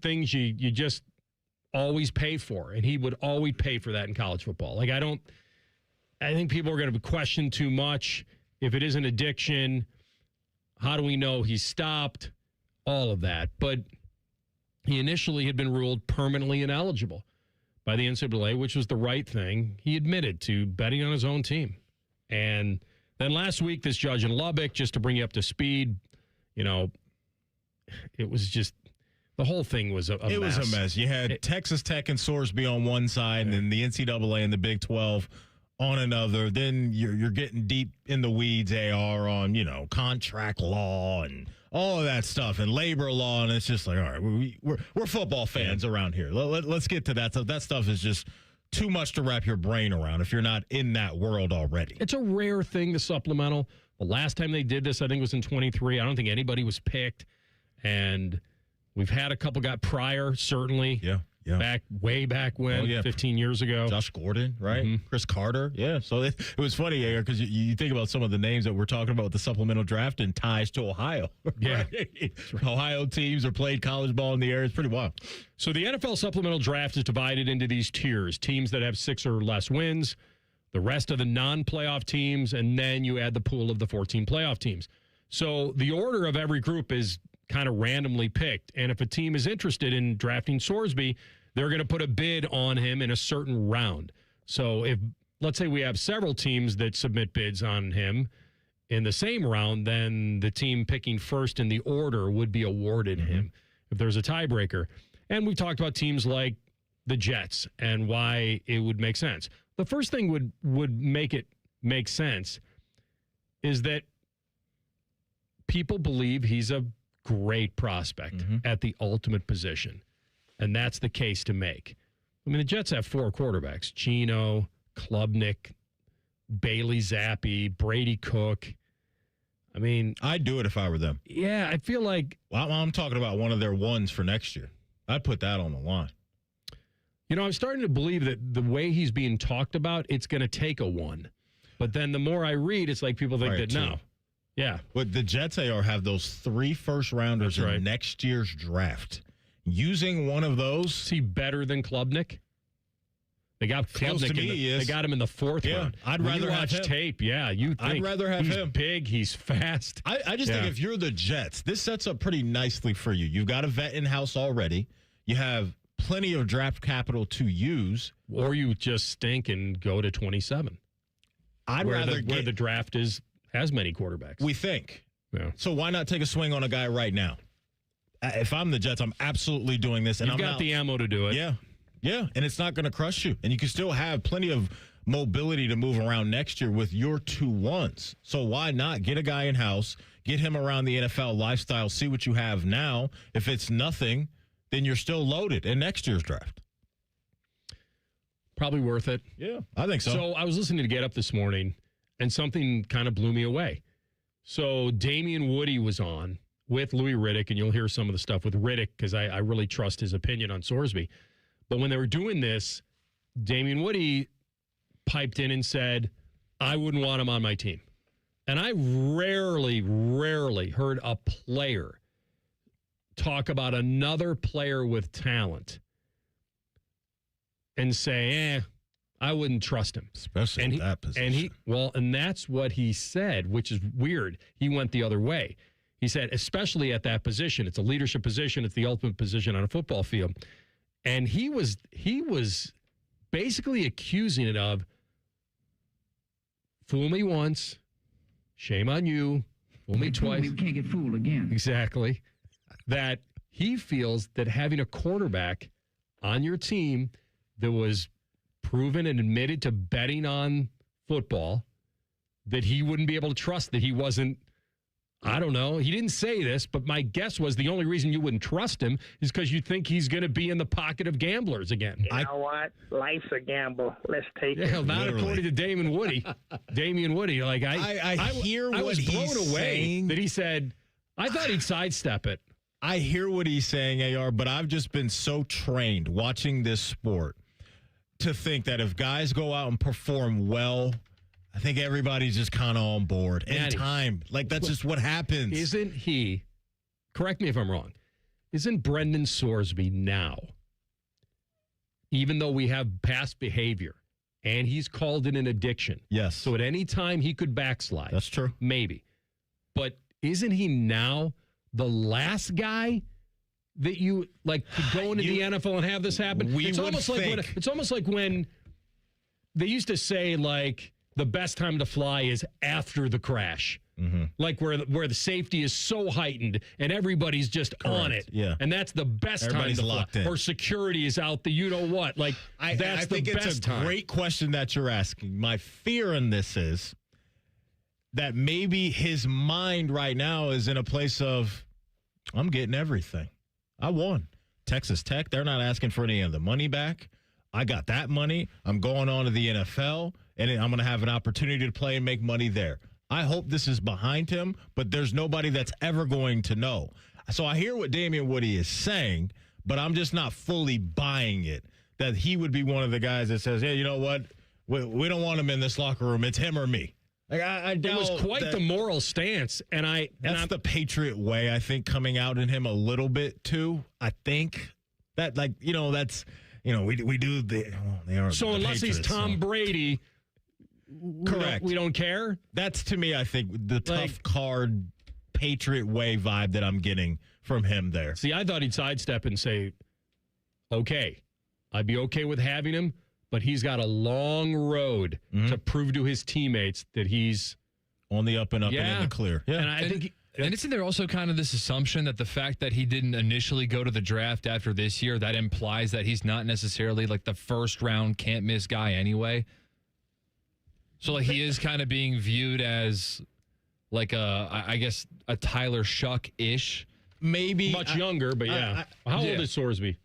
things you just always pay for. And he would always pay for that in college football. Like, I think people are going to question too much. If it is an addiction, how do we know he's stopped? All of that. But he initially had been ruled permanently ineligible by the NCAA, which was the right thing. He admitted to betting on his own team. And then last week, this judge in Lubbock, just to bring you up to speed, it was just, the whole thing was a mess. It was a mess. You had Texas Tech and Sorsby on one side, and then the NCAA and the Big 12 on another. Then you're getting deep in the weeds, AR, on, contract law and all of that stuff and labor law. And it's just like, all right, we're football fans around here. Let's get to that stuff. That stuff is just too much to wrap your brain around if you're not in that world already. It's a rare thing, the supplemental. The last time they did this, I think, was in 23. I don't think anybody was picked. And we've had a couple got prior, certainly. Yeah. way back when, 15 years ago. Josh Gordon, right? Chris Carter. Yeah. So it was funny, Aaron, because you think about some of the names that we're talking about with the supplemental draft and ties to Ohio. Yeah. Right? Ohio teams are played college ball in the area. It's pretty wild. So the NFL supplemental draft is divided into these tiers, teams that have 6 or less wins, the rest of the non-playoff teams, and then you add the pool of the 14 playoff teams. So the order of every group is kind of randomly picked. And if a team is interested in drafting Sorsby, they're going to put a bid on him in a certain round. So if, let's say we have several teams that submit bids on him in the same round, then the team picking first in the order would be awarded him if there's a tiebreaker. And we talked about teams like the Jets and why it would make sense. The first thing would make it make sense is that people believe he's a great prospect at the ultimate position. And that's the case to make. I mean, the Jets have 4 quarterbacks: Geno, Klubnik, Bailey Zappi, Brady Cook. I mean, I'd do it if I were them. Yeah, I feel like... Well, I'm talking about one of their ones for next year. I'd put that on the line. You know, I'm starting to believe that the way he's being talked about, it's going to take a 1. But then the more I read, it's like people think that no. Yeah. But the Jets have those 3 first-rounders in next year's draft. Using one of those. Is he better than Klubnik? They got Klubnik. They got him in the 4th round. I'd rather have him. Tape. Yeah, I'd rather have he's him. Big. He's fast. I just think if you're the Jets, this sets up pretty nicely for you. You've got a vet in house already. You have plenty of draft capital to use, or you just stink and go to 27. Where the draft has many quarterbacks. We think. Yeah. So why not take a swing on a guy right now? If I'm the Jets, I'm absolutely doing this. And You've got the ammo to do it. Yeah. Yeah. And it's not going to crush you. And you can still have plenty of mobility to move around next year with your 2 ones. So why not get a guy in house, get him around the NFL lifestyle, see what you have now. If it's nothing, then you're still loaded in next year's draft. Probably worth it. Yeah, I think so. So I was listening to Get Up this morning, and something kind of blew me away. So Damian Woody was on with Louis Riddick, and you'll hear some of the stuff with Riddick because I really trust his opinion on Sorsby. But when they were doing this, Damian Woody piped in and said, I wouldn't want him on my team. And I rarely heard a player talk about another player with talent and say, I wouldn't trust him. Especially in that position. And that's what he said, which is weird. He went the other way. He said, especially at that position, it's a leadership position, it's the ultimate position on a football field. And he was basically accusing it of, fool me once, shame on you, fool me twice. We can't get fooled again. Exactly. That he feels that having a quarterback on your team that was proven and admitted to betting on football, that he wouldn't be able to trust, that he wasn't, I don't know. He didn't say this, but my guess was the only reason you wouldn't trust him is because you think he's going to be in the pocket of gamblers again. You know what? Life's a gamble. Let's take it. Not literally. According to Damian Woody. Like I hear what I was blown he's away saying. that he said, I thought he'd sidestep it. I hear what he's saying, AR, but I've just been so trained watching this sport to think that if guys go out and perform well, I think everybody's just kind of on board. In time. Like, that's just what happens. Isn't he, correct me if I'm wrong, isn't Brendan Sorsby now, even though we have past behavior, and he's called it an addiction. Yes. So at any time he could backslide. That's true. Maybe. But isn't he now the last guy that you, like, to go into the NFL and have this happen? It's almost like when they used to say, like, the best time to fly is after the crash. Mm-hmm. Like where the safety is so heightened and everybody's just on it. Yeah. And that's the best Everybody's time to locked fly. in. Or security is out the you-know-what. Like, that's the think best it's a time. great question that you're asking. My fear in this is that maybe his mind right now is in a place of, I'm getting everything. I won. Texas Tech, they're not asking for any of the money back. I got that money. I'm going on to the NFL, and I'm going to have an opportunity to play and make money there. I hope this is behind him, but there's nobody that's ever going to know. So I hear what Damian Woody is saying, but I'm just not fully buying it that he would be one of the guys that says, hey, you know what? We don't want him in this locker room. It's him or me. Like, I it was quite the moral stance, and that's the Patriot way, I think, coming out in him a little bit too. I think that, like, you know, that's, you know, we do the. They are so the unless Patriots, he's Tom Brady, correct, we don't care. That's to me, I think, the tough card Patriot way vibe that I'm getting from him there. See, I thought he'd sidestep and say, "Okay, I'd be okay with having him." But he's got a long road to prove to his teammates that he's on the up and up and in the clear. Yeah. And I think and isn't there also kind of this assumption that the fact that he didn't initially go to the draft after this year, that implies that he's not necessarily like the first round can't miss guy anyway? So like he is kind of being viewed as like I guess a Tyler Shuck-ish. Maybe. Much younger, but yeah. How old is Sorsby?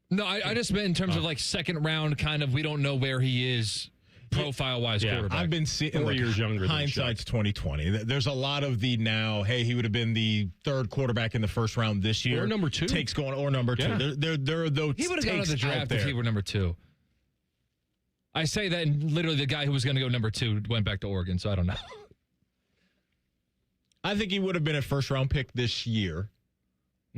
No, I just meant in terms of like second round kind of, we don't know where he is profile-wise quarterback. I've been seeing 4 years younger than hindsight's 2020. There's a lot of the now, hey, he would have been the third quarterback in the first round this year. Or number 2. Takes going, or number 2. Yeah. There are those he would have gone to the draft if he were number 2. I say that, and literally the guy who was going to go number 2 went back to Oregon, so I don't know. I think he would have been a first-round pick this year.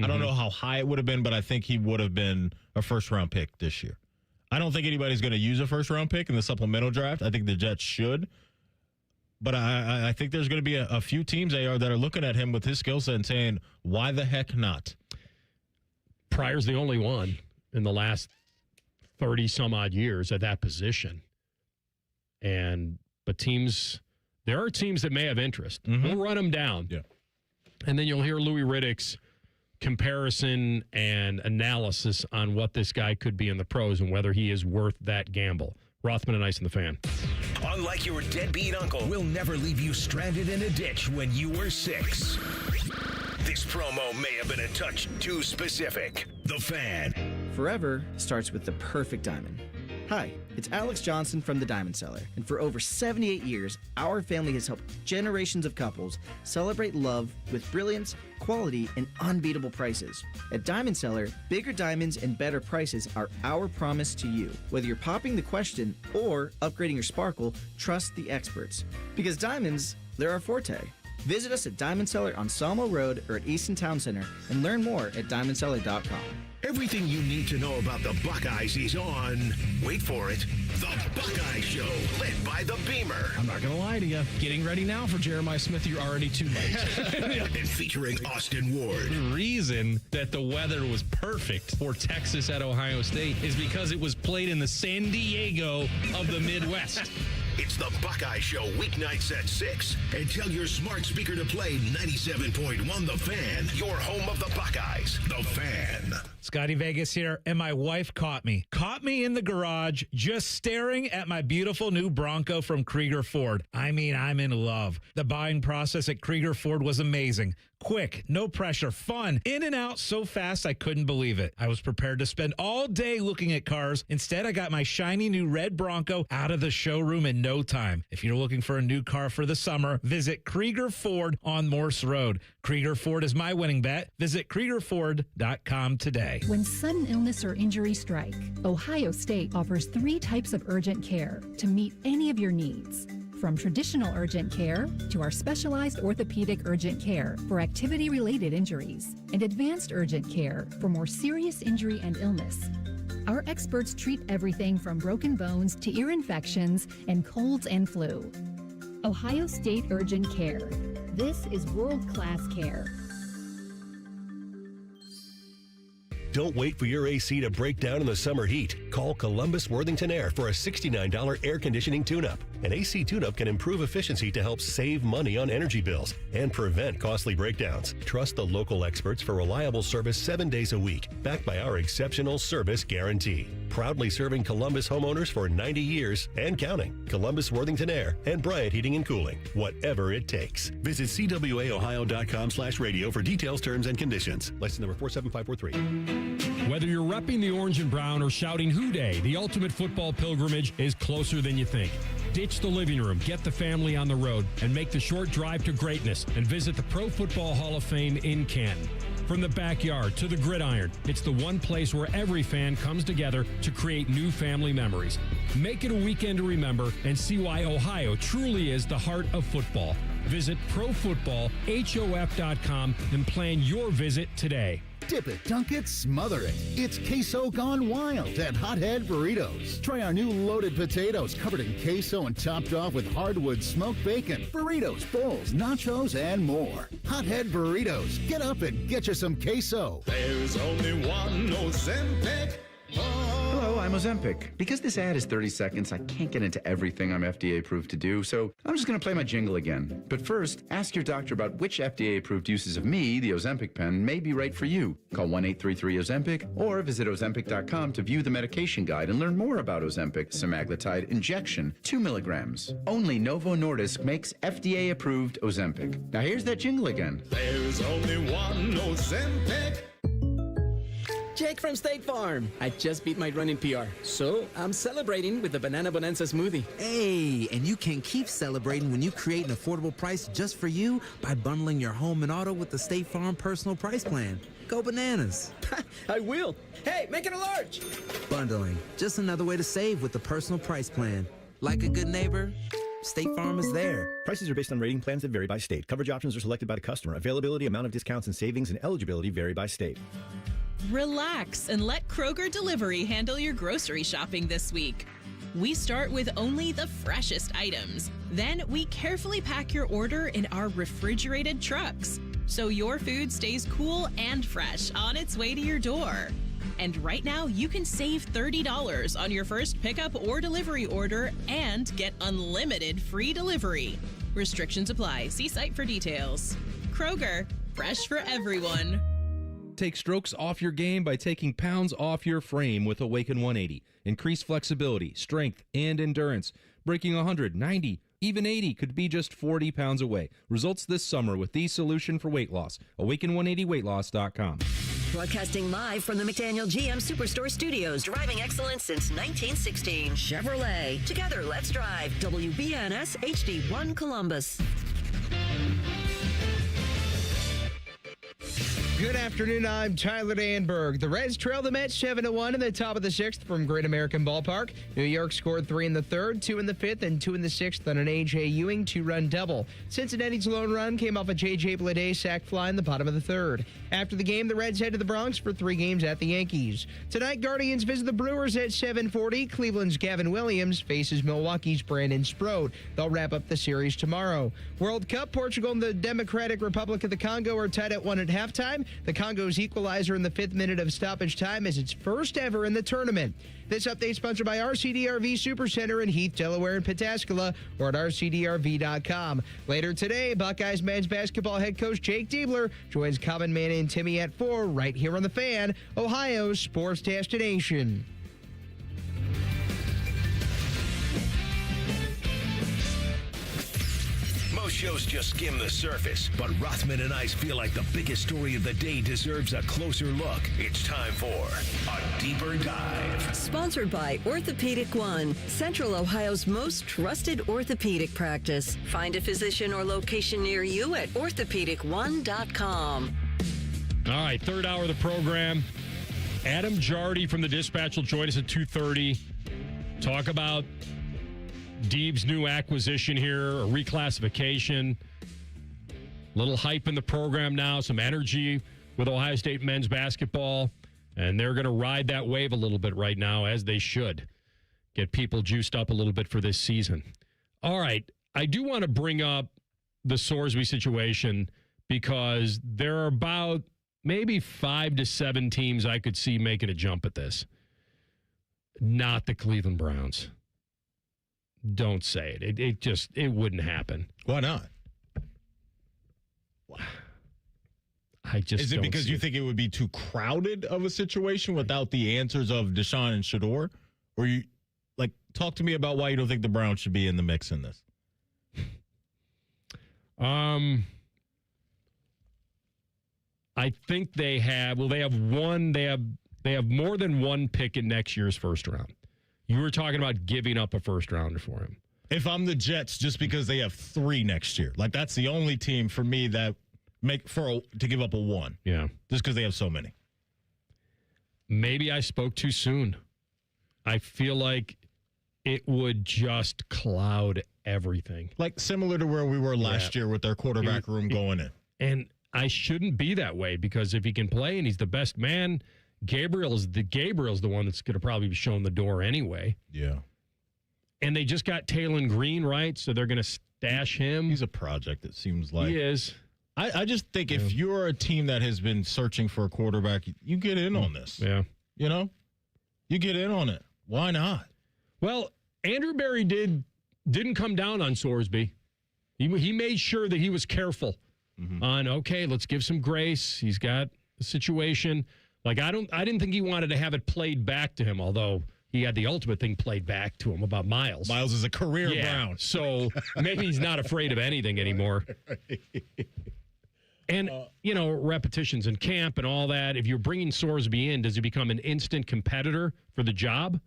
I don't know how high it would have been, but I think he would have been a first-round pick this year. I don't think anybody's going to use a first-round pick in the supplemental draft. I think the Jets should. But I think there's going to be a few teams that are looking at him with his skill set and saying, why the heck not? Pryor's the only one in the last 30-some-odd years at that position. But there are teams that may have interest. We'll run them down. Yeah. And then you'll hear Louis Riddick's comparison and analysis on what this guy could be in the pros and whether he is worth that gamble. Rothman and Ice and the Fan. Unlike your deadbeat uncle, we'll never leave you stranded in a ditch when you were 6. This promo may have been a touch too specific. The Fan. Forever starts with the perfect diamond. Hi, it's Alex Johnson from the Diamond Cellar, and for over 78 years, our family has helped generations of couples celebrate love with brilliance, quality, and unbeatable prices. At Diamond Cellar, bigger diamonds and better prices are our promise to you. Whether you're popping the question or upgrading your sparkle, trust the experts. Because diamonds, they're our forte. Visit us at Diamond Cellar on Sawmill Road or at Easton Town Center and learn more at diamondcellar.com. Everything you need to know about the Buckeyes is on, wait for it, The Buckeye Show, led by the Beamer. I'm not going to lie to you. Getting ready now for Jeremiah Smith, you're already too late. And featuring Austin Ward. The reason that the weather was perfect for Texas at Ohio State is because it was played in the San Diego of the Midwest. It's the Buckeye Show, weeknights at 6. And tell your smart speaker to play 97.1 The Fan, your home of the Buckeyes. The Fan. Scotty Vegas here, and my wife caught me in the garage just staring at my beautiful new Bronco from Krieger Ford. I mean, I'm in love. The buying process at Krieger Ford was amazing. Quick, no pressure, fun, in and out so fast I couldn't believe it. I was prepared to spend all day looking at cars. Instead, I got my shiny new red Bronco out of the showroom in no time. If you're looking for a new car for the summer, visit Krieger Ford on Morse Road. Krieger Ford is my winning bet. Visit KriegerFord.com today. When sudden illness or injury strike, Ohio State offers 3 types of urgent care to meet any of your needs. From traditional urgent care to our specialized orthopedic urgent care for activity-related injuries and advanced urgent care for more serious injury and illness. Our experts treat everything from broken bones to ear infections and colds and flu. Ohio State Urgent Care. This is world-class care. Don't wait for your AC to break down in the summer heat. Call Columbus Worthington Air for a $69 air conditioning tune-up. An AC tune-up can improve efficiency to help save money on energy bills and prevent costly breakdowns. Trust the local experts for reliable service 7 days a week, backed by our exceptional service guarantee. Proudly serving Columbus homeowners for 90 years and counting. Columbus Worthington Air and Bryant Heating and Cooling. Whatever it takes. Visit CWAOhio.com/radio for details, terms, and conditions. License number 47543. Whether you're repping the orange and brown or shouting Hoo Day, the ultimate football pilgrimage is closer than you think. Ditch the living room, get the family on the road, and make the short drive to greatness and visit the Pro Football Hall of Fame in Canton. From the backyard to the gridiron, it's the one place where every fan comes together to create new family memories. Make it a weekend to remember and see why Ohio truly is the heart of football. Visit ProFootballHOF.com and plan your visit today. Dip it, dunk it, smother it. It's queso gone wild at Hothead Burritos. Try our new loaded potatoes covered in queso and topped off with hardwood smoked bacon, burritos, bowls, nachos, and more. Hothead Burritos. Get up and get you some queso. There's only one Ozempic. Hello, I'm Ozempic. Because this ad is 30 seconds, I can't get into everything I'm FDA approved to do, so I'm just going to play my jingle again. But first, ask your doctor about which FDA approved uses of me, the Ozempic pen, may be right for you. Call 1-833-OZEMPIC or visit Ozempic.com to view the medication guide and learn more about Ozempic semaglutide injection, 2 milligrams. Only Novo Nordisk makes FDA approved Ozempic. Now here's that jingle again. There's only one Ozempic. Jake from State Farm. I just beat my running PR, so I'm celebrating with the Banana Bonanza smoothie. Hey, and you can keep celebrating when you create an affordable price just for you by bundling your home and auto with the State Farm Personal Price Plan. Go bananas. I will. Hey, make it a large. Bundling, just another way to save with the Personal Price Plan. Like a good neighbor, State Farm is there. Prices are based on rating plans that vary by state. Coverage options are selected by the customer. Availability, amount of discounts and savings, and eligibility vary by state. Relax and let Kroger Delivery handle your grocery shopping this week. We start with only the freshest items. Then we carefully pack your order in our refrigerated trucks, so your food stays cool and fresh on its way to your door. And right now, you can save $30 on your first pickup or delivery order and get unlimited free delivery. Restrictions apply. See site for details. Kroger, fresh for everyone. Take strokes off your game by taking pounds off your frame with Awaken 180. Increase flexibility, strength, and endurance. Breaking 100, 90, even 80 could be just 40 pounds away. Results this summer with the solution for weight loss. Awaken180weightloss.com. Broadcasting live from the McDaniel GM Superstore Studios. Driving excellence since 1916. Chevrolet. Together, let's drive. WBNS HD1 Columbus. Good afternoon, I'm Tyler Danberg. The Reds trail the Mets 7-1 in the top of the sixth from Great American Ballpark. New York scored 3 in the third, 2 in the fifth, and 2 in the sixth on an A.J. Ewing 2-run double. Cincinnati's lone run came off a J.J. Bleday sac fly in the bottom of the third. After the game, the Reds head to the Bronx for 3 games at the Yankees. Tonight, Guardians visit the Brewers at 7:40. Cleveland's Gavin Williams faces Milwaukee's Brandon Sproat. They'll wrap up the series tomorrow. World Cup, Portugal and the Democratic Republic of the Congo are tied at 1 at halftime. The Congo's equalizer in the 5th minute of stoppage time is its first ever in the tournament. This update sponsored by RCDRV Supercenter in Heath, Delaware, and Pataskala, or at rcdrv.com. Later today, Buckeyes men's basketball head coach Jake Diebler joins Common Man and Timmy at 4 right here on The Fan, Ohio's sports destination. Most shows just skim the surface, but Rothman and Ice feel like the biggest story of the day deserves a closer look. It's time for a deeper dive. Sponsored by Orthopedic One, Central Ohio's most trusted orthopedic practice. Find a physician or location near you at orthopedic1.com. All right, third hour of the program. Adam Jardy from the Dispatch will join us at 2:30. Talk about Deeb's new acquisition here, a reclassification. Little hype in the program now, some energy with Ohio State men's basketball, and they're going to ride that wave a little bit right now, as they should. Get people juiced up a little bit for this season. All right, I do want to bring up the Sorsby situation because there are about maybe 5 to 7 teams I could see making a jump at this. Not the Cleveland Browns. Don't say it. It wouldn't happen. Why not? I just Is it because you think it would be too crowded of a situation without the answers of Deshaun and Shador? Or you talk to me about why you don't think the Browns should be in the mix in this. I think they have more than one pick in next year's first round. You were talking about giving up a first rounder for him. If I'm the Jets, just because they have 3 next year, that's the only team for me that to give up a 1. Yeah. Just because they have so many. Maybe I spoke too soon. I feel like it would just cloud everything. Like similar to where we were last year with their quarterback room going in. And I shouldn't be that way because if he can play and he's the best man, Gabriel's the one that's going to probably be shown the door anyway. Yeah. And they just got Taylon Green, right? So they're going to stash him. He's a project, it seems like. He is. I just think if you're a team that has been searching for a quarterback, you get in on this. Yeah. You know? You get in on it. Why not? Well, Andrew Berry didn't come down on Sorsby. He made sure that he was careful on, okay, let's give some grace. He's got a situation. Like, I didn't think he wanted to have it played back to him, although he had the ultimate thing played back to him about Miles. Miles is a career Brown. So maybe he's not afraid of anything anymore. And, repetitions in camp and all that. If you're bringing Sorsby in, does he become an instant competitor for the job?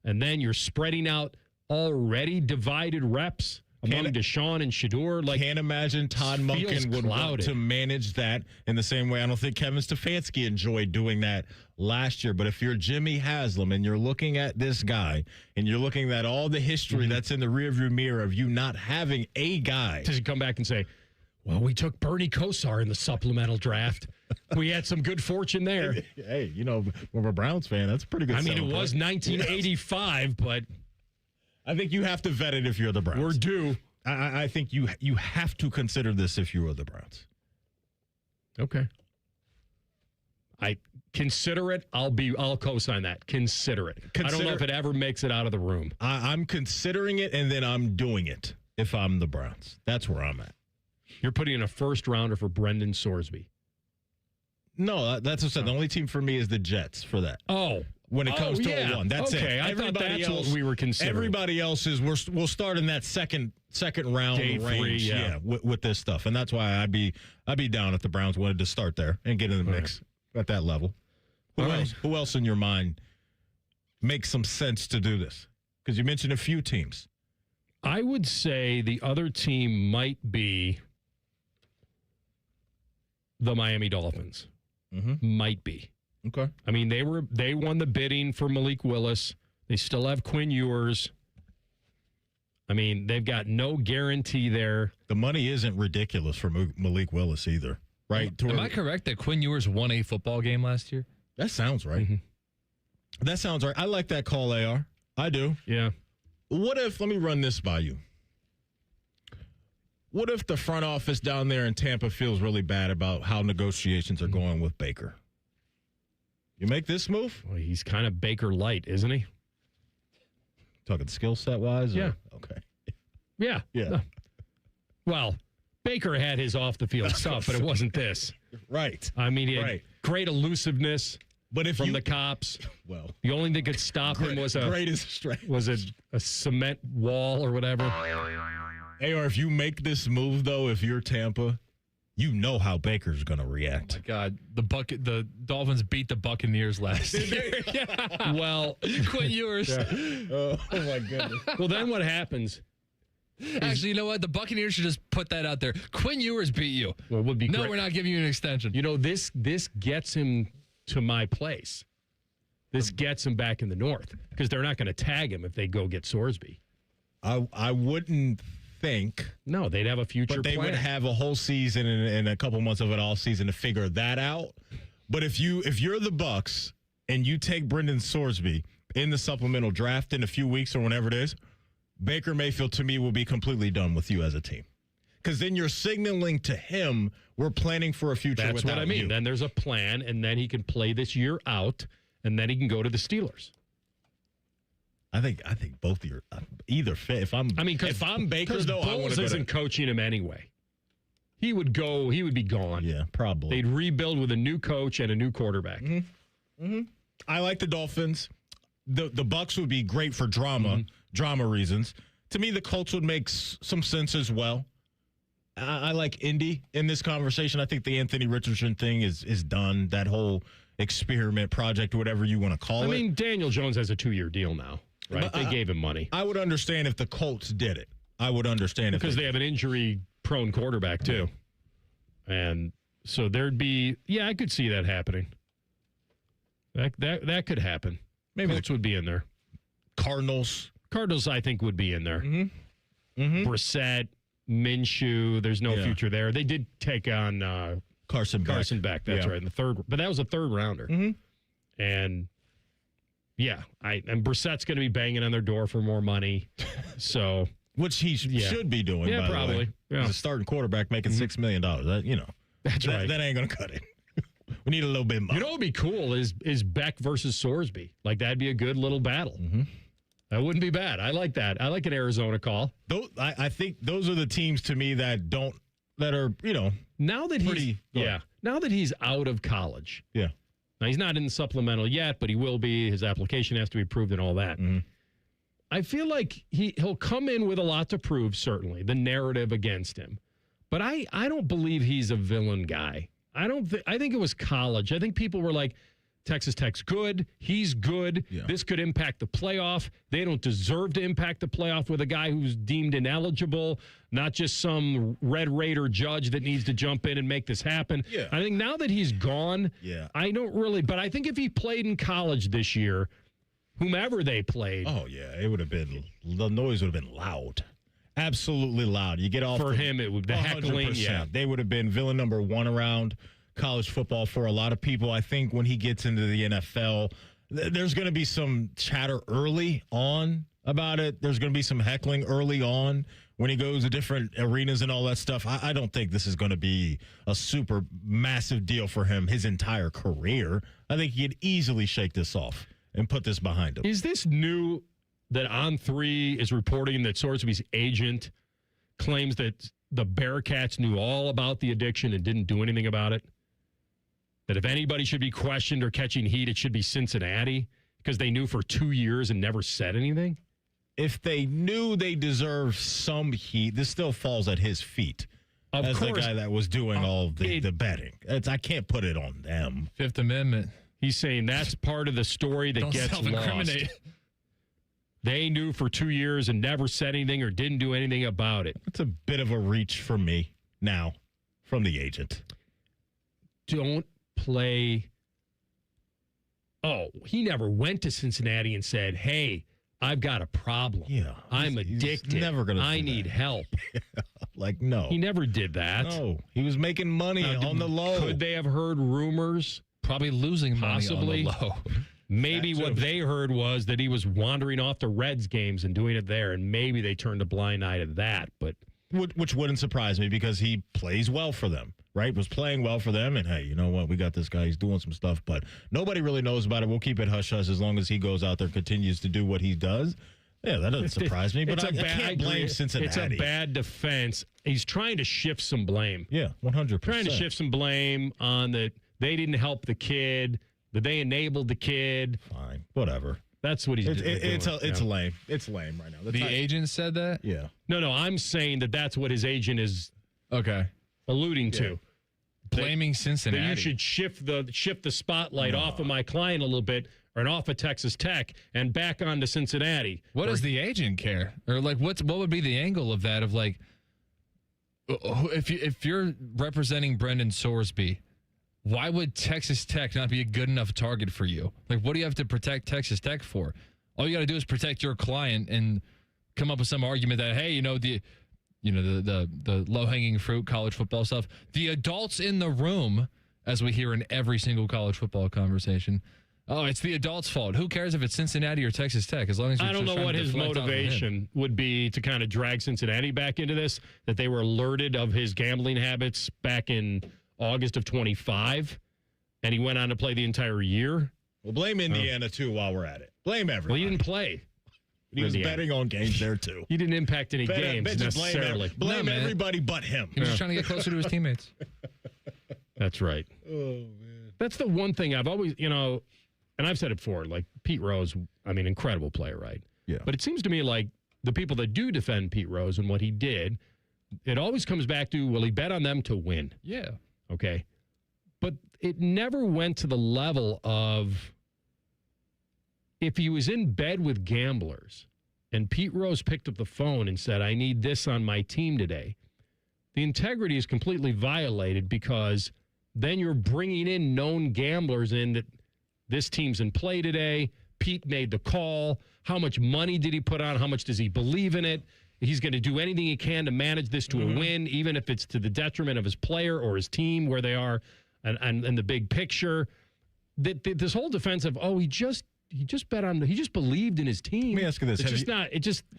And then you're spreading out already divided reps among Deshaun and Shedeur. Like, can't imagine Todd Monken would want to manage that in the same way. I don't think Kevin Stefanski enjoyed doing that last year. But if you're Jimmy Haslam and you're looking at this guy and you're looking at all the history that's in the rearview mirror of you not having a guy. Does he come back and say, well, we took Bernie Kosar in the supplemental draft. We had some good fortune there. Hey, when we're a Browns fan, that's pretty good. I mean, it was 1985, but I think you have to vet it if you're the Browns. We're due. I think you have to consider this if you are the Browns. Okay. I consider it. I'll co-sign that. Consider it. I don't know if it ever makes it out of the room. I'm considering it, and then I'm doing it if I'm the Browns. That's where I'm at. You're putting in a first rounder for Brendan Sorsby. No, that's what I said. The only team for me is the Jets for that. Oh. When it comes to a 1. That's it. I thought that's what we were considering. Everybody else is we'll start in that second round Day range. 3, with this stuff. And that's why I'd be down if the Browns wanted to start there and get in the mix at that level. Who else in your mind makes some sense to do this? Because you mentioned a few teams. I would say the other team might be the Miami Dolphins. Might be. Okay. I mean, they won the bidding for Malik Willis. They still have Quinn Ewers. I mean, they've got no guarantee there. The money isn't ridiculous for Malik Willis either, right? Am I correct that Quinn Ewers won a football game last year? That sounds right. That sounds right. I like that call, AR. I do. Yeah. What if, let me run this by you. What if the front office down there in Tampa feels really bad about how negotiations are going with Baker? You make this move? Well, he's kind of Baker light, isn't he? Talking skill set wise? Yeah. Okay. Yeah. Yeah. Well, Baker had his off the field stuff, but it wasn't this. Right. I mean, he had great elusiveness from the cops. Well, the only thing that could stop him was a cement wall or whatever. AR, if you make this move, though, if you're Tampa, you know how Baker's going to react. Oh my God, the Dolphins beat the Buccaneers last year. Well, Quinn Ewers. Oh my goodness. Well, then what happens? Actually, you know what? The Buccaneers should just put that out there. Quinn Ewers beat you. Well, it would be no, great. We're not giving you an extension. This gets him to my place. This gets him back in the north because they're not going to tag him if they go get Sorsby. I wouldn't think. No, they'd have a future But they plan. would have a whole season and a couple months of it all season to figure that out. But if you're the Bucs and you take Brendan Sorsby in the supplemental draft in a few weeks or whenever it is, Baker Mayfield to me will be completely done with you as a team. Because then you're signaling to him we're planning for a future That's without what I mean. you. Then there's a plan, and then he can play this year out, and then he can go to the Steelers. I think both of you either fit. If I'm Baker, though, I want Bowles to isn't coaching him anyway. He would go. He would be gone. Yeah, probably. They'd rebuild with a new coach and a new quarterback. I like the Dolphins. The Bucs would be great for drama reasons. To me, the Colts would make some sense as well. I like Indy in this conversation. I think the Anthony Richardson thing is done. That whole experiment project, whatever you want to call it. I mean, Daniel Jones has a 2-year deal now, right? They gave him money. I would understand if the Colts did it. I would understand because they have an injury-prone quarterback too. And so there'd be, I could see that happening. That could happen. Maybe Colts would be in there. Cardinals, I think, would be in there. Mm-hmm. Brissett, Minshew, there's no future there. They did take on Carson Beck. That's right, in the third. But that was a third rounder. Mm-hmm. And and Brissett's going to be banging on their door for more money. So, which he should be doing. Yeah, by probably. The way. Yeah. He's a starting quarterback making $6 million. That's right. That ain't going to cut it. We need a little bit more. You know what would be cool is Beck versus Sorsby. Like, that'd be a good little battle. Mm-hmm. That wouldn't be bad. I like that. I like an Arizona call. I think those are the teams to me that are, now that pretty now that he's out of college. Yeah. Now, he's not in the supplemental yet, but he will be. His application has to be approved and all that. Mm-hmm. I feel like he'll come in with a lot to prove, certainly, the narrative against him. But I don't believe he's a villain guy. I think it was college. I think people were like, Texas Tech's good. He's good. Yeah. This could impact the playoff. They don't deserve to impact the playoff with a guy who's deemed ineligible, not just some Red Raider judge that needs to jump in and make this happen. Yeah. I think now that he's gone, I don't really. But I think if he played in college this year, whomever they played. Oh, yeah. It would have been, the noise would have been loud. Absolutely loud. You get off for him, it would the 100%. Heckling. Yeah, they would have been villain number one around college football for a lot of people. I think when he gets into the NFL, there's going to be some chatter early on about it. There's going to be some heckling early on when he goes to different arenas and all that stuff. I don't think this is going to be a super massive deal for him his entire career. I think he could easily shake this off and put this behind him. Is this new that On3 is reporting that Sorsby's agent claims that the Bearcats knew all about the addiction and didn't do anything about it? That if anybody should be questioned or catching heat, it should be Cincinnati because they knew for 2 years and never said anything? If they knew they deserved some heat, this still falls at his feet. As the guy that was doing all the betting. I can't put it on them. Fifth Amendment. He's saying that's part of the story that gets lost. They knew for 2 years and never said anything or didn't do anything about it. That's a bit of a reach for me now from the agent. Don't play. Oh, he never went to Cincinnati and said, hey, I've got a problem. Yeah. I'm addicted. He's never gonna I need help. Like, no. He never did that. No. He was making money on the low. Could they have heard rumors? Probably losing Possibly. money on the low. Maybe what they heard was that he was wandering off to Reds games and doing it there, and maybe they turned a blind eye to that. But which wouldn't surprise me because he plays well for them, right? Was playing well for them, and hey, you know what? We got this guy. He's doing some stuff, but nobody really knows about it. We'll keep it hush-hush as long as he goes out there and continues to do what he does. Yeah, that doesn't surprise me, but I can't blame Cincinnati. It's a bad defense. He's trying to shift some blame. Yeah, 100%. Trying to shift some blame on that they didn't help the kid, that they enabled the kid. Fine, whatever. That's what he's doing. It's lame. It's lame right now. The agent said that? Yeah. No, I'm saying that's what his agent is alluding to. Blaming Cincinnati. That you should shift the spotlight off of my client a little bit and off of Texas Tech and back onto Cincinnati. What does the agent care? Or like what would be the angle of that of like if you're representing Brendan Sorsby, why would Texas Tech not be a good enough target for you? Like, what do you have to protect Texas Tech for? All you got to do is protect your client and come up with some argument that, hey, the low-hanging fruit college football stuff. The adults in the room, as we hear in every single college football conversation, oh, it's the adults' fault. Who cares if it's Cincinnati or Texas Tech? As long as you're I don't know what his motivation would be to kind of drag Cincinnati back into this, that they were alerted of his gambling habits back in August of 25, and he went on to play the entire year. Well, blame Indiana, too, while we're at it. Blame everybody. Well, he didn't play. He was betting on games there, too. He didn't impact any games necessarily. Blame everybody but him. He was trying to get closer to his teammates. That's right. Oh, man. That's the one thing I've always, and I've said it before, like Pete Rose, incredible player, right? Yeah. But it seems to me like the people that do defend Pete Rose and what he did, it always comes back to, well, he bet on them to win. Yeah. Okay. But it never went to the level of if he was in bed with gamblers and Pete Rose picked up the phone and said, I need this on my team today. the integrity is completely violated because then you're bringing in known gamblers in that this team's in play today. Pete made the call. How much money did he put on? How much does he believe in it? He's going to do anything he can to manage this to a win, even if it's to the detriment of his player or his team where they are and the big picture. This whole defense of, he just bet on, he just believed in his team. Let me ask you this.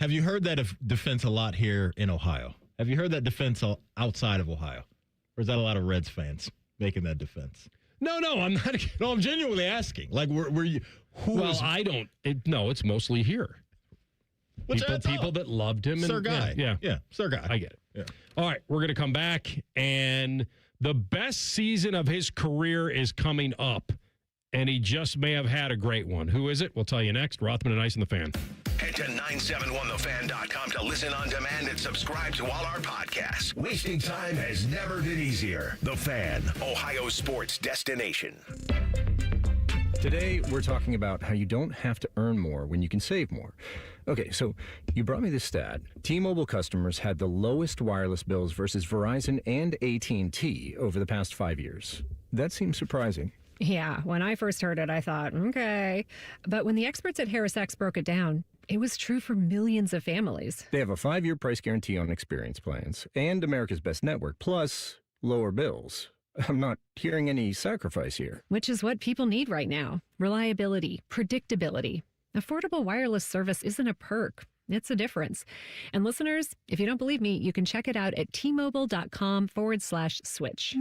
Have you heard that defense a lot here in Ohio? Have you heard that defense outside of Ohio? Or is that a lot of Reds fans making that defense? No, I'm not. No, I'm genuinely asking. Like, were you? I don't. It's mostly here. People that loved him. Sir guy. Yeah. Sir guy. I get it. Yeah. All right, we're going to come back, and the best season of his career is coming up, and he just may have had a great one. Who is it? We'll tell you next. Rothman and Ice and the Fan. Head to 971thefan.com to listen on demand and subscribe to all our podcasts. Wasting time has never been easier. The Fan, Ohio sports destination. Today, we're talking about how you don't have to earn more when you can save more. Okay, so you brought me this stat. T-Mobile customers had the lowest wireless bills versus Verizon and AT&T over the past 5 years. That seems surprising. Yeah, when I first heard it, I thought, okay. But when the experts at HarrisX broke it down, it was true for millions of families. They have a 5-year price guarantee on experience plans and America's Best Network, plus lower bills. I'm not hearing any sacrifice here. Which is what people need right now. Reliability, predictability. Affordable wireless service isn't a perk. It's a difference. And listeners, if you don't believe me, you can check it out at tmobile.com/switch.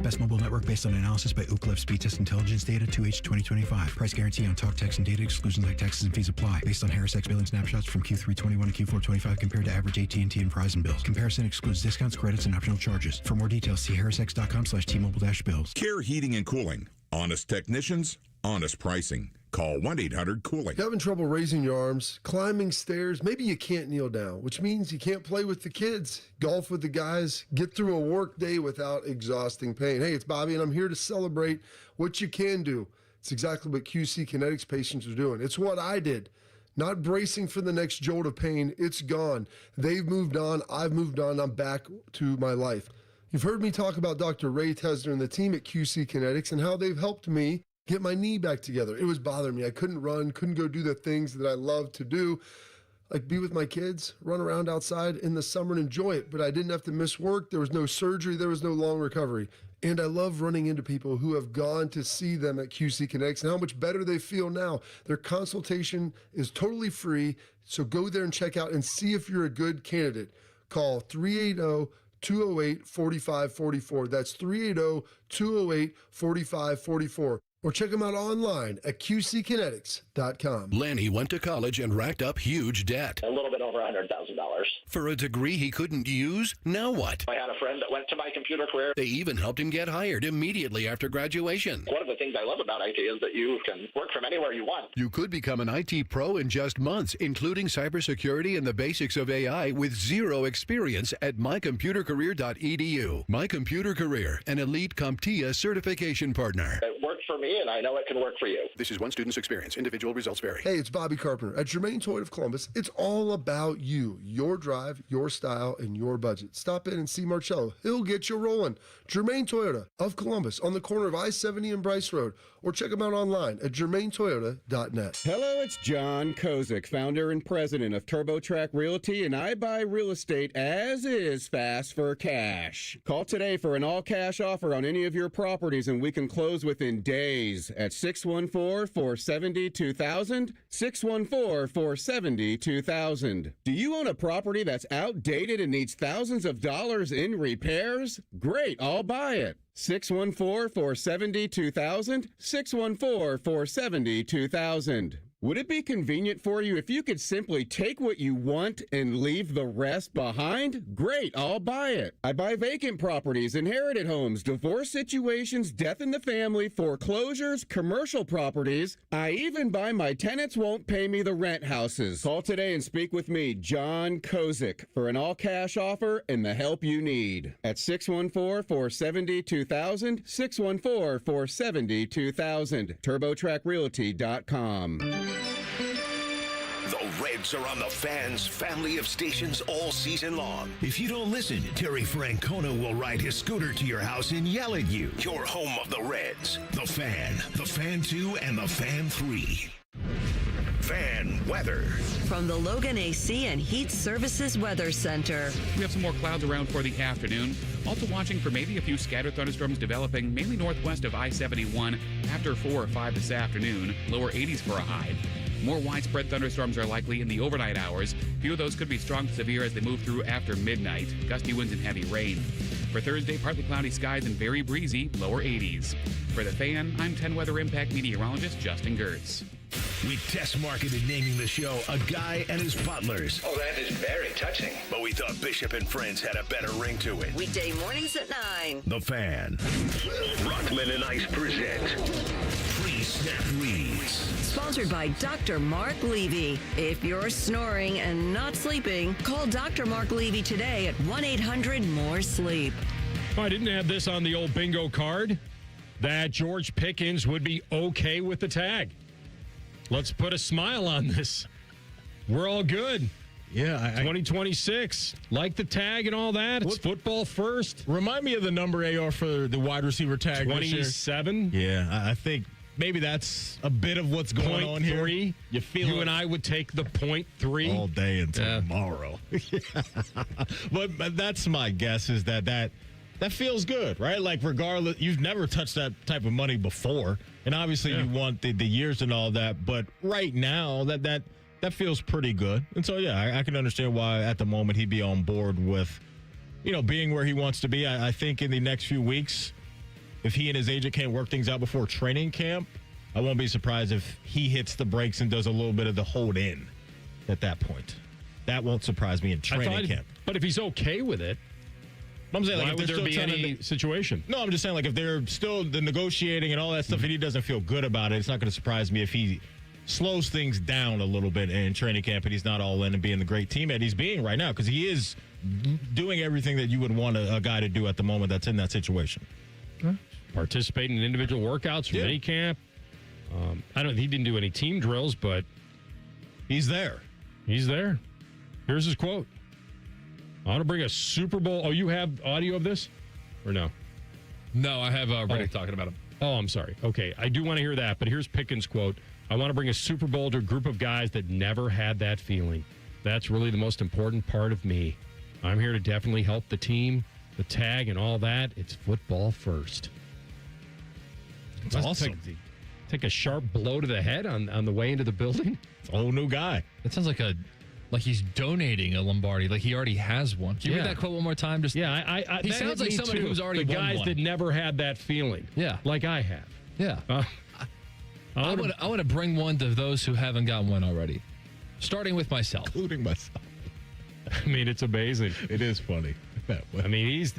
Best mobile network based on analysis by Ookla of Speed Test Intelligence data 2H 2025. Price guarantee on talk, text, and data. Exclusions like taxes and fees apply. Based on HarrisX billing snapshots from Q3 21 to Q4 25 compared to average AT&T and Verizon bills. Comparison excludes discounts, credits, and optional charges. For more details, see harrisx.com/T-Mobile-bills. Care Heating and Cooling. Honest technicians, honest pricing. Call 1-800-COOLING. Having trouble raising your arms, climbing stairs, maybe you can't kneel down, which means you can't play with the kids, golf with the guys, get through a work day without exhausting pain. Hey, it's Bobby, and I'm here to celebrate what you can do. It's exactly what QC Kinetics patients are doing. It's what I did. Not bracing for the next jolt of pain. It's gone. They've moved on. I've moved on. I'm back to my life. You've heard me talk about Dr. Ray Tesner and the team at QC Kinetics and how they've helped me get my knee back together. It was bothering me. I couldn't run, couldn't go do the things that I love to do, like be with my kids, run around outside in the summer and enjoy it. But I didn't have to miss work. There was no surgery. There was no long recovery. And I love running into people who have gone to see them at QC Kinetics and how much better they feel now. Their consultation is totally free. So go there and check out and see if you're a good candidate. Call 380-208-4544. That's 380-208-4544. Or check them out online at qckinetics.com. Lanny went to college and racked up huge debt. A little bit over $100,000. For a degree he couldn't use, now what? I had a friend that went to my computer career. They even helped him get hired immediately after graduation. One of the things I love about IT is that you can work from anywhere you want. You could become an IT pro in just months, including cybersecurity and the basics of AI with zero experience at mycomputercareer.edu. My Computer Career, an elite CompTIA certification partner. It worked for me, and I know it can work for you. This is one student's experience. Individual results vary. Hey, it's Bobby Carpenter. At Germain Toyota of Columbus, it's all about you, your drive, your style, and your budget. Stop in and see Marcello. He'll get you rolling. Germain Toyota of Columbus on the corner of I-70 and Bryce Road. Or check them out online at germaintoyota.net. Hello, it's John Kozik, founder and president of TurboTrack Realty, and I buy real estate as is fast for cash. Call today for an all-cash offer on any of your properties, and we can close within days at 614-470-2000, 614-470-2000. Do you own a property that's outdated and needs thousands of dollars in repairs? Great, I'll buy it. 614-470-2000, 614-470-2000. Would it be convenient for you if you could simply take what you want and leave the rest behind? Great, I'll buy it. I buy vacant properties, inherited homes, divorce situations, death in the family, foreclosures, commercial properties. I even buy my tenants won't pay me the rent houses. Call today and speak with me, John Kozik, for an all-cash offer and the help you need. At 614-470-2000, 614-470-2000, TurboTrackRealty.com. The Reds are on the Fan's family of stations all season long. If you don't listen, Terry Francona will ride his scooter to your house and yell at you. Your home of the Reds. The Fan 2, and the Fan 3. Fan weather. From the Logan AC and Heat Services Weather Center. We have some more clouds around for the afternoon. Also watching for maybe a few scattered thunderstorms developing, mainly northwest of I-71 after 4 or 5 this afternoon. Lower 80s for a high. More widespread thunderstorms are likely in the overnight hours. A few of those could be strong to severe as they move through after midnight. Gusty winds and heavy rain. For Thursday, partly cloudy skies and very breezy, lower 80s. For the Fan, I'm 10 Weather Impact meteorologist Justin Gertz. We test marketed naming the show A Guy and His Butlers. Oh, that is very touching. But we thought Bishop and Friends had a better ring to it. Weekday mornings at 9. The Fan. Rothman and Ice present Pre-Snap Reads. Sponsored by Dr. Mark Levy. If you're snoring and not sleeping, call Dr. Mark Levy today at 1-800-MORE-SLEEP. I didn't have this on the old bingo card that George Pickens would be okay with the tag. Let's put a smile on this. We're all good. Yeah. 2026. Like the tag and all that. It's football first. Remind me of the number AR for the wide receiver tag. 27. Yeah, I think maybe that's a bit of what's going on here. You feel you and I would take the 0.3 all day until tomorrow. But that's my guess is that feels good, right? Like regardless, you've never touched that type of money before, and obviously you want the years and all that. But right now, that feels pretty good, and so I can understand why at the moment he'd be on board with, being where he wants to be. I think in the next few weeks, if he and his agent can't work things out before training camp, I won't be surprised if he hits the brakes and does a little bit of the hold in at that point. That won't surprise me in training camp. But if he's okay with it, I'm saying, why like, would there be any situation? No, I'm just saying, like, if they're still the negotiating and all that stuff, and he doesn't feel good about it, it's not going to surprise me if he slows things down a little bit in training camp and he's not all in and being the great teammate he's being right now, because he is doing everything that you would want a guy to do at the moment that's in that situation. Participating in individual workouts from any camp. He didn't do any team drills, but he's there. He's there. Here's his quote. I want to bring a Super Bowl. Oh, you have audio of this? Or no? No, I have Riddick talking about him. Oh, I'm sorry. Okay, I do want to hear that, but here's Pickens' quote. I want to bring a Super Bowl to a group of guys that never had that feeling. That's really the most important part of me. I'm here to definitely help the team, the tag, and all that. It's football first. It's awesome. Take a sharp blow to the head on the way into the building. It's a whole new guy. That sounds like he's donating a Lombardi, like he already has one. Can you read that quote one more time? Just he sounds like somebody who's already the won guys one. that never had that feeling. Yeah, like I have. Yeah, I want to bring one to those who haven't gotten one already, starting with myself, including myself. I mean, it's amazing. It is funny. I mean,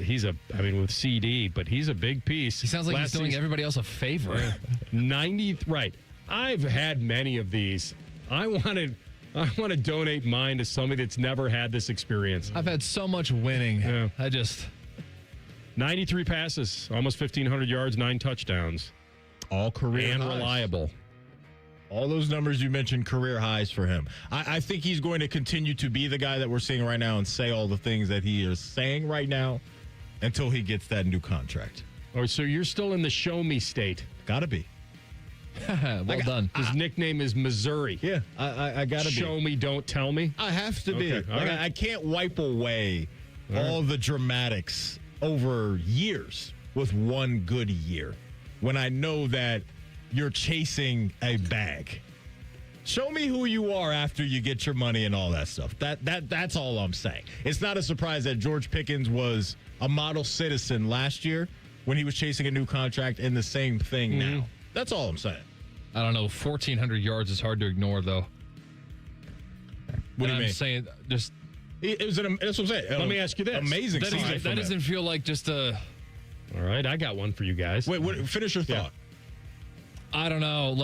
with CD, but he's a big piece. He sounds like he's doing everybody else a favor. 90, right? I've had many of these. I want to donate mine to somebody that's never had this experience. I've had so much winning. Yeah. 93 passes, almost 1,500 yards, 9 touchdowns. All career and highs. Reliable. All those numbers you mentioned, career highs for him. I think he's going to continue to be the guy that we're seeing right now and say all the things that he is saying right now until he gets that new contract. Oh, so you're still in the show me state. Gotta be. Well done. His nickname is Missouri. Yeah, I gotta be. Show me, don't tell me. I have to be. Okay, Like, I can't wipe away all the dramatics over years with one good year when I know that you're chasing a bag. Show me who you are after you get your money and all that stuff. That's all I'm saying. It's not a surprise that George Pickens was a model citizen last year when he was chasing a new contract, and the same thing now. That's all I'm saying. I don't know. 1,400 yards is hard to ignore, though. What do you mean? I'm saying just. That's what I'm saying. Let me ask you this. Amazing. That doesn't feel like just a. All right, I got one for you guys. Wait, finish your thought. I don't know.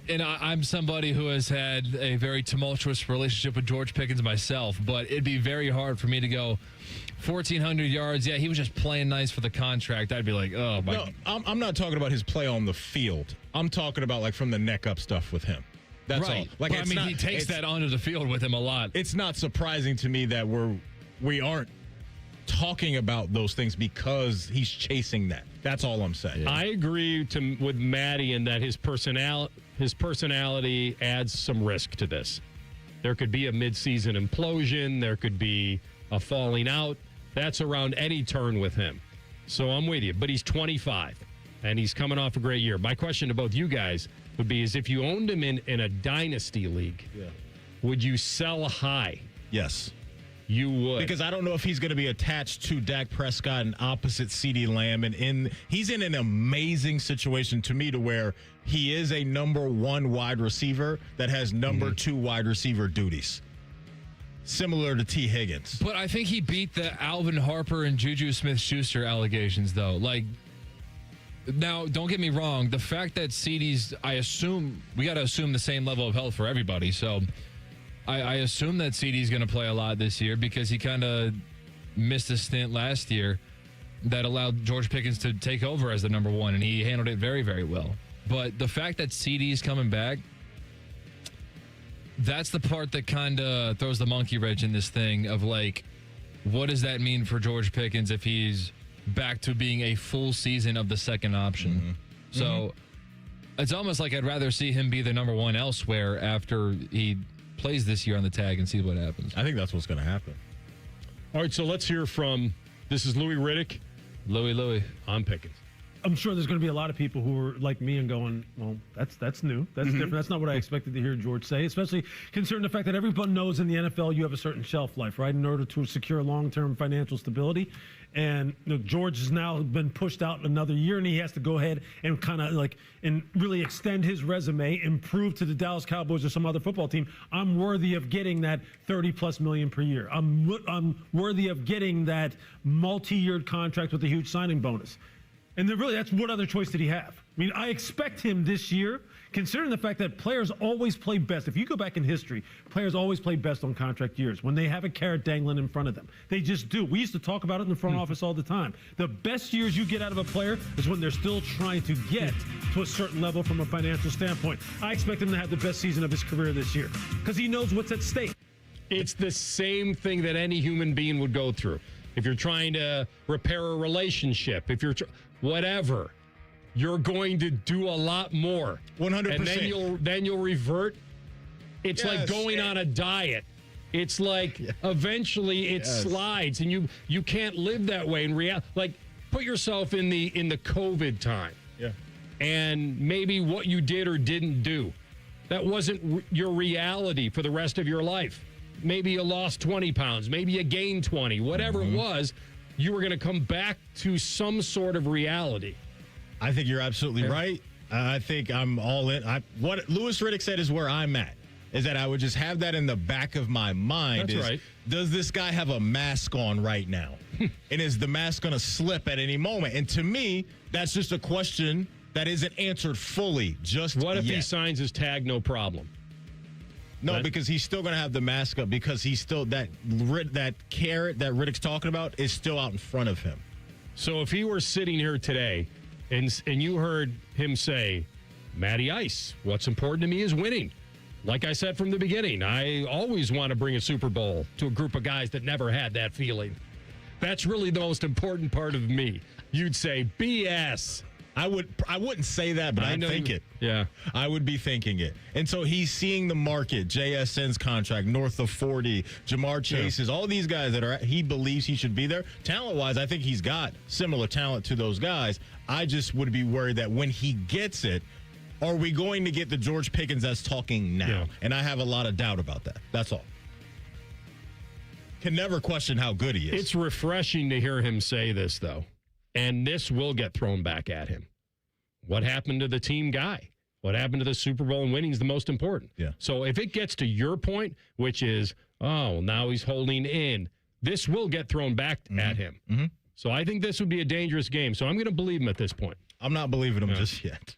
And I'm somebody who has had a very tumultuous relationship with George Pickens myself, but it'd be very hard for me to go 1,400 yards. Yeah, he was just playing nice for the contract. I'd be like, oh, my. No, I'm not talking about his play on the field. I'm talking about, like, from the neck up stuff with him. That's right. all. Like, But, he takes that onto the field with him a lot. It's not surprising to me that we aren't talking about those things because he's chasing that. That's all I'm saying. I agree with Maddie in that his personality adds some risk to this. There could be a midseason implosion. There could be a falling out. That's around any turn with him. So I'm with you. But he's 25, and he's coming off a great year. My question to both you guys would be is if you owned him in a dynasty league, would you sell high? Yes. You would. Because I don't know if he's going to be attached to Dak Prescott and opposite CeeDee Lamb. And he's in an amazing situation to me to where he is a number 1 wide receiver that has number 2 wide receiver duties. Similar to T. Higgins. But I think he beat the Alvin Harper and Juju Smith-Schuster allegations, though. Like, now, don't get me wrong. The fact that CeeDee's, we got to assume the same level of health for everybody. So I assume that CeeDee's going to play a lot this year because he kind of missed a stint last year that allowed George Pickens to take over as the number 1, and he handled it very, very well. But the fact that CeeDee's coming back, that's the part that kind of throws the monkey wrench in this thing of, like, what does that mean for George Pickens if he's back to being a full season of the second option? So it's almost like I'd rather see him be the number 1 elsewhere after he plays this year on the tag and see what happens. I think that's what's going to happen. All right, so let's hear from, this is Louis Riddick. Louis. On Pickens. I'm sure there's going to be a lot of people who are like me and going, well, that's new. That's different. That's not what I expected to hear George say, especially considering the fact that everyone knows in the NFL you have a certain shelf life, right, in order to secure long-term financial stability. And George has now been pushed out another year, and he has to go ahead and kind of and really extend his resume and prove to the Dallas Cowboys or some other football team, I'm worthy of getting that $30+ million per year. I'm worthy of getting that multi-year contract with a huge signing bonus. And that's what other choice did he have? I mean, I expect him this year, considering the fact that players always play best. If you go back in history, players always play best on contract years when they have a carrot dangling in front of them. They just do. We used to talk about it in the front office all the time. The best years you get out of a player is when they're still trying to get to a certain level from a financial standpoint. I expect him to have the best season of his career this year because he knows what's at stake. It's the same thing that any human being would go through. If you're trying to repair a relationship, if you're whatever, you're going to do a lot more. 100%. And then you'll revert. It's like going on a diet. It's like eventually it slides, and you can't live that way in reality. Like, put yourself in the COVID time. Yeah. And maybe what you did or didn't do, that wasn't your reality for the rest of your life. Maybe you lost 20 pounds. Maybe you gained 20. Whatever it was, you were going to come back to some sort of reality. I think you're absolutely right. I think I'm all in. What Louis Riddick said is where I'm at, is that I would just have that in the back of my mind. That's right. Does this guy have a mask on right now? And is the mask going to slip at any moment? And to me, that's just a question that isn't answered fully just What if yet. he signs his tag, no problem? No, because he's still going to have the mask up because he's still that carrot that Riddick's talking about is still out in front of him. So if he were sitting here today and you heard him say, Matty Ice, what's important to me is winning. Like I said from the beginning, I always want to bring a Super Bowl to a group of guys that never had that feeling. That's really the most important part of me. You'd say, BS. I wouldn't say that, but I'd think it. Yeah. I would be thinking it. And so he's seeing the market, JSN's contract, north of 40, Jamar Chase's, all these guys that he believes he should be there. Talent-wise, I think he's got similar talent to those guys. I just would be worried that when he gets it, are we going to get the George Pickens that's talking now? Yeah. And I have a lot of doubt about that. That's all. Can never question how good he is. It's refreshing to hear him say this, though. And this will get thrown back at him. What happened to the team guy? What happened to the Super Bowl and winning is the most important. Yeah. So if it gets to your point, which is, oh, now he's holding in, this will get thrown back at him. Mm-hmm. So I think this would be a dangerous game. So I'm going to believe him at this point. I'm not believing him just yet.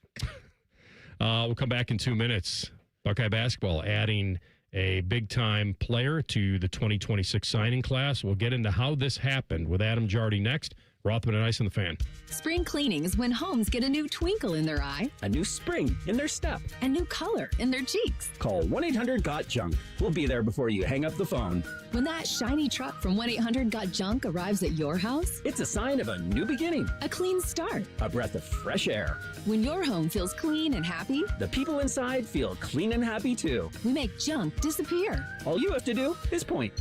We'll come back in 2 minutes. Buckeye basketball adding a big-time player to the 2026 signing class. We'll get into how this happened with Adam Jardy next. Rothman and Ice and the Fan. Spring cleaning is when homes get a new twinkle in their eye, a new spring in their step, a new color in their cheeks. Call 1-800-GOT-JUNK. We'll be there before you hang up the phone. When that shiny truck from 1-800-GOT-JUNK arrives at your house, it's a sign of a new beginning, a clean start, a breath of fresh air. When your home feels clean and happy, the people inside feel clean and happy too. We make junk disappear. All you have to do is point.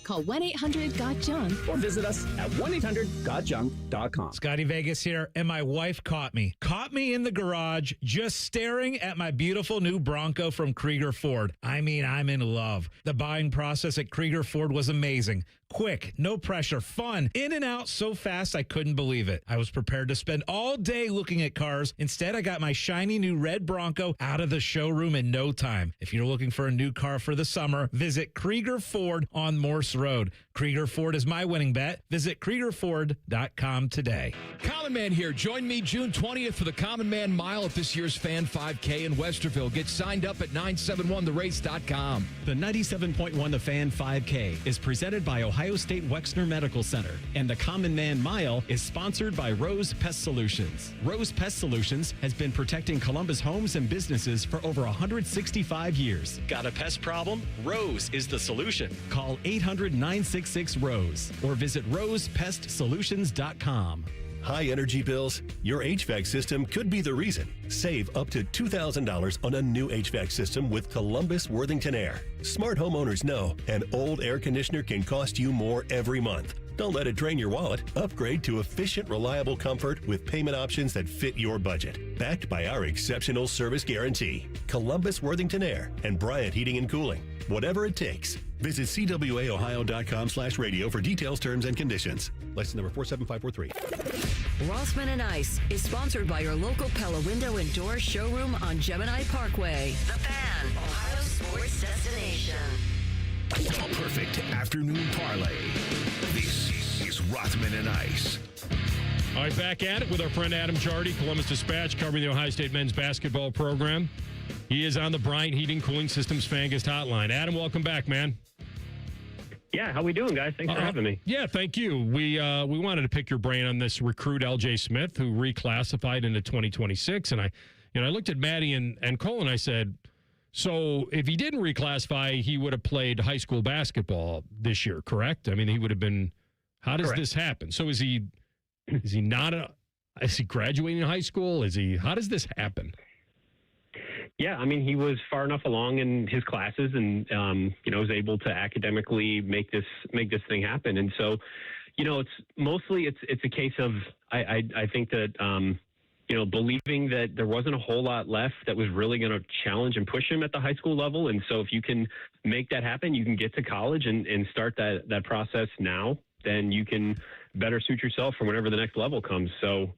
Call 1-800-GOT-JUNK or visit us at 1-800-GOTJUNK.com. Scotty Vegas here, and my wife caught me in the garage just staring at my beautiful new Bronco from Krieger Ford. I mean, I'm in love. The buying process at Krieger Ford was amazing. Quick, no pressure, fun, in and out so fast I couldn't believe it. I was prepared to spend all day looking at cars. Instead, I got my shiny new red Bronco out of the showroom in no time. If you're looking for a new car for the summer, visit Krieger Ford on Morse Road. Krieger Ford is my winning bet. Visit KriegerFord.com today. Common Man here. Join me June 20th for the Common Man Mile at this year's Fan 5K in Westerville. Get signed up at 971therace.com. The 97.1 The Fan 5K is presented by Ohio State Wexner Medical Center, and the Common Man Mile is sponsored by Rose Pest Solutions. Rose Pest Solutions has been protecting Columbus homes and businesses for over 165 years. Got a pest problem? Rose is the solution. Call 800-966-ROSE or visit rosepestsolutions.com. High energy bills? Your HVAC system could be the reason. Save up to $2,000 on a new HVAC system with Columbus Worthington Air. Smart homeowners know an old air conditioner can cost you more every month. Don't let it drain your wallet. Upgrade to efficient, reliable comfort with payment options that fit your budget. Backed by our exceptional service guarantee. Columbus Worthington Air and Bryant Heating and Cooling. Whatever it takes. Visit cwaohio.com/radio for details, terms, and conditions. License number 47543. Rothman and Ice is sponsored by your local Pella Window and Door showroom on Gemini Parkway. The Fan, Ohio sports destination. A perfect afternoon parlay. This is Rothman and Ice. All right, back at it with our friend Adam Jardy, Columbus Dispatch, covering the Ohio State men's basketball program. He is on the Bryant Heating Cooling Systems Fan Guest Hotline. Adam, welcome back, man. Yeah, how we doing, guys? Thanks for having me. Yeah, thank you. We wanted to pick your brain on this recruit L.J. Smith, who reclassified into 2026. And I looked at Maddie and Cole, and I said, so if he didn't reclassify, he would have played high school basketball this year, correct? I mean, he would have been. How does this happen? So is he graduating high school? How does this happen? Yeah, I mean, he was far enough along in his classes and, was able to academically make this thing happen. And so, it's mostly it's a case of, I think that, believing that there wasn't a whole lot left that was really going to challenge and push him at the high school level. And so if you can make that happen, you can get to college and start that process now, then you can better suit yourself for whenever the next level comes. So,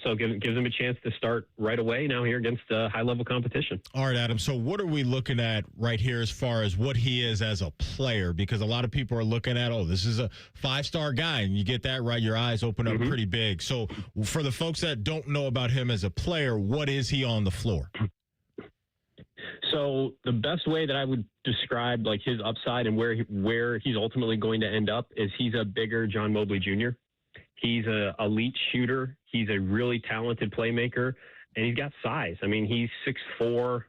so it gives him a chance to start right away now here against high-level competition. All right, Adam, so what are we looking at right here as far as what he is as a player? Because a lot of people are looking at, this is a five-star guy, and you get that right, your eyes open up pretty big. So for the folks that don't know about him as a player, what is he on the floor? So the best way that I would describe like his upside and where he's ultimately going to end up is he's a bigger John Mobley Jr. He's an elite shooter. He's a really talented playmaker, and he's got size. I mean, he's 6'4",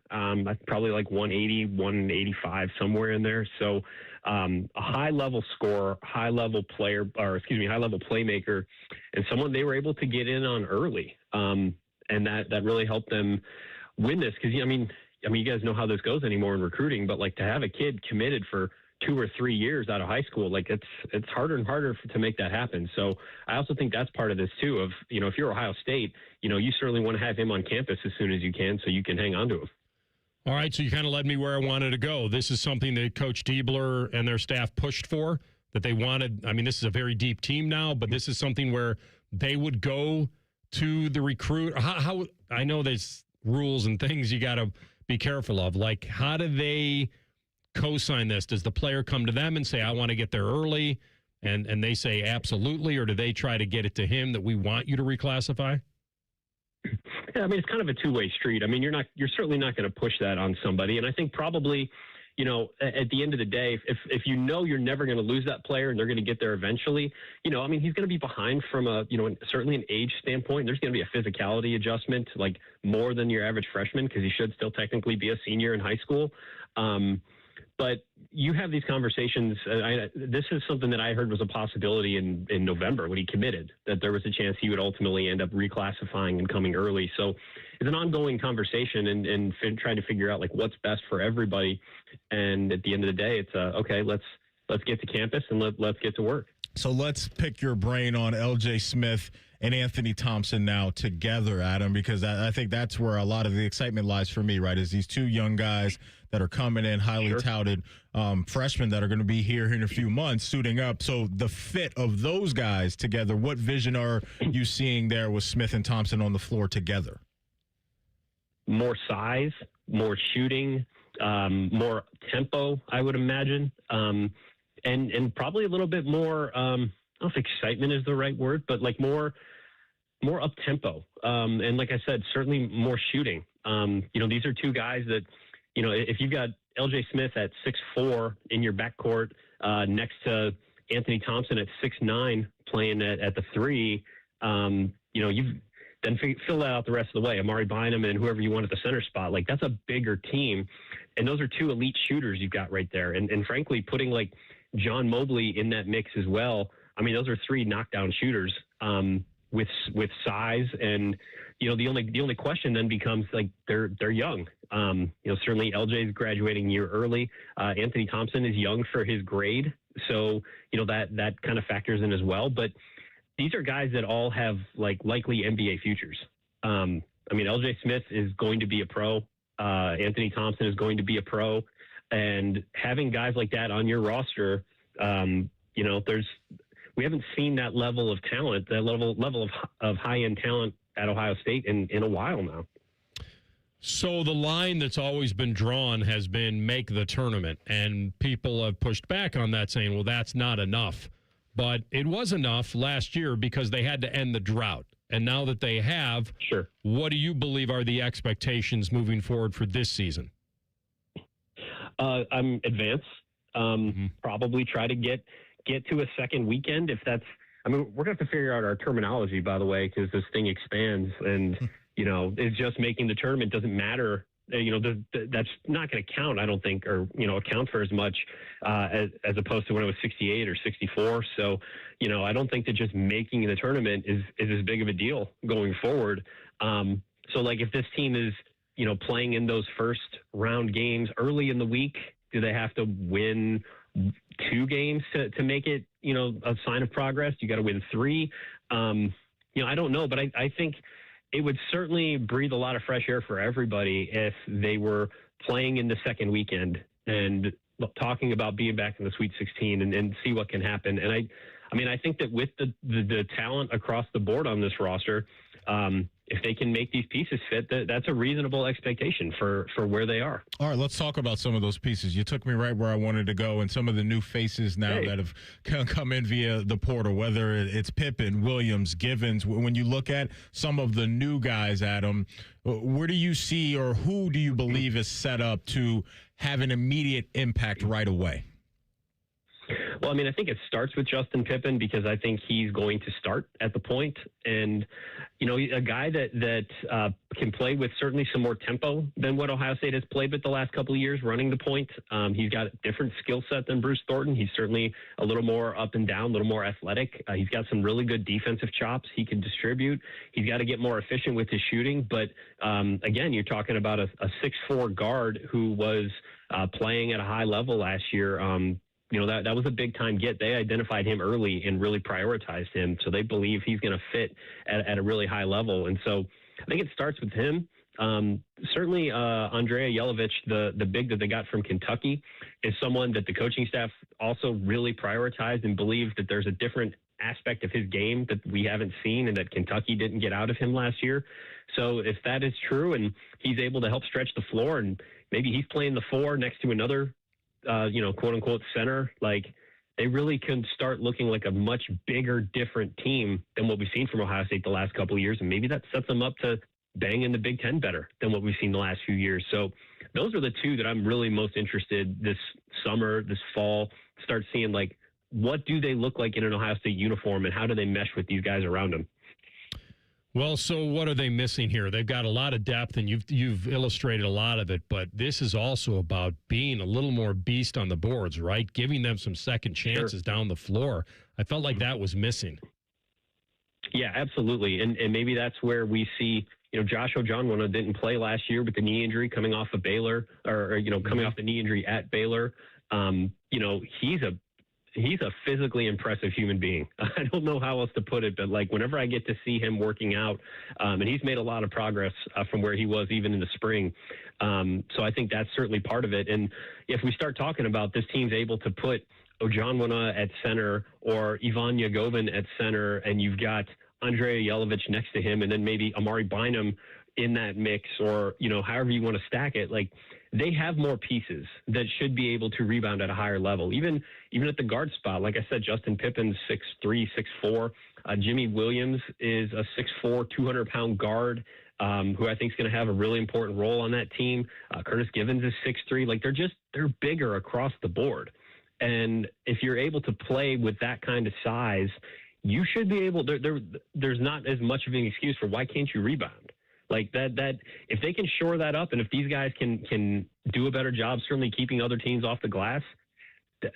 probably like 180, 185, somewhere in there. So a high-level scorer, high-level playmaker, and someone they were able to get in on early. And that really helped them win this because, I mean, you guys know how this goes anymore in recruiting, but like to have a kid committed for 2 or 3 years out of high school, like it's harder and harder to make that happen. So I also think that's part of this too of, if you're Ohio State, you certainly want to have him on campus as soon as you can so you can hang on to him. All right, so you kind of led me where I wanted to go. This is something that Coach Diebler and their staff pushed for, that they wanted. I mean, this is a very deep team now, but this is something where they would go to the recruit. How I know there's rules and things you got to be careful of. Like, how do they co-sign this? Does the player come to them and say, I want to get there early, and they say absolutely, or do they try to get it to him that we want you to reclassify? Yeah, I mean, it's kind of a two-way street. I mean, you're certainly not going to push that on somebody, and I think probably, at the end of the day, if you know you're never going to lose that player and they're going to get there eventually, he's going to be behind from certainly an age standpoint. There's going to be a physicality adjustment, like more than your average freshman, because he should still technically be a senior in high school. But you have these conversations. This is something that I heard was a possibility in November when he committed, that there was a chance he would ultimately end up reclassifying and coming early. So it's an ongoing conversation and trying to figure out like what's best for everybody. And at the end of the day, it's okay, let's get to campus and let's get to work. So let's pick your brain on LJ Smith and Anthony Thompson now together, Adam, because I think that's where a lot of the excitement lies for me, right, is these two young guys that are coming in, highly touted freshmen that are going to be here in a few months, suiting up. So the fit of those guys together, what vision are you seeing there with Smith and Thompson on the floor together? More size, more shooting, more tempo, I would imagine, and probably a little bit more. I don't know if excitement is the right word, but like more up tempo. And like I said, certainly more shooting. These are two guys that, if you've got LJ Smith at 6'4" in your backcourt next to Anthony Thompson at 6'9" playing at the 3, you've then fill that out the rest of the way. Amari Bynum and whoever you want at the center spot, like that's a bigger team. And those are two elite shooters you've got right there. And frankly, putting like John Mobley in that mix as well. I mean, those are 3 knockdown shooters with size. And, the only question then becomes like they're young. Certainly LJ is graduating a year early. Anthony Thompson is young for his grade. So, that kind of factors in as well. But these are guys that all have like likely NBA futures. LJ Smith is going to be a pro. Anthony Thompson is going to be a pro. And having guys like that on your roster, we haven't seen that level of talent, that level of high-end talent at Ohio State in a while now. So the line that's always been drawn has been make the tournament, and people have pushed back on that, saying, well, that's not enough. But it was enough last year because they had to end the drought. And now that they have, sure. What do you believe are the expectations moving forward for this season? I'm advanced. Probably try to get to a second weekend if that's. I mean, we're going to have to figure out our terminology, by the way, because this thing expands, and it's just making the tournament doesn't matter. That's not going to count, I don't think, or account for as much as opposed to when it was 68 or 64. So, I don't think that just making the tournament is as big of a deal going forward. So, like, if this team is playing in those first round games early in the week, do they have to win 2 games to make it, a sign of progress? You got to win 3. I don't know, but I think it would certainly breathe a lot of fresh air for everybody if they were playing in the second weekend and talking about being back in the Sweet 16 and see what can happen. And I think that with the talent across the board on this roster, if they can make these pieces fit, that's a reasonable expectation for where they are. All right, let's talk about some of those pieces. You took me right where I wanted to go, and some of the new faces now that have come in via the portal, whether it's Pippen, Williams, Givens. When you look at some of the new guys, Adam, where do you see or who do you believe is set up to have an immediate impact right away? Well, I think it starts with Justin Pippen because I think he's going to start at the point. And, a guy that can play with certainly some more tempo than what Ohio State has played with the last couple of years running the point. He's got a different skill set than Bruce Thornton. He's certainly a little more up and down, a little more athletic. He's got some really good defensive chops. He can distribute. He's got to get more efficient with his shooting. But, again, you're talking about a 6'4" guard who was playing at a high level last year. That was a big time get. They identified him early and really prioritized him. So they believe he's going to fit at a really high level. And so I think it starts with him. Certainly Andrea Jelovich, the big that they got from Kentucky, is someone that the coaching staff also really prioritized and believed that there's a different aspect of his game that we haven't seen and that Kentucky didn't get out of him last year. So if that is true and he's able to help stretch the floor and maybe he's playing the 4 next to another quote unquote center, like they really can start looking like a much bigger, different team than what we've seen from Ohio State the last couple of years. And maybe that sets them up to bang in the Big Ten better than what we've seen the last few years. So those are the two that I'm really most interested this summer, this fall, start seeing like what do they look like in an Ohio State uniform and how do they mesh with these guys around them? Well, so what are they missing here? They've got a lot of depth, and you've illustrated a lot of it, but this is also about being a little more beast on the boards, right? Giving them some second chances down the floor. I felt like that was missing. Yeah, absolutely. And maybe that's where we see, Josh Ojonwuna didn't play last year with the knee injury coming off of Baylor or coming off the knee injury at Baylor. He's a physically impressive human being. I don't know how else to put it, but like whenever I get to see him working out, and he's made a lot of progress from where he was even in the spring. So I think that's certainly part of it. And if we start talking about this team's able to put Ojonwuna at center or Ivan Yagovin at center, and you've got Andrea Yelovich next to him, and then maybe Amari Bynum in that mix, or, however you want to stack it, like they have more pieces that should be able to rebound at a higher level. Even at the guard spot, like I said, Justin Pippen's 6'3", 6'4". Jimmy Williams is a 6'4", 200-pound guard who I think is going to have a really important role on that team. Curtis Givens is 6'3". Like they're bigger across the board. And if you're able to play with that kind of size, you should be able. There's not as much of an excuse for why can't you rebound. Like that if they can shore that up, and if these guys can do a better job, certainly keeping other teams off the glass,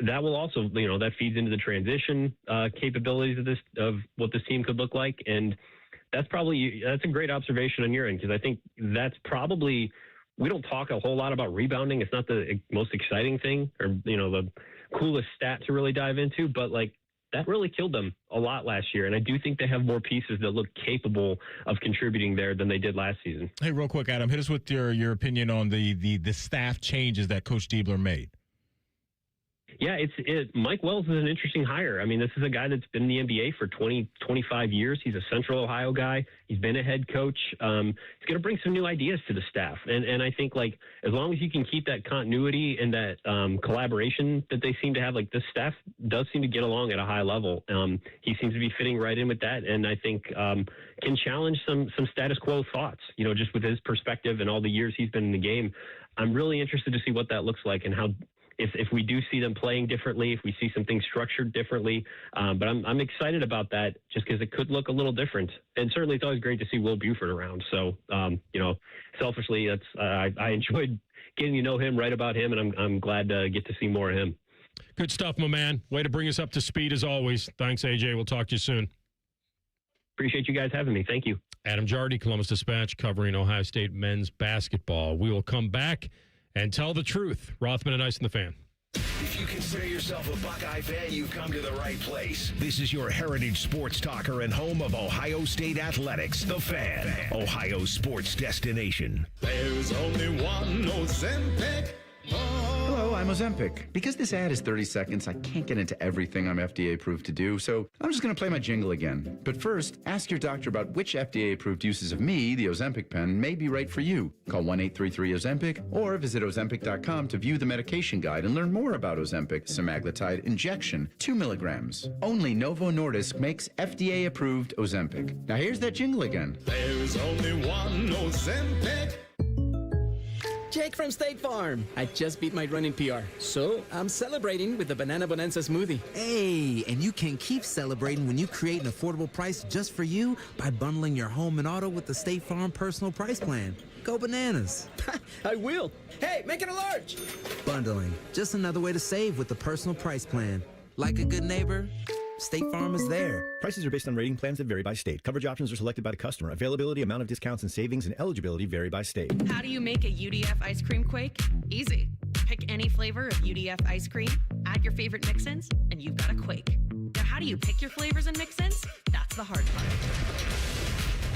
that will also, that feeds into the transition capabilities of what this team could look like. And that's a great observation on your end, because I think that's probably, we don't talk a whole lot about rebounding. It's not the most exciting thing or, the coolest stat to really dive into, but like that really killed them a lot last year. And I do think they have more pieces that look capable of contributing there than they did last season. Hey, real quick, Adam, hit us with your opinion on the staff changes that Coach Diebler made. Yeah, Mike Wells is an interesting hire. I mean, this is a guy that's been in the NBA for 20, 25 years. He's a Central Ohio guy. He's been a head coach. He's going to bring some new ideas to the staff. And I think, like, as long as you can keep that continuity and that collaboration that they seem to have, like, this staff does seem to get along at a high level. He seems to be fitting right in with that, and I think can challenge some status quo thoughts, just with his perspective and all the years he's been in the game. I'm really interested to see what that looks like and how – if we do see them playing differently, if we see some things structured differently. But I'm excited about that just because it could look a little different. And certainly it's always great to see Will Buford around. So, selfishly, I enjoyed getting to know him, write about him, and I'm glad to get to see more of him. Good stuff, my man. Way to bring us up to speed as always. Thanks, AJ. We'll talk to you soon. Appreciate you guys having me. Thank you. Adam Jardy, Columbus Dispatch, covering Ohio State men's basketball. We will come back and tell the truth. Rothman and Ice and the Fan. If you consider yourself a Buckeye fan, you've come to the right place. This is your heritage sports talker and home of Ohio State athletics, The Fan, Ohio sports destination. There's only one Ozempic. Hello, I'm Ozempic. Because this ad is 30 seconds, I can't get into everything I'm FDA approved to do, so I'm just going to play my jingle again. But first, ask your doctor about which FDA approved uses of me, the Ozempic pen, may be right for you. Call 1-833-OZEMPIC or visit Ozempic.com to view the medication guide and learn more about Ozempic semaglutide injection, 2 milligrams. Only Novo Nordisk makes FDA approved Ozempic. Now here's that jingle again. There's only one Ozempic. Jake from State Farm. I just beat my running PR, so I'm celebrating with the Banana Bonanza smoothie. Hey, and you can keep celebrating when you create an affordable price just for you by bundling your home and auto with the State Farm Personal Price Plan. Go bananas. I will. Hey, make it a large. Bundling, just another way to save with the Personal Price Plan. Like a good neighbor, State Farm is there. Prices are based on rating plans that vary by state. Coverage options are selected by the customer. Availability, amount of discounts and savings, and eligibility vary by state. How do you make a UDF ice cream quake? Easy. Pick any flavor of UDF ice cream, add your favorite mix-ins, and you've got a quake. Now, how do you pick your flavors and mix-ins? That's the hard part.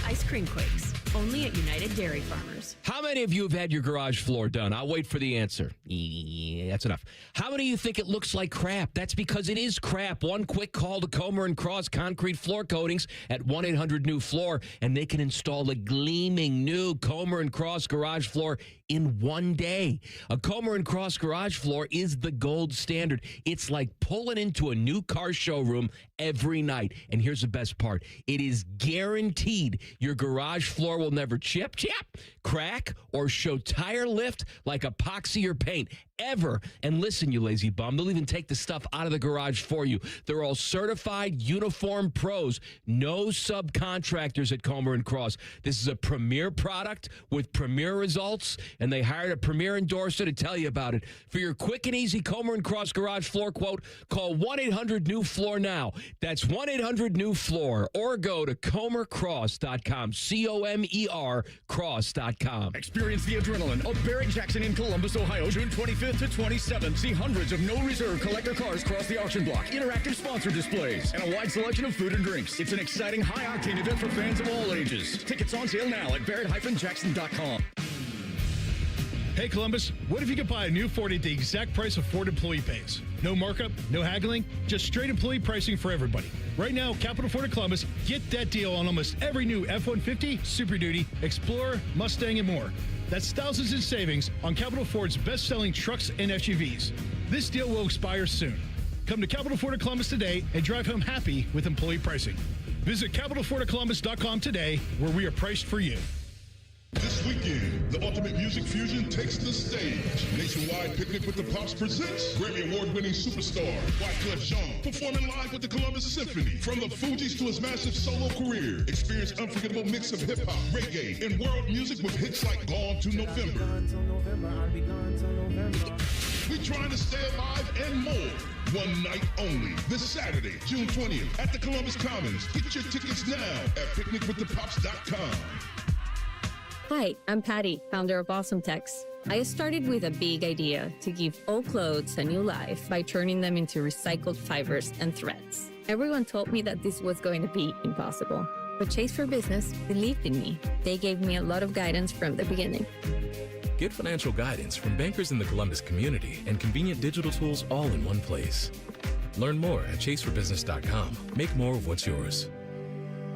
Ice cream quakes, only at United Dairy Farmers. How many of you have had your garage floor done? I'll wait for the answer. Yeah, that's enough. How many of you think it looks like crap? That's because it is crap. One quick call to Comer & Cross Concrete Floor Coatings at 1-800-NEW-FLOOR, and they can install a gleaming new Comer & Cross garage floor in one day. A Comer and Cross garage floor is the gold standard. It's like pulling into a new car showroom every night. And here's the best part. It is guaranteed your garage floor will never chip, crack, or show tire lift like epoxy or paint ever. And listen, you lazy bum, they'll even take the stuff out of the garage for you. They're all certified uniform pros. No subcontractors at Comer and Cross. This is a premier product with premier results, and they hired a premier endorser to tell you about it. For your quick and easy Comer and Cross garage floor quote, call 1-800-NEW-FLOOR now. That's 1-800-NEW-FLOOR, or go to comercross.com, C-O-M-E-R cross.com. Experience the adrenaline of Barrett Jackson in Columbus, Ohio, June 25th to 27th. See hundreds of no-reserve collector cars cross the auction block, interactive sponsor displays, and a wide selection of food and drinks. It's an exciting, high-octane event for fans of all ages. Tickets on sale now at barrett-jackson.com. Hey, Columbus, what if you could buy a new Ford at the exact price a Ford employee pays? No markup, no haggling, just straight employee pricing for everybody. Right now, Capital Ford of Columbus, get that deal on almost every new F-150, Super Duty, Explorer, Mustang, and more. That's thousands in savings on Capital Ford's best-selling trucks and SUVs. This deal will expire soon. Come to Capital Ford of Columbus today and drive home happy with employee pricing. Visit CapitalFordofColumbus.com today, where we are priced for you. This weekend, the Ultimate Music Fusion takes the stage. Nationwide Picnic with the Pops presents Grammy Award-winning superstar Wyclef Jean performing live with the Columbus Symphony. From the Fugees to his massive solo career, experience unforgettable mix of hip-hop, reggae, and world music with hits like Gone to November. We're trying to stay alive and more. One night only, this Saturday, June 20th, at the Columbus Commons. Get your tickets now at picnicwiththepops.com. Hi, I'm Patty, founder of Awesome Tex. I started with a big idea to give old clothes a new life by turning them into recycled fibers and threads. Everyone told me that this was going to be impossible, but Chase for Business believed in me. They gave me a lot of guidance from the beginning. Get financial guidance from bankers in the Columbus community and convenient digital tools all in one place. Learn more at chaseforbusiness.com. Make more of what's yours.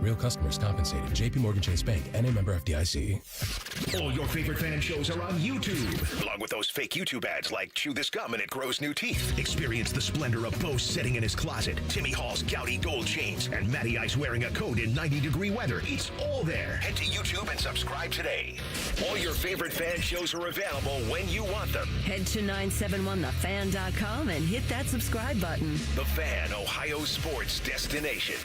Real customers compensated. J.P. Morgan Chase Bank, N.A. member FDIC. All your favorite fan shows are on YouTube, along with those fake YouTube ads like Chew This Gum and It Grows New Teeth. Experience the splendor of Bo sitting in his closet, Timmy Hall's gouty gold chains, and Matty Ice wearing a coat in 90-degree weather. It's all there. Head to YouTube and subscribe today. All your favorite fan shows are available when you want them. Head to 971thefan.com and hit that subscribe button. The Fan, Ohio's sports destination.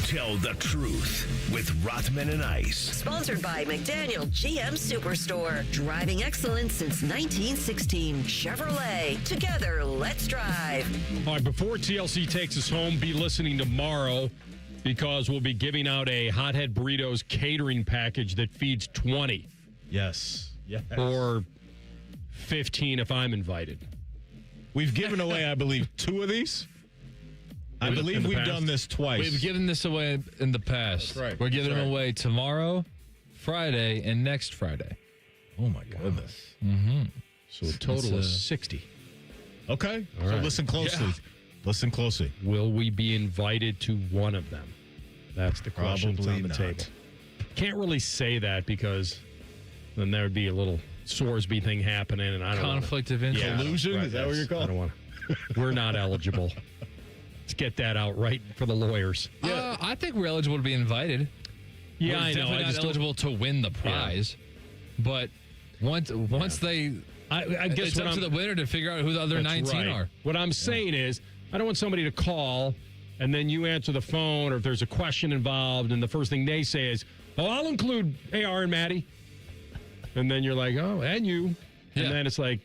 Tell the truth with Rothman and Ice. Sponsored by McDaniel GM Superstore. Driving excellence since 1916. Chevrolet. Together, let's drive. All right, before TLC takes us home, be listening tomorrow because we'll be giving out a Hothead Burritos catering package that feeds 20. Yes. Or 15 if I'm invited. We've given away, I believe, 2 of these. I believe we've done this twice. We've given this away in the past. That's right. We're giving them away tomorrow, Friday, and next Friday. Oh, my goodness. Mm-hmm. So a total of 60. Okay. All So right. listen closely. Yeah. Listen closely. Will we be invited to one of them? That's the question that's on the Probably table. Can't really say that because then there would be a little Sorsby thing happening, and I don't Conflict of interest. Collusion? Is that what you're I calling? don't want to. We're not eligible. Let's get that out right for the lawyers. I think we're eligible to be invited. Yeah, we're I know. definitely I not just don't- eligible to win the prize. But once they, I guess it's what up to I'm- the winner to figure out who the other That's 19 right. are. What I'm saying is, I don't want somebody to call and then you answer the phone, or if there's a question involved, and the first thing they say is, "Oh, I'll include AR and Maddie," and then you're like, "Oh, and you," and then it's like,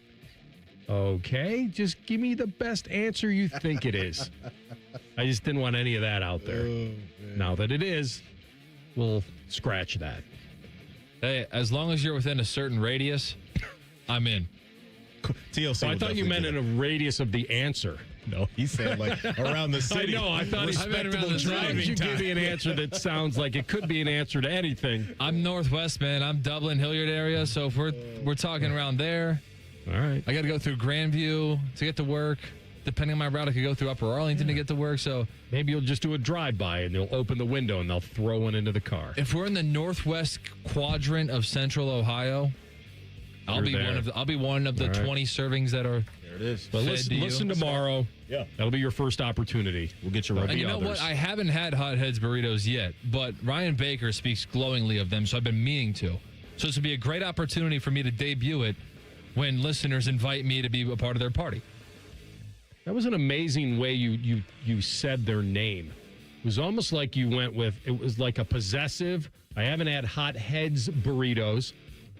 "Okay, just give me the best answer you think it is." I just didn't want any of that out there. Now that it is, we'll scratch that. Hey, as long as you're within a certain radius, I'm in. TLC. I thought you meant in a radius of the answer. No, he said like around the city. I know. I thought respectable driving you time. give me an answer that sounds like it could be an answer to anything. I'm Northwest, man. I'm Dublin, Hilliard area. So if we're talking around there, all right. I got to go through Grandview to get to work. Depending on my route, I could go through Upper Arlington to get to work. So maybe you'll just do a drive-by and they'll open the window and they'll throw one into the car. If we're in the northwest quadrant of Central Ohio, I'll be one of the All right. 20 servings that are. There it is. But listen tomorrow. Yeah. That'll be your first opportunity. We'll get you right. And you know what? I haven't had Hot Heads burritos yet, but Ryan Baker speaks glowingly of them, so I've been meaning to. So this would be a great opportunity for me to debut it when listeners invite me to be a part of their party. That was an amazing way you said their name. It was almost like you went with, it was like a possessive, I haven't had Hot Heads burritos.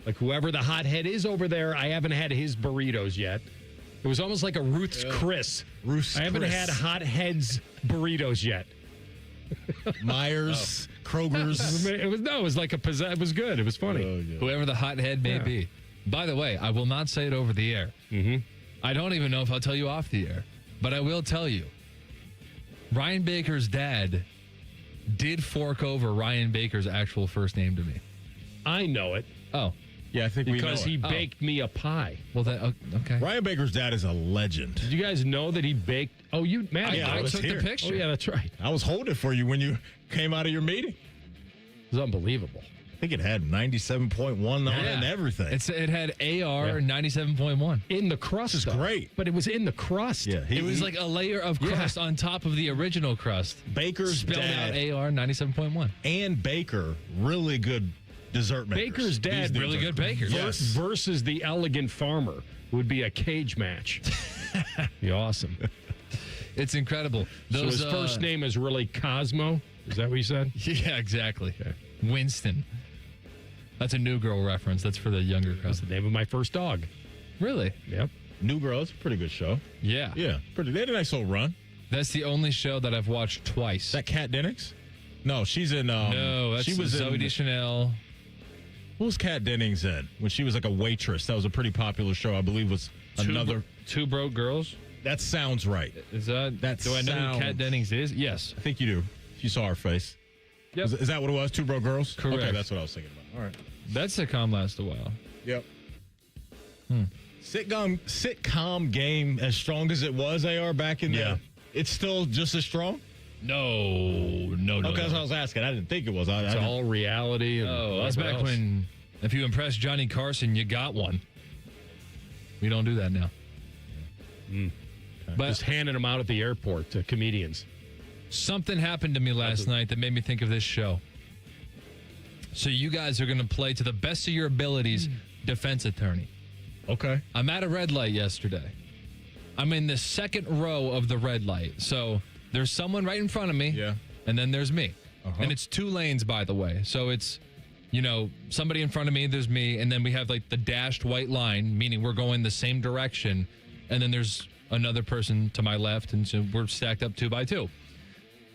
Like whoever the hot head is over there, I haven't had his burritos yet. It was almost like a Ruth's Chris. I haven't had Hot Heads burritos yet. Myers, Kroger's. It was like it was good. It was funny. Whoever the hot head may be. By the way, I will not say it over the air. Mm-hmm. I don't even know if I'll tell you off the air, but I will tell you. Ryan Baker's dad did fork over Ryan Baker's actual first name to me. I know it. Oh. Yeah, I think because we know he baked me a pie. Well, okay. Ryan Baker's dad is a legend. Did you guys know that he baked? Oh, Matt. I took the picture. Oh, yeah, that's right. I was holding it for you when you came out of your meeting. It was unbelievable. I think it had 97.1 on it and everything. It had AR 97.1 in the crust. This is great, but it was in the crust. Yeah, it was like a layer of crust on top of the original crust. Baker's spelled dad out AR 97.1, and Baker really good dessert makers. Baker's dad, really good bakers. Versus the elegant farmer would be a cage match. Be awesome. It's incredible. So his first name is really Cosmo. Is that what you said? Yeah, exactly. Okay. Winston. That's a New Girl reference. That's for the younger crowd. That's the name of my first dog. Really? Yep. New Girl. It's a pretty good show. Yeah. Yeah. Pretty. They had a nice little run. That's the only show that I've watched twice. Is that Kat Dennings? No, she's in. No, that's she was Zooey Deschanel. What was Kat Dennings in? When she was like a waitress. That was a pretty popular show. I believe was another. Two Broke Girls? That sounds right. Is that do I know who Kat Dennings is? Yes. I think you do. You saw her face. Yep. Is that what it was? Two Broke Girls? Correct. Okay, that's what I was thinking about. All right. That sitcom lasts a while. Yep. Sitcom game as strong as it was, AR, back in the... It's still just as strong? No. Okay, that's what I was asking. I didn't think it was. It's all reality. And that's back when if you impress Johnny Carson, you got one. We don't do that now. But just handing them out at the airport to comedians. Something happened to me last night that made me think of this show. So you guys are going to play to the best of your abilities defense attorney. Okay. I'm at a red light yesterday. I'm in the second row of the red light. So there's someone right in front of me. Yeah. And then there's me. And it's 2 lanes, by the way. So it's, somebody in front of me, there's me. And then we have like the dashed white line, meaning we're going the same direction. And then there's another person to my left. And so we're stacked up 2 by 2.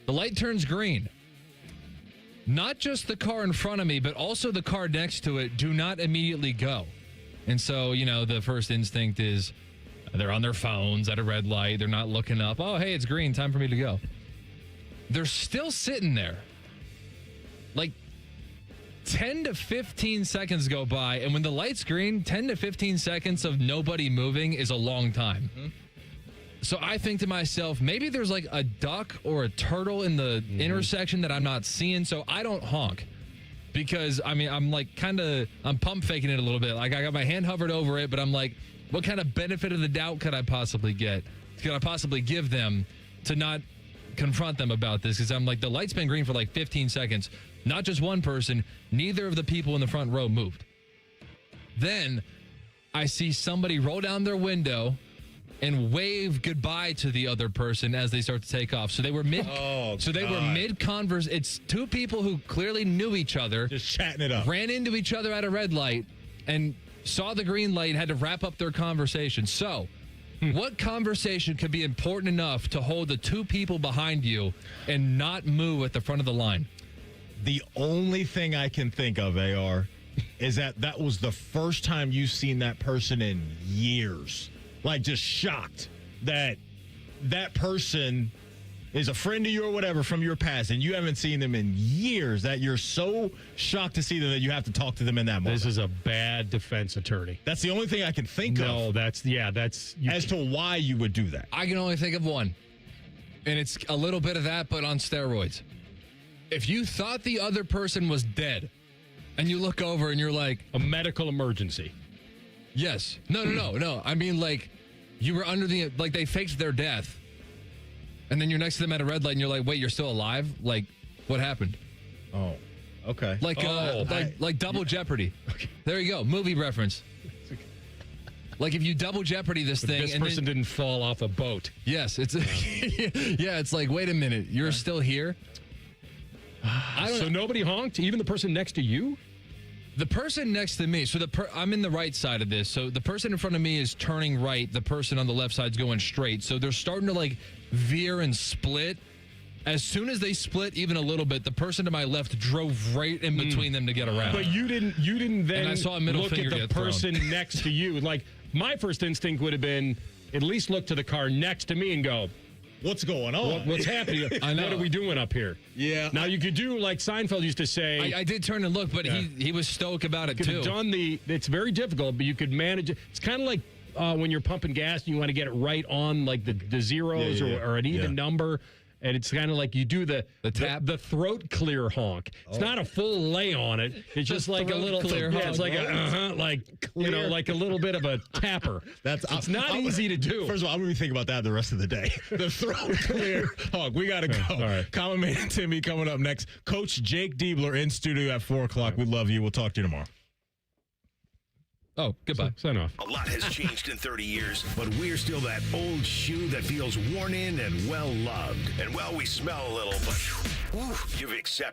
The light turns green. Not just the car in front of me, but also the car next to it do not immediately go. And so, the first instinct is they're on their phones at a red light. They're not looking up. Oh, hey, it's green. Time for me to go. They're still sitting there. Like 10 to 15 seconds go by. And when the light's green, 10 to 15 seconds of nobody moving is a long time. Mm-hmm. So I think to myself, maybe there's like a duck or a turtle in the intersection that I'm not seeing. So I don't honk because I'm like I'm pump faking it a little bit. Like I got my hand hovered over it, but I'm like, what kind of benefit of the doubt could I possibly get? Could I possibly give them to not confront them about this? Because I'm like, the light's been green for like 15 seconds. Not just one person. Neither of the people in the front row moved. Then I see somebody roll down their window and wave goodbye to the other person as they start to take off. So they were mid converse. It's 2 people who clearly knew each other, just chatting it up, ran into each other at a red light and saw the green light and had to wrap up their conversation. So what conversation could be important enough to hold the 2 people behind you and not move at the front of the line? The only thing I can think of, AR, is that was the first time you've seen that person in years. Like, just shocked that person is a friend of you or whatever from your past, and you haven't seen them in years, that you're so shocked to see them that you have to talk to them in that moment. This is a bad defense attorney. That's the only thing I can think of. No, that's as to why you would do that. I can only think of one, and it's a little bit of that, but on steroids. If you thought the other person was dead, and you look over and you're like, a medical emergency. Yes. No. I mean, like, you were under the, like, they faked their death. And then you're next to them at a red light and you're like, wait, you're still alive? Like, what happened? Oh, okay. Like Double Jeopardy. Okay. There you go. Movie reference. Like if you Double Jeopardy this thing. This person didn't fall off a boat. Yes. It's it's like, wait a minute. You're still here? So nobody honked? Even the person next to you? The person next to me, so I'm in the right side of this. So the person in front of me is turning right. The person on the left side's going straight. So they're starting to like veer and split. As soon as they split even a little bit, the person to my left drove right in between them to get around. But you didn't then and I saw a middle look at finger the get thrown. person next to you. Like my first instinct would have been at least look to the car next to me and go, what's going on? What's happening? I know. What are we doing up here? Yeah. Now you could do like Seinfeld used to say. I did turn and look, but he was stoic about it could too. have done it's very difficult, but you could manage it. It's kind of like when you're pumping gas and you want to get it right on like the zeros or an even number. And it's kind of like you do the tap, the throat clear honk. It's not a full lay on it. It's just like a little clear honk. It's like like a little bit of a tapper. It's not easy to do. First of all, I'm going to be thinking about that the rest of the day. The throat clear honk. We got to go. All right. Common Man and Timmy coming up next. Coach Jake Diebler in studio at 4 o'clock. We love you. We'll talk to you tomorrow. Oh, goodbye. Sign off. A lot has changed in 30 years, but we're still that old shoe that feels worn in and well loved. And well, we smell a little, but you've accepted.